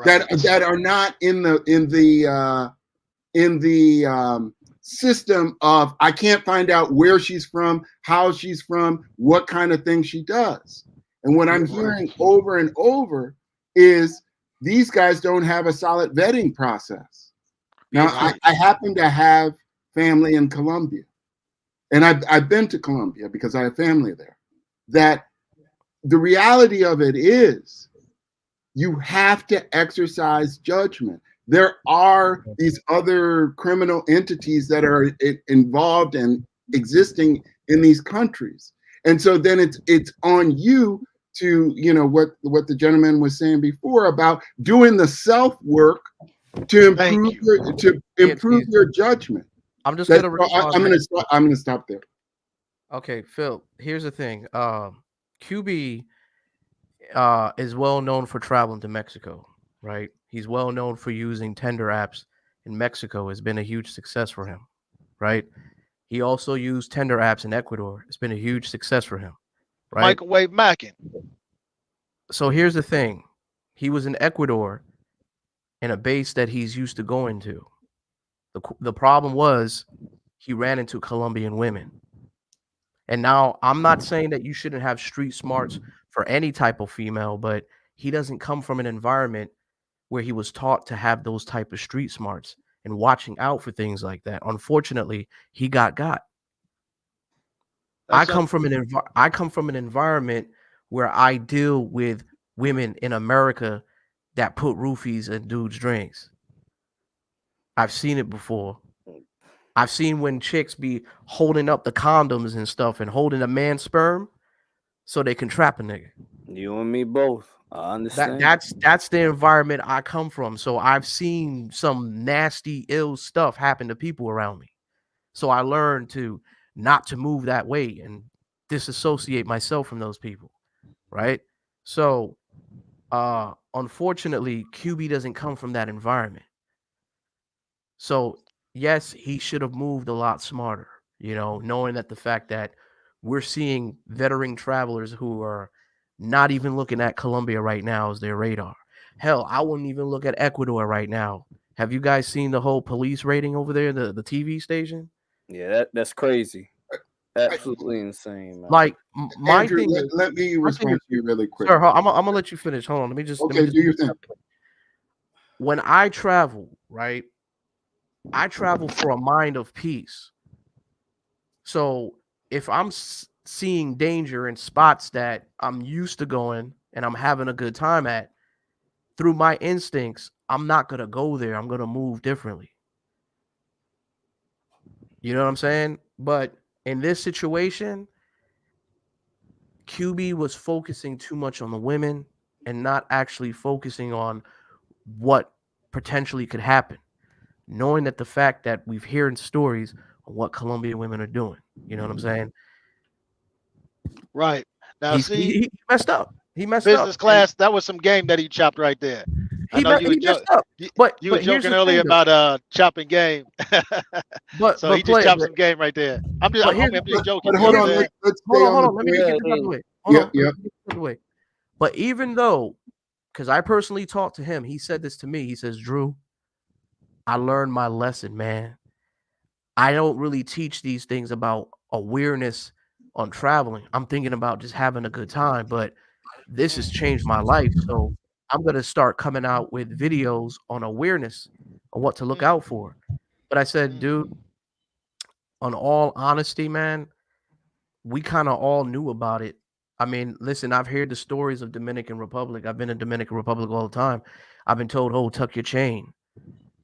that are not in the system of, I can't find out where she's from, how she's from, what kind of thing she does. And what I'm hearing over and over is these guys don't have a solid vetting process. Now, Right. I happen to have family in Colombia, and I've been to Colombia because I have family there. That the reality of it is you have to exercise judgment. There are these other criminal entities that are involved and existing in these countries. And so then it's on you to, you know, what the gentleman was saying before about doing the self work to improve your judgment. I'm just gonna I'm gonna stop there. Okay, Phil, here's the thing. QB is well known for traveling to Mexico, right? He's well known for using Tinder apps in Mexico. It's been a huge success for him, right? He also used Tinder apps in Ecuador. It's been a huge success for him, right? Microwave macking. So here's the thing. He was in Ecuador in a base that he's used to going to. The problem was he ran into Colombian women. And now I'm not saying that you shouldn't have street smarts for any type of female, but he doesn't come from an environment where he was taught to have those type of street smarts and watching out for things like that. Unfortunately, he got. I come from an environment where I deal with women in America that put roofies in dudes' drinks. I've seen it before. I've seen when chicks be holding up the condoms and stuff and holding a man's sperm so they can trap a nigga. You and me both. I understand. That's the environment I come from. So I've seen some nasty, ill stuff happen to people around me. So I learned to not to move that way and disassociate myself from those people. Right. So unfortunately, QB doesn't come from that environment. So yes, he should have moved a lot smarter, you know, knowing that the fact that we're seeing veteran travelers who are not even looking at Colombia right now as their radar. Hell, I wouldn't even look at Ecuador right now. Have you guys seen the whole police rating over there, the TV station? Yeah, that's crazy. Absolutely insane, man. Like my Andrew, thing let me respond to you really quick. Sir, I'm gonna let you finish. Hold on, let me just do your thing. When I travel, right? I travel for a mind of peace. So if I'm seeing danger in spots that I'm used to going and I'm having a good time at, through my instincts, I'm not going to go there. I'm going to move differently. You know what I'm saying? But in this situation, QB was focusing too much on the women and not actually focusing on what potentially could happen, knowing that the fact that we've heard stories of what Colombian women are doing. You know what I'm saying? Right. Now, He messed up. He messed business up. class, that was some game that he chopped right there. I know you messed up. But you were here's joking the earlier thing, though. about chopping game. So he just chopped some game right there. I'm just joking. But hold on, let's stay hold on on. Let me just get this out of the way. Hold on. Let me get this out of the way. But even though, because I personally talked to him, he said this to me. He says, Drew, I learned my lesson, man. I don't really teach these things about awareness on traveling. I'm thinking about just having a good time, but this has changed my life. So I'm going to start coming out with videos on awareness of what to look out for. But I said, dude, on all honesty, man, we kind of all knew about it. I mean, listen, I've heard the stories of Dominican Republic. I've been in Dominican Republic all the time. I've been told, oh, tuck your chain.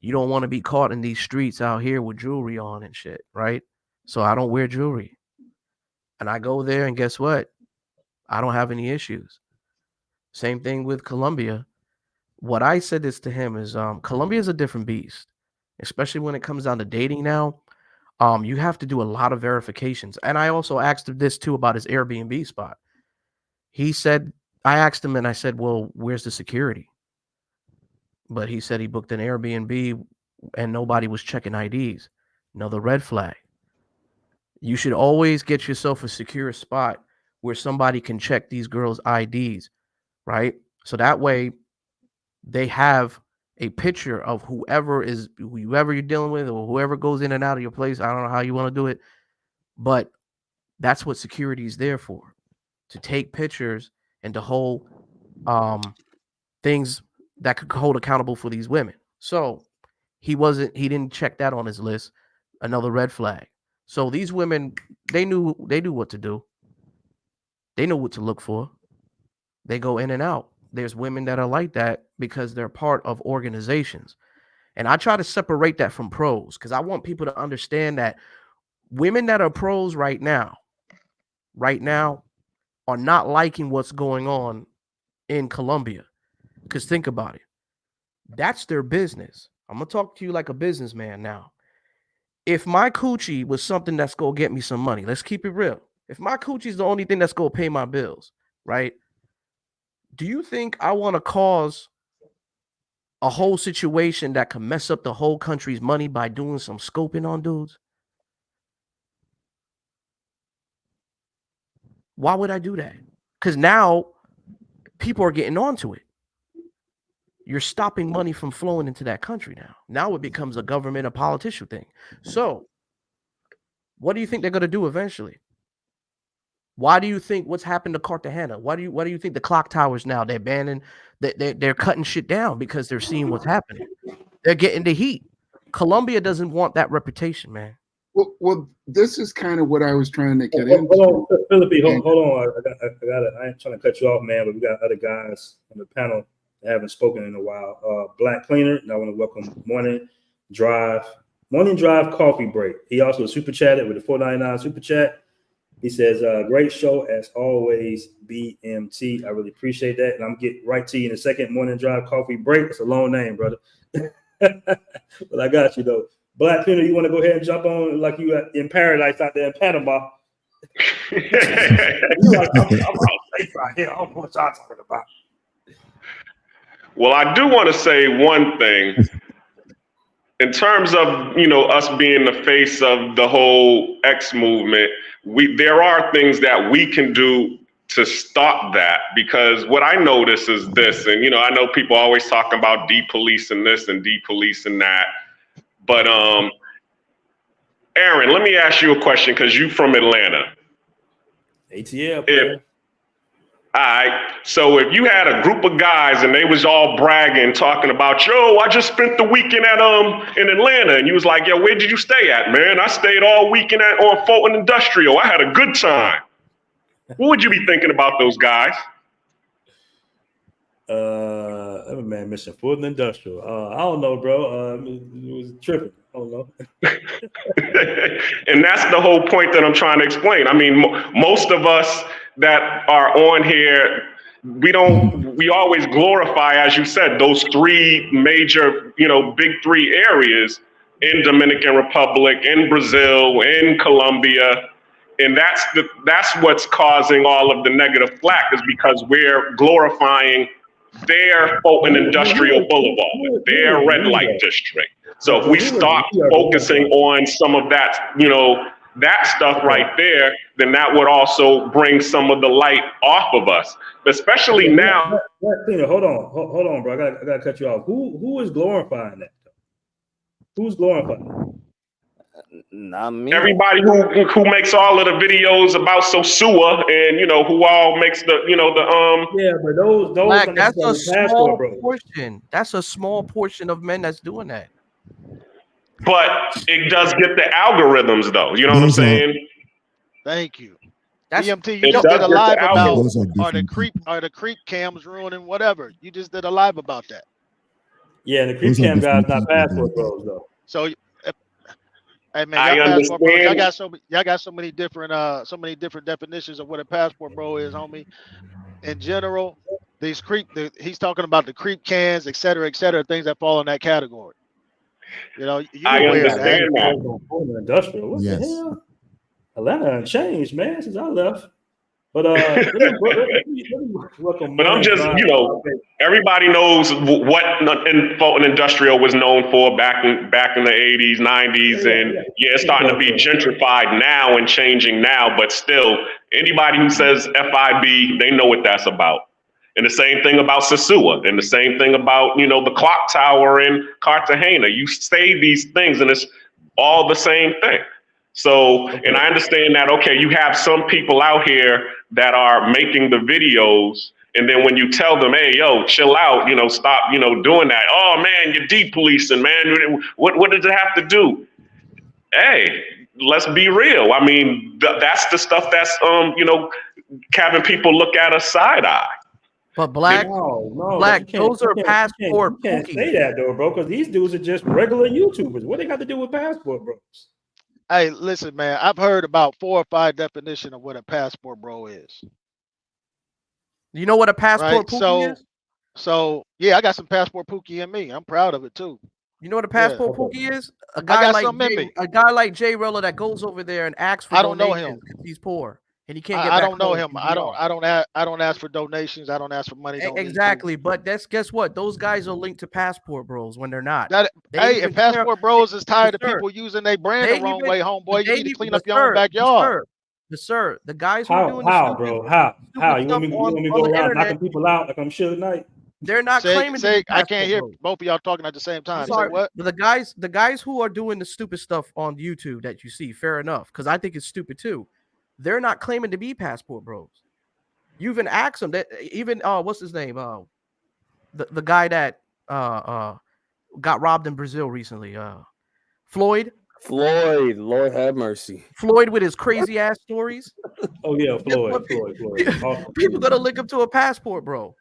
You don't want to be caught in these streets out here with jewelry on and shit, right? So I don't wear jewelry. And I go there and guess what? I don't have any issues. Same thing with Colombia. What I said this to him is Colombia is a different beast, especially when it comes down to dating now. You have to do a lot of verifications. And I also asked him this too about his Airbnb spot. He said, I asked him and I said, well, where's the security? But he said he booked an Airbnb and nobody was checking IDs. Another red flag. You should always get yourself a secure spot where somebody can check these girls' IDs, right? So that way they have a picture of whoever you're dealing with or whoever goes in and out of your place. I don't know how you want to do it, but that's what security is there for, to take pictures and to hold things that could hold accountable for these women. So He didn't check that on his list. Another red flag. So these women, they knew what to do. They know what to look for. They go in and out. There's women that are like that because they're part of organizations. And I try to separate that from pros because I want people to understand that women that are pros right now are not liking what's going on in Colombia. Because think about it. That's their business. I'm going to talk to you like a businessman now. If my coochie was something that's going to get me some money, let's keep it real. If my coochie is the only thing that's going to pay my bills, right? Do you think I want to cause a whole situation that can mess up the whole country's money by doing some scoping on dudes? Why would I do that? Because now people are getting onto it. You're stopping money from flowing into that country now. Now it becomes a government, a politician thing. So what do you think they're going to do eventually? Why do you think what's happened to Cartagena? Why do you think the clock towers now, they're banning, they're cutting shit down because they're seeing what's happening. They're getting the heat. Colombia doesn't want that reputation, man. Well, this is kind of what I was trying to get into. Hold on, Philippi, hold on. I ain't trying to cut you off, man, but we got other guys on the panel that haven't spoken in a while. Black Cleaner, and I want to welcome Morning Drive Coffee Break. He also super chatted with a $4.99 super chat. He says, great show as always, BMT. I really appreciate that. And I'm getting right to you in a second. Morning Drive Coffee Break. It's a long name, brother. But I got you, though. Black Cleaner, you want to go ahead and jump on like you in paradise out there in Panama? I'm safe right here. I don't know what y'all talking about. Well, I do want to say one thing. In terms of, us being the face of the whole X movement, there are things that we can do to stop that, because what I notice is this, and I know people always talking about depolicing this and depolicing that, but Aaron, let me ask you a question because you from Atlanta. ATL. All right. So if you had a group of guys and they was all bragging, talking about, yo, I just spent the weekend at in Atlanta, and you was like, yo, where did you stay at, man? I stayed all weekend on Fulton Industrial. I had a good time. What would you be thinking about those guys? I'm man missing Fulton Industrial. I don't know, bro. It was tripping. I don't know. And that's the whole point that I'm trying to explain. I mean, most of us that are on here, we always glorify, as you said, those three major, big three areas in Dominican Republic, in Brazil, in Colombia. And that's what's causing all of the negative flack, is because we're glorifying their Fulton Industrial Boulevard, their red light district. So if we start focusing on some of that, that stuff right there, then that would also bring some of the light off of us, especially now. Hold on, bro. I gotta cut you off. Who is glorifying that? Who's glorifying it? Not me. Everybody who makes all of the videos about Sosua and who all makes the yeah, but those Black, that's a small portion. That's a small portion of men that's doing that. But it does get the algorithms, though. You know what I'm saying? Thank you. That's BMT, you just did a live about are the creep cams ruining whatever. You just did a live about that. Yeah, the creep cam guys not Passport Bros though. So hey man, y'all got so many different definitions of what a passport bro is, homie. In general, he's talking about the creep cans, et cetera, things that fall in that category. I understand that. Industrial. What the hell? Atlanta changed, man, since I left. But but I'm just, everybody knows what Fulton Industrial was known for back in the 80s, 90s, and it's starting to be gentrified now and changing now. But still, anybody who says FIB, they know what that's about. And the same thing about Sosua, and the same thing about, the clock tower in Cartagena. You say these things and it's all the same thing. So, and I understand that, okay, you have some people out here that are making the videos And then when you tell them, hey, yo, chill out, stop, doing that. Oh man, you're depolicing, man. What does it have to do? Hey, let's be real. I mean, that's the stuff that's having people look at us side eye. But Black, you can't- those are you can't- passport You can't pookies. say that though, bro, because these dudes are just regular YouTubers. What they got to do with Passport Bros? Hey, listen, man. I've heard about 4 or 5 definitions of what a passport bro is. You know what a passport Right? pookie is? So yeah, I got some passport pookie in me. I'm proud of it too. You know what a passport Okay. pookie is? A got some in me. guy like Jay Rella that goes over there and asks for I don't know donations him. because he's poor and he can't get I back don't know home him. from I DR. don't ask for donations. I don't ask for money. Don't need to. Exactly, but guess what? Those guys are linked to Passport Bros when they're not. That They hey, even if Passport Bros is tired of sir, people using their brand they the wrong even- way, homeboy, you they need to even- clean but up your own sir, backyard. Sir, the guys who are doing How, the bro? stupid, How? stupid You want me stuff to on go the around internet, knocking people out like I'm Suge Knight? they're not claiming to be I can't hear Passport Bros. both of y'all talking at the same time. I'm Say sorry, what? but the guys who are doing the stupid stuff on YouTube that you see, fair enough, because I think it's stupid too. They're not claiming to be Passport Bros. You even asked them that. Even what's his name? The guy that got robbed in Brazil recently. Floyd, Lord have mercy. Floyd with his crazy ass stories. Oh yeah, Floyd. People gonna link him to a Passport Bro.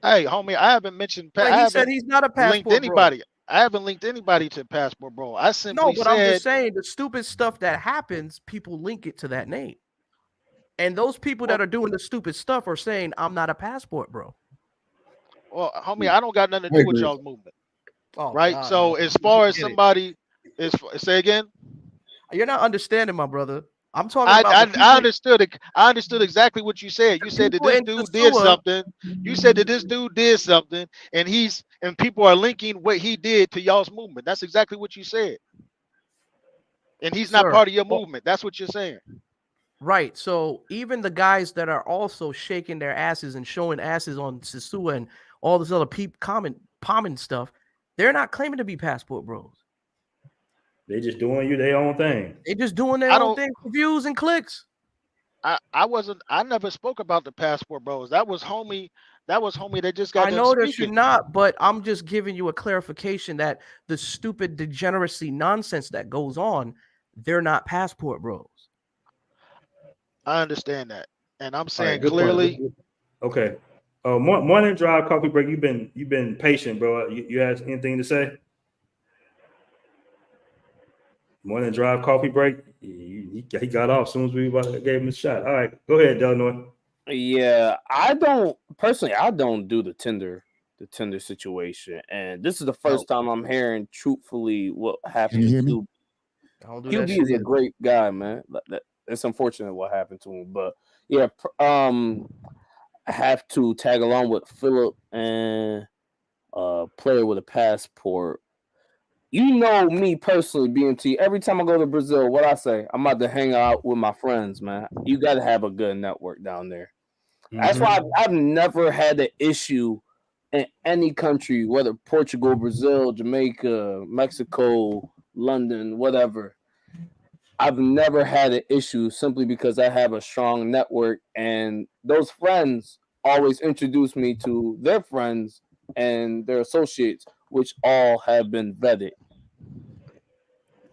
Hey, homie, I haven't mentioned. But I he said haven't he's not a linked Passport Bro. anybody. I haven't linked anybody to Passport Bro. I simply No, but I'm said just saying the stupid stuff that happens, people link it to that name. And those people that are doing the stupid stuff are saying, I'm not a Passport Bro. well, homie, I don't got nothing to I do with agree. y'all's movement. Oh, Right? God, So man. as far as Get it. somebody is say again. You're not understanding, my brother. I'm talking about the I people- understood it. I understood exactly what you said. You said that people this in dude did Sasua- something. You said that this dude did something, and people are linking what he did to y'all's movement. That's exactly what you said. And he's not Sir, part of your movement. That's what you're saying. Right. So even the guys that are also shaking their asses and showing asses on Sasua and all this other common stuff, they're not claiming to be Passport Bros. They just doing their own thing. They're just doing their I own don't- thing for views and clicks. I never spoke about the Passport Bros. That was homie that just got I done know that you're speaking. not, but I'm just giving you a clarification that the stupid degeneracy nonsense that goes on, they're not Passport Bros. I understand that. And I'm All right, saying good point. clearly, Okay. Morning drive coffee break. You've been patient, bro. You have anything to say? Morning drive coffee break. He got off as soon as we gave him a shot. All right, go ahead, Delanoy. Yeah, I don't do the Tinder situation, and this is the first time I'm hearing truthfully what happened Can you to hear QB. I don't do that QB shit is a either. great guy, man. It's unfortunate what happened to him, but yeah, I have to tag along with Philip and player with a passport. You know me personally, BMT. Every time I go to Brazil, what I say, I'm about to hang out with my friends, man. You got to have a good network down there. That's why I've never had an issue in any country, whether Portugal, Brazil, Jamaica, Mexico, London, whatever. I've never had an issue simply because I have a strong network, and those friends always introduce me to their friends and their associates, which all have been vetted.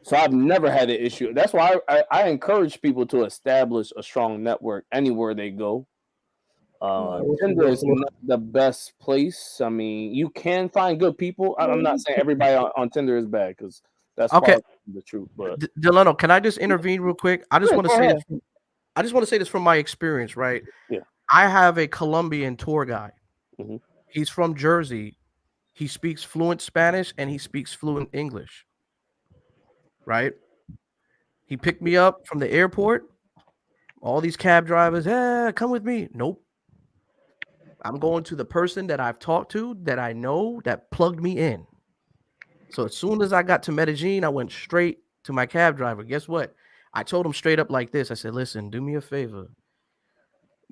So I've never had an issue. That's why I encourage people to establish a strong network anywhere they go. Tinder is not the best place. I mean, you can find good people. I'm not saying everybody on Tinder is bad, because that's Okay. far from the truth. But Delano, can I just intervene real quick? I just Yeah, want to go say ahead. this. I just want to say this from my experience, right? Yeah. I have a Colombian tour guide. Mhm. He's from Jersey. He speaks fluent Spanish and he speaks fluent English. Right? He picked me up from the airport. All these cab drivers, come with me. Nope. I'm going to the person that I've talked to, that I know, that plugged me in. So as soon as I got to Medellin, I went straight to my cab driver. Guess what? I told him straight up like this. I said, listen, do me a favor.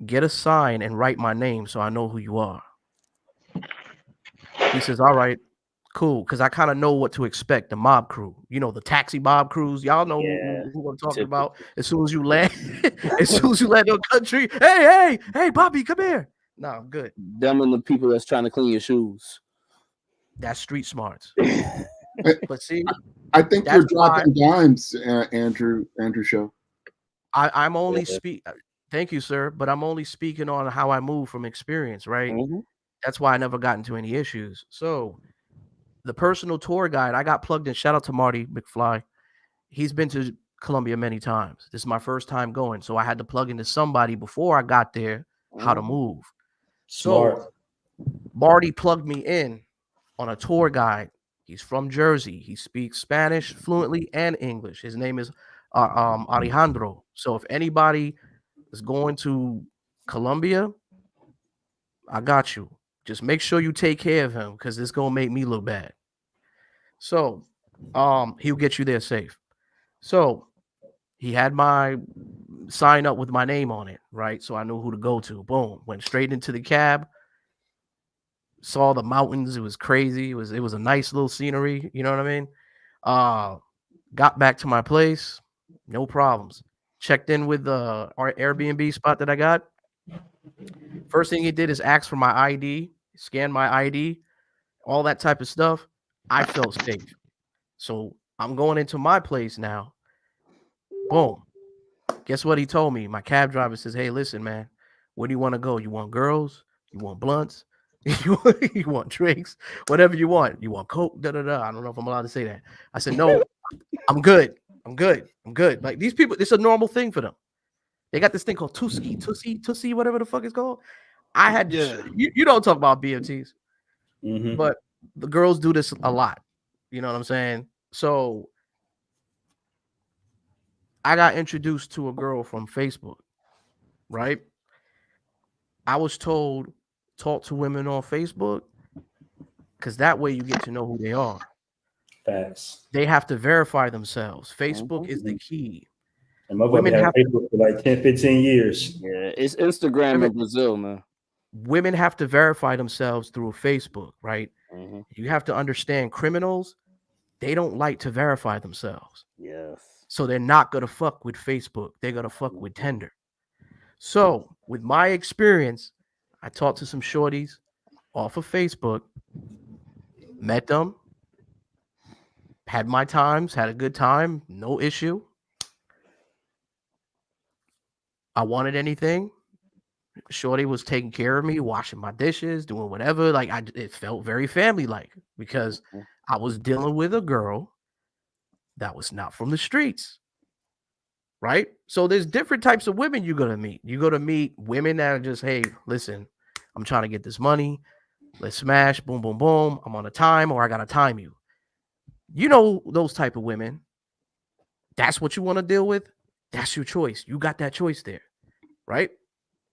Get a sign and write my name so I know who you are. He says, all right, cool. Because I kind of know what to expect. The mob crew, the taxi mob crews. Y'all know who I'm talking about. As soon as you land, on country, hey, Bobby, come here. No, I'm good. Them and the people that's trying to clean your shoes. That's street smarts. But see, I think that's you're dropping dimes, Andrew Show. I'm only thank you, sir, but I'm only speaking on how I move from experience, right? Mm-hmm. That's why I never got into any issues. So the personal tour guide, I got plugged in. Shout out to Marty McFly. He's been to Colombia many times. This is my first time going. So I had to plug into somebody before I got there how to move. Smart. So Marty plugged me in on a tour guide. He's from Jersey. He speaks Spanish fluently and English. His name is Alejandro. So if anybody is going to Colombia, I got you. Just make sure you take care of him because it's gonna make me look bad. So he'll get you there safe. So he had my sign up with my name on it, right? So I knew who to go to. Boom. Went straight into the cab. Saw the mountains. It was crazy. It was a nice little scenery. You know what I mean? Got back to my place. No problems. Checked in with our Airbnb spot that I got. First thing he did is ask for my ID, scan my ID, all that type of stuff. I felt safe. So I'm going into my place now. Boom. Guess what he told me? My cab driver says, hey, listen, man, where do you want to go? You want girls? You want blunts? You want drinks? Whatever you want. You want coke? I don't know if I'm allowed to say that. I said, no, I'm good. I'm good. Like these people, it's a normal thing for them. They got this thing called Tussie, whatever the fuck it's called. I had, you don't talk about BMTs, but the girls do this a lot. You know what I'm saying? So I got introduced to a girl from Facebook, right? I was told, talk to women on Facebook because that way you get to know who they are. Facts. They have to verify themselves. Facebook is the key. And my women have Facebook for like 10, 15 years. Yeah, it's Instagram in Brazil, man. Women have to verify themselves through Facebook, right? You have to understand criminals, they don't like to verify themselves. Yes. So they're not going to fuck with Facebook. They're going to fuck with Tinder. So with my experience, I talked to some shorties off of Facebook, met them, had my times, had a good time, no issue. I wanted anything. Shorty was taking care of me, washing my dishes, doing whatever. Like it felt very family-like because I was dealing with a girl that was not from the streets. Right? So there's different types of women you're going to meet. You're going to meet women that are just, hey, listen, I'm trying to get this money. Let's smash, boom, boom, boom. I'm on a time or I got to time you. You know those type of women. That's what you want to deal with. That's your choice. You got that choice there, right?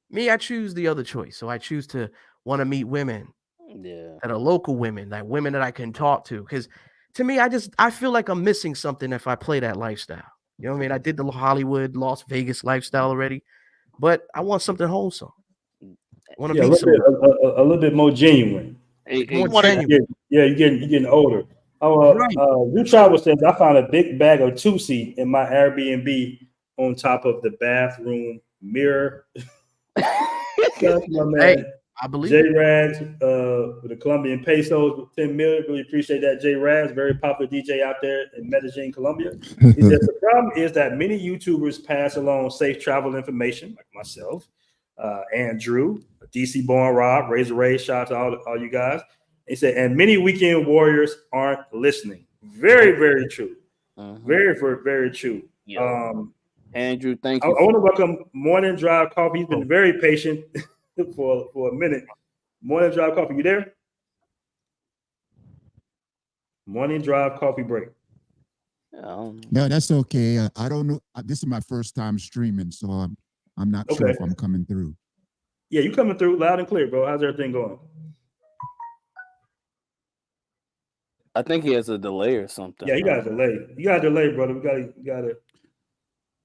Me, I choose the other choice. So I choose to want to meet women that are local women, that women that I can talk to. Because to me, I feel like I'm missing something if I play that lifestyle. You know what I mean? I did the Hollywood, Las Vegas lifestyle already, but I want something wholesome. I want to meet a little bit more genuine. More genuine. You're getting older. You travel since I found a big bag of Tussie in my Airbnb on top of the bathroom mirror. That's my man. Hey, I believe J-Rags with the Colombian pesos with 10 million. Really appreciate that, J-Rags. Very popular DJ out there in Medellin, Colombia. He said the problem is that many YouTubers pass along safe travel information, like myself, Andrew, DC Born Rob, Razor Ray, shout out to all you guys. He said, and many weekend warriors aren't listening. Very, very true. Very, very true. Andrew, thank you. Oh, I want to welcome Morning Drive Coffee. He's been very patient for a minute. Morning Drive Coffee, you there? Morning Drive Coffee break. No, that's okay. I don't know. This is my first time streaming, so I'm not sure if I'm coming through. Yeah, you coming through loud and clear, bro. How's everything going? I think he has a delay or something. Yeah, you got a delay. You got a delay, brother. We got to.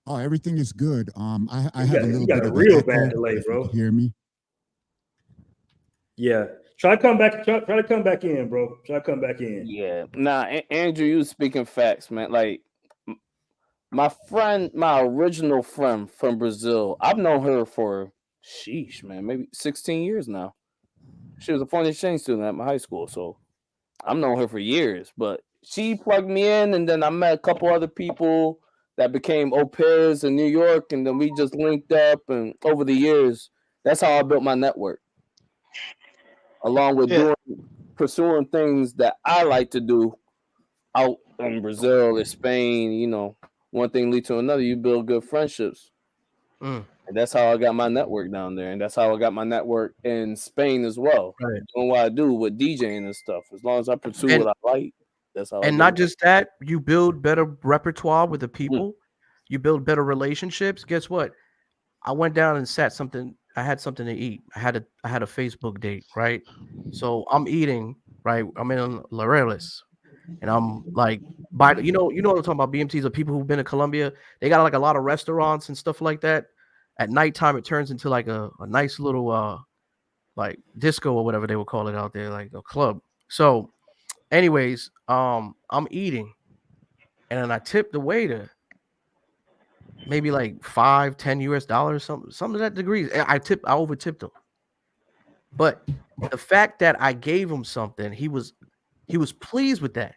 Oh, everything is good. I have a little bit of real echo, bad delay, bro. Hear me? Yeah, try to come back. Try to come back in, bro. Try to come back in. Yeah, Andrew, you speaking facts, man. Like my original friend from Brazil, I've known her for sheesh, man, maybe 16 years now. She was a foreign exchange student at my high school, so I've known her for years. But she plugged me in, and then I met a couple other people that became au pairs in New York, and then we just linked up. And over the years, that's how I built my network, along with pursuing things that I like to do out in Brazil or Spain. You know, one thing leads to another. You build good friendships. And that's how I got my network down there. And that's how I got my network in Spain as well. Right. Doing what I do with DJing and stuff. As long as I pursue what I like, that's how I And do not it. just that, you build better repertoire with the people. You build better relationships. Guess what? I went down and I had something to eat. I had a Facebook date, right? So I'm eating, right? I'm in Laureles. And I'm like, you know what I'm talking about? BMTs are people who've been to Colombia. They got like a lot of restaurants and stuff like that. At nighttime, it turns into like a nice little like disco or whatever they would call it out there, like a club. So, anyways, I'm eating, and then I tipped the waiter maybe like $5-10 US, something to that degree. I over tipped him. But the fact that I gave him something, he was pleased with that.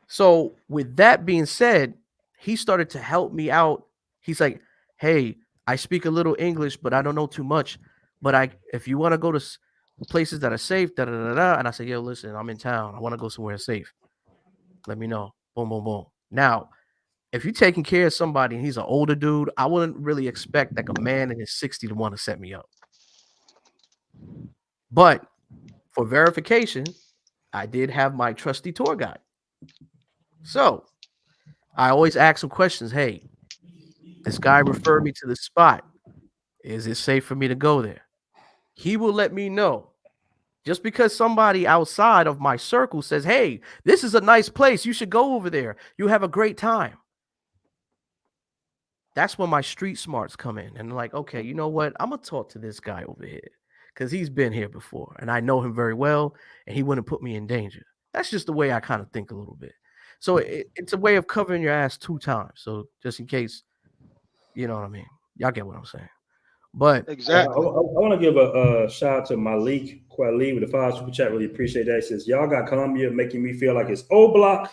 So with that being said, he started to help me out. He's like, hey, I speak a little English, but I don't know too much. But if you want to go to places that are safe, da da da da. And I said, yo, listen, I'm in town. I want to go somewhere safe. Let me know. Boom, boom, boom. Now, if you're taking care of somebody and he's an older dude, I wouldn't really expect like a man in his 60s to want to set me up. But for verification, I did have my trusty tour guide. So I always ask him questions. Hey, this guy referred me to the spot. Is it safe for me to go there? He will let me know. Just because somebody outside of my circle says, hey, this is a nice place. You should go over there. You have a great time. That's when my street smarts come in. And like, okay, you know what? I'm going to talk to this guy over here because he's been here before. And I know him very well. And he wouldn't put me in danger. That's just the way I kind of think a little bit. So it's a way of covering your ass 2 times. So just in case, you know what I mean? Y'all get what I'm saying. But exactly. I want to give a shout out to Malik Kweli with the 5 super chat. Really appreciate that. He says, y'all got Colombia making me feel like it's O Block.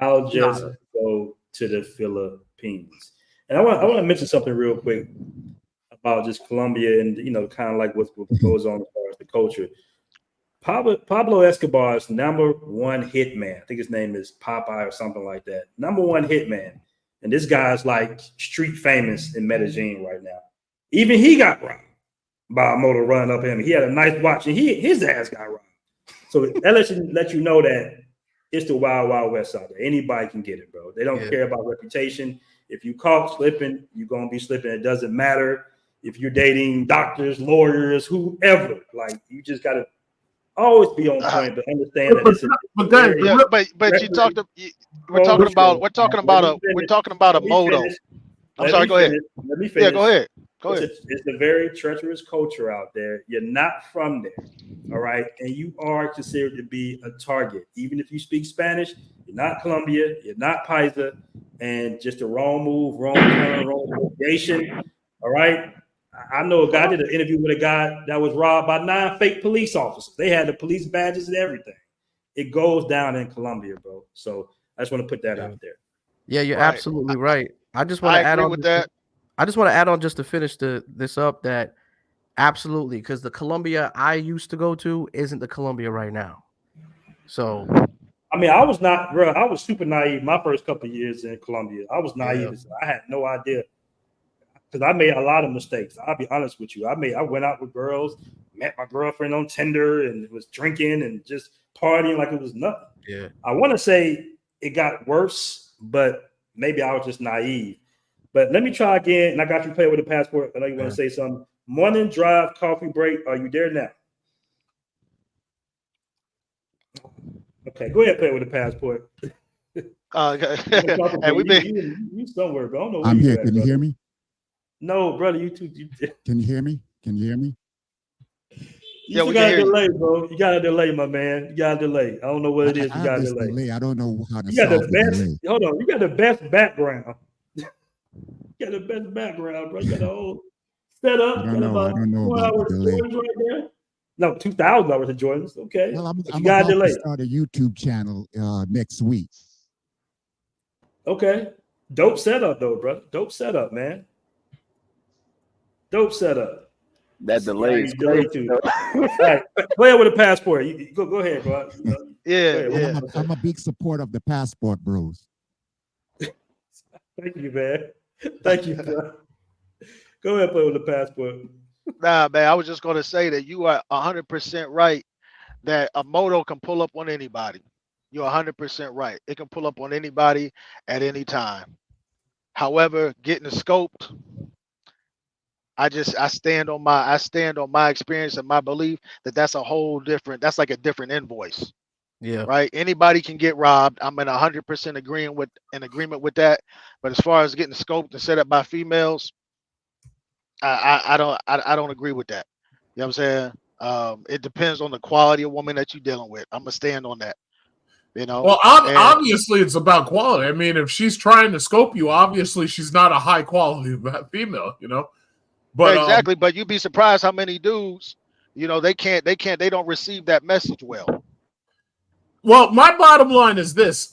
I'll just go to the Philippines. And I want to mention something real quick about just Colombia and, you know, kind of like what goes on as far as the culture. Pablo Escobar's #1 hitman. I think his name is Popeye or something like that. #1 hitman. And this guy's like street famous in Medellin right now. Even he got robbed by a motor running up him. He had a nice watch and his ass got robbed. So that let you know that it's the wild, wild west out there. Anybody can get it, bro. They don't care about reputation. If you caught slipping, you're going to be slipping. It doesn't matter if you're dating doctors, lawyers, whoever. Like, you just got to always be on point, but understand that this is. But you talked. We're talking about a moto. I'm sorry. Go ahead. Let me finish. Yeah, go ahead. It's a very treacherous culture out there. You're not from there, all right? And you are considered to be a target. Even if you speak Spanish, you're not Colombia, you're not Paisa, and just a wrong move, wrong turn, wrong association, all right? I know a guy did an interview with a guy that was robbed by 9 fake police officers. They had the police badges and everything. It goes down in Colombia, bro. So I just want to put that out there. Yeah, you're absolutely right. I just want to add on with that. I just want to add on just to finish this up that absolutely, because the Colombia I used to go to isn't the Colombia right now. So, I mean, I was super naive my first couple of years in Colombia. I was naive. Yeah. I had no idea because I made a lot of mistakes. I'll be honest with you. I went out with girls, met my girlfriend on Tinder, and was drinking and just partying like it was nothing. Yeah. I want to say it got worse, but maybe I was just naive. But let me try again, and I got you playing with the passport. I know you want to say something. Morning drive, coffee break. Are you there now? Okay, go ahead, play with the passport. And we've been you somewhere, bro. I don't know I'm here. At, Can you hear me? No, brother, you too. Can you hear me? Can you hear me? You got a delay, bro. You got a delay, my man. You got a delay. I don't know what it is. You got a delay. I don't know how to you got solve the best. delay. Hold on. You got the best background. You got the best background, bro. You got the whole set up. I don't know. I don't know about the delay. Right there. No, $2,000 of Jordans. Okay. Well, I'm you got about delay. to start a YouTube channel next week. Okay. Dope setup though, brother. Dope setup, man. Dope setup. That delay is crazy. All right, play it with a passport. You go ahead, bro. Yeah. I'm a big supporter of the Passport Bros. Thank you, man. Thank you, bro. Go ahead, play with the passport. Nah, man, I was just going to say that you are 100% right that a moto can pull up on anybody. You're 100% right. It can pull up on anybody at any time. However, getting scoped, I stand on my experience and my belief that that's a whole different, that's like a different invoice. Yeah. Right. Anybody can get robbed. I'm in 100% agreement with that. But as far as getting scoped and set up by females, I don't agree with that. You know what I'm saying? It depends on the quality of woman that you're dealing with. I'm gonna stand on that. You know. Well, obviously it's about quality. I mean, if she's trying to scope you, obviously she's not a high quality female. You know. But exactly. But you'd be surprised how many dudes, you know, they don't receive that message well. Well, my bottom line is this.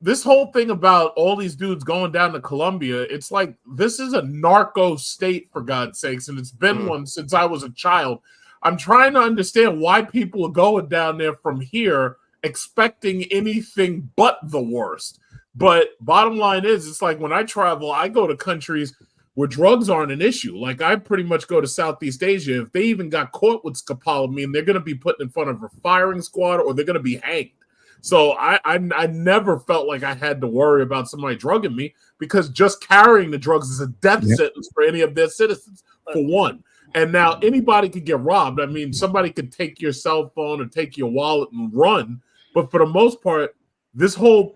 This whole thing about all these dudes going down to Colombia, it's like this is a narco state, for God's sakes, and it's been one since I was a child. I'm trying to understand why people are going down there from here expecting anything but the worst. But bottom line is, it's like when I travel, I go to countries where drugs aren't an issue. Like I pretty much go to Southeast Asia. If they even got caught with scopolamine, they're going to be put in front of a firing squad or they're going to be hanged. So I never felt like I had to worry about somebody drugging me because just carrying the drugs is a death sentence for any of their citizens, for one. And now anybody could get robbed. I mean, somebody could take your cell phone or take your wallet and run. But for the most part, this whole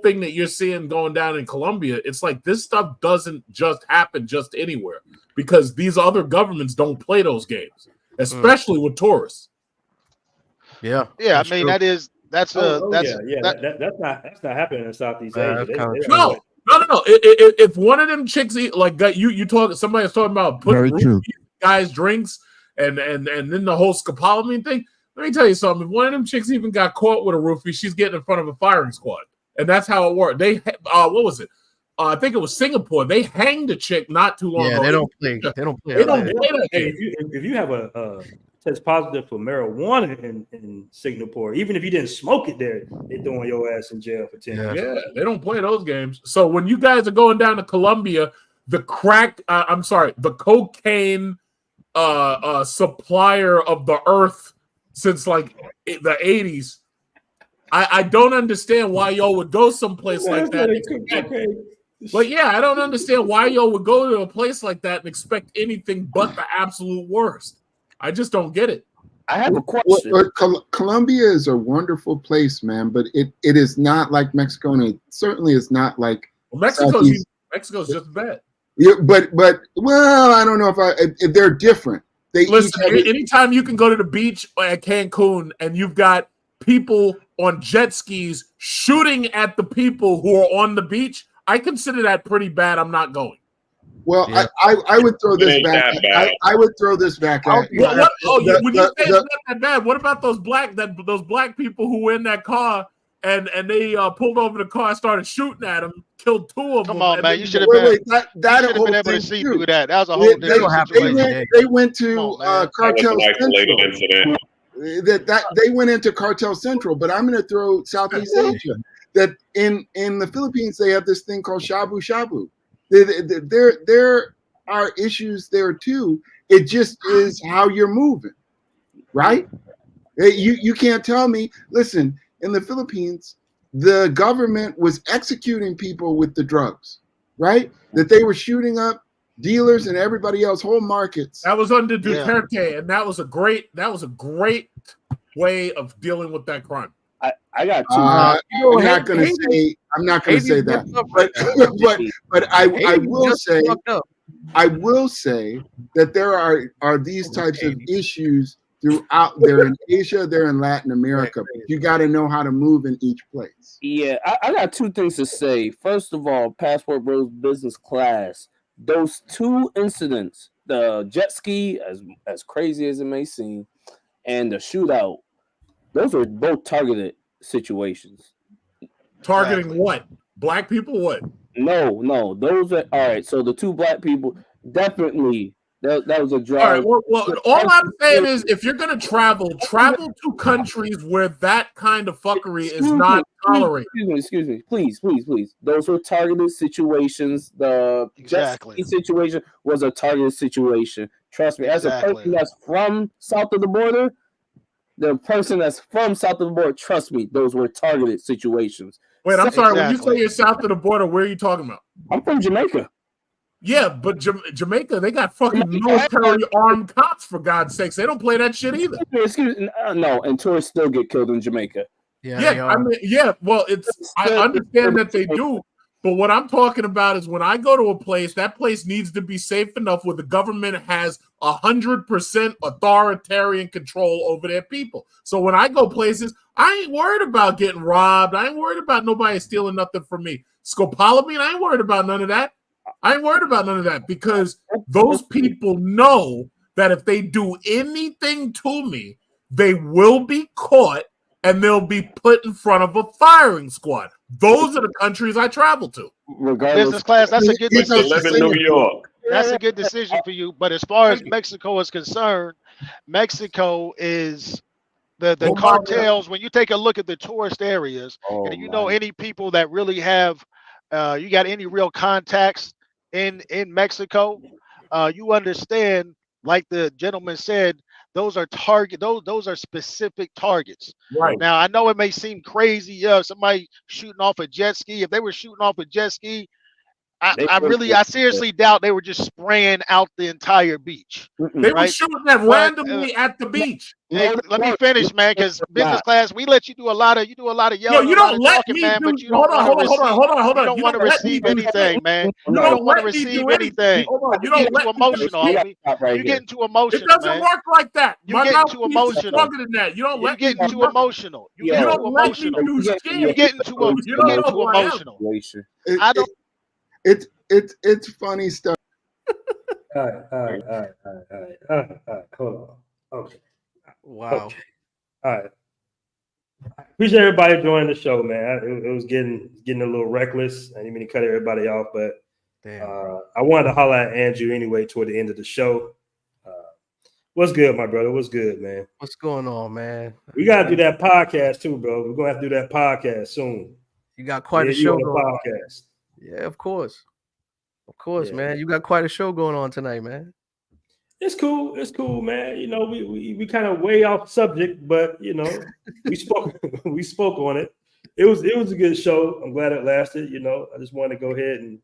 thing that you're seeing going down in Colombia, it's like this stuff doesn't just happen just anywhere because these other governments don't play those games, especially with tourists. Yeah. Yeah, I mean true. that's not happening in Southeast Asia. No. If one of them chicks like that, you talk. Somebody was talking about putting guys drinks and then the whole scopolamine thing. Let me tell you something. If one of them chicks even got caught with a roofie, she's getting in front of a firing squad, and that's how it worked. They what was it? I think it was Singapore. They hanged a chick not too long ago. They don't play. They don't play. If you have a test positive for marijuana in Singapore, even if you didn't smoke it there, they're throwing your ass in jail for 10 years. Yeah, they don't play those games. So when you guys are going down to Colombia, the cocaine supplier of the earth since like the 80s, I don't understand why y'all would go someplace like that. But yeah, I don't understand why y'all would go to a place like that and expect anything but the absolute worst. I just don't get it. I have a question. Colombia is a wonderful place, man, but it is not like Mexico, and it certainly is not like Mexico's just bad. Yeah, but well, I don't know if they're different. Listen, anytime you can go to the beach at Cancun and you've got people on jet skis shooting at the people who are on the beach, I consider that pretty bad. I'm not going. Well, yeah. I would throw this back. I would throw this back at you. When you say it's not that bad, what about those black people who were in that car and they pulled over the car, started shooting at them, killed two of them? Come on, man! You should have been able to see through that. That was a whole different situation. They went to Cartel Central. They went into Cartel Central, but I'm going to throw Southeast Asia. That in the Philippines they have this thing called shabu shabu. There are issues there too. It just is how you're moving, right? You can't tell me. Listen, in the Philippines, the government was executing people with the drugs, right? That they were shooting up dealers and everybody else, whole markets. That was under Duterte, and that was a great way of dealing with that crime. I got two. I'm not going to say that, but I will say that there are these types of issues throughout. They're in Asia, they're in Latin America. But you got to know how to move in each place. Yeah, I got two things to say. First of all, Passport Bros business class. Those two incidents the jet ski, as crazy as it may seem, and the shootout, those were both targeted situations. Targeting what? Black people? What? No, those are all right. So the two black people definitely that was a drive. All right. Well, all I'm saying is, if you're gonna travel to countries where that kind of fuckery is not tolerated. Excuse me, please. Those were targeted situations. The jet ski situation was a targeted situation. Trust me, as a person that's from south of the border, trust me, those were targeted situations. Wait, I'm sorry. When you say you're south of the border, where are you talking about? I'm from Jamaica. Yeah, but Jamaica, they got fucking military armed cops, for God's sakes. They don't play that shit either. Excuse me, no, and tourists still get killed in Jamaica. Yeah, I mean, well, I understand that they do, but what I'm talking about is when I go to a place, that place needs to be safe enough where the government has 100% authoritarian control over their people. So when I go places, I ain't worried about getting robbed. I ain't worried about nobody stealing nothing from me. Scopolamine, I ain't worried about none of that. Because those people know that if they do anything to me, they will be caught and they'll be put in front of a firing squad. Those are the countries I travel to. Business class, that's a good decision. Live in New York. That's a good decision for you. But as far as Mexico is concerned, Mexico is the cartels. When you take a look at the tourist areas, and you know any people that really have, you got any real contacts in Mexico, you understand, like the gentleman said, those are those are specific targets. Right. Now, I know it may seem crazy, somebody shooting off a jet ski. If they were shooting off a jet ski, I seriously doubt they were just spraying out the entire beach. They were shooting that randomly at the beach. Hey, let me finish, man, because business class, we let you do a lot of yelling. Yo, you don't let talking, me man, do. but you don't Hold on. You don't want to receive anything, man. You don't want to receive anything. You You're getting too emotional, homie. You're getting too emotional, man. It doesn't work like that. You're getting too emotional. Stronger than that. You don't let me. You're getting too emotional. You're getting too emotional. You're getting too emotional. I don't. It's funny stuff. All right. Hold on. Okay. Wow. Okay. All right. I appreciate everybody joining the show, man. It was getting a little reckless. I didn't mean to cut everybody off, but I wanted to holler at Andrew anyway toward the end of the show. What's good, my brother? What's good, man? What's going on, man? We gotta do that podcast too, bro. We're gonna have to do that podcast soon. You got quite a show going on. Podcast. Yeah, of course. Of course, man. You got quite a show going on tonight, man. It's cool, man. You know, we kind of way off subject, but you know, we spoke on it. It was a good show. I'm glad it lasted. You know, I just wanted to go ahead and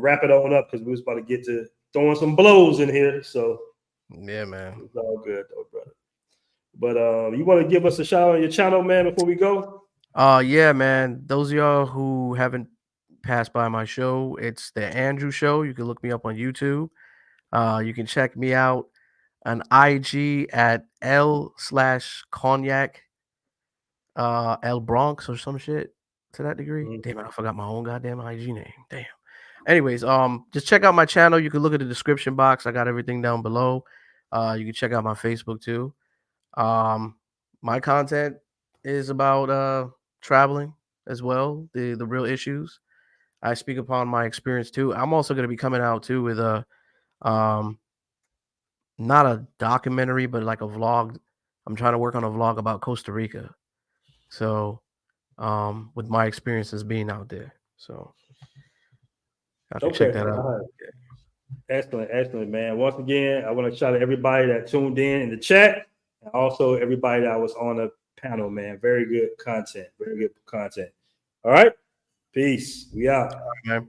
wrap it on up because we was about to get to throwing some blows in here. So yeah, man, it's all good though, brother. But you want to give us a shout out on your channel, man, before we go? Yeah, man. Those of y'all who haven't passed by my show, it's the Andrew Show. You can look me up on YouTube. You can check me out on IG at L/cognac L Bronx or some shit to that degree. Mm-hmm. Damn it, I forgot my own goddamn IG name. Damn. Anyways, just check out my channel. You can look at the description box. I got everything down below. You can check out my Facebook too. My content is about traveling as well, the real issues. I speak upon my experience too. I'm also going to be coming out too with a not a documentary, but like a vlog. I'm trying to work on a vlog about Costa Rica. So with my experiences being out there. So I can check that out. Excellent, man. Once again, I want to shout out everybody that tuned in the chat, and also everybody that was on the panel, man. Very good content. All right. Peace. We out. All right, man.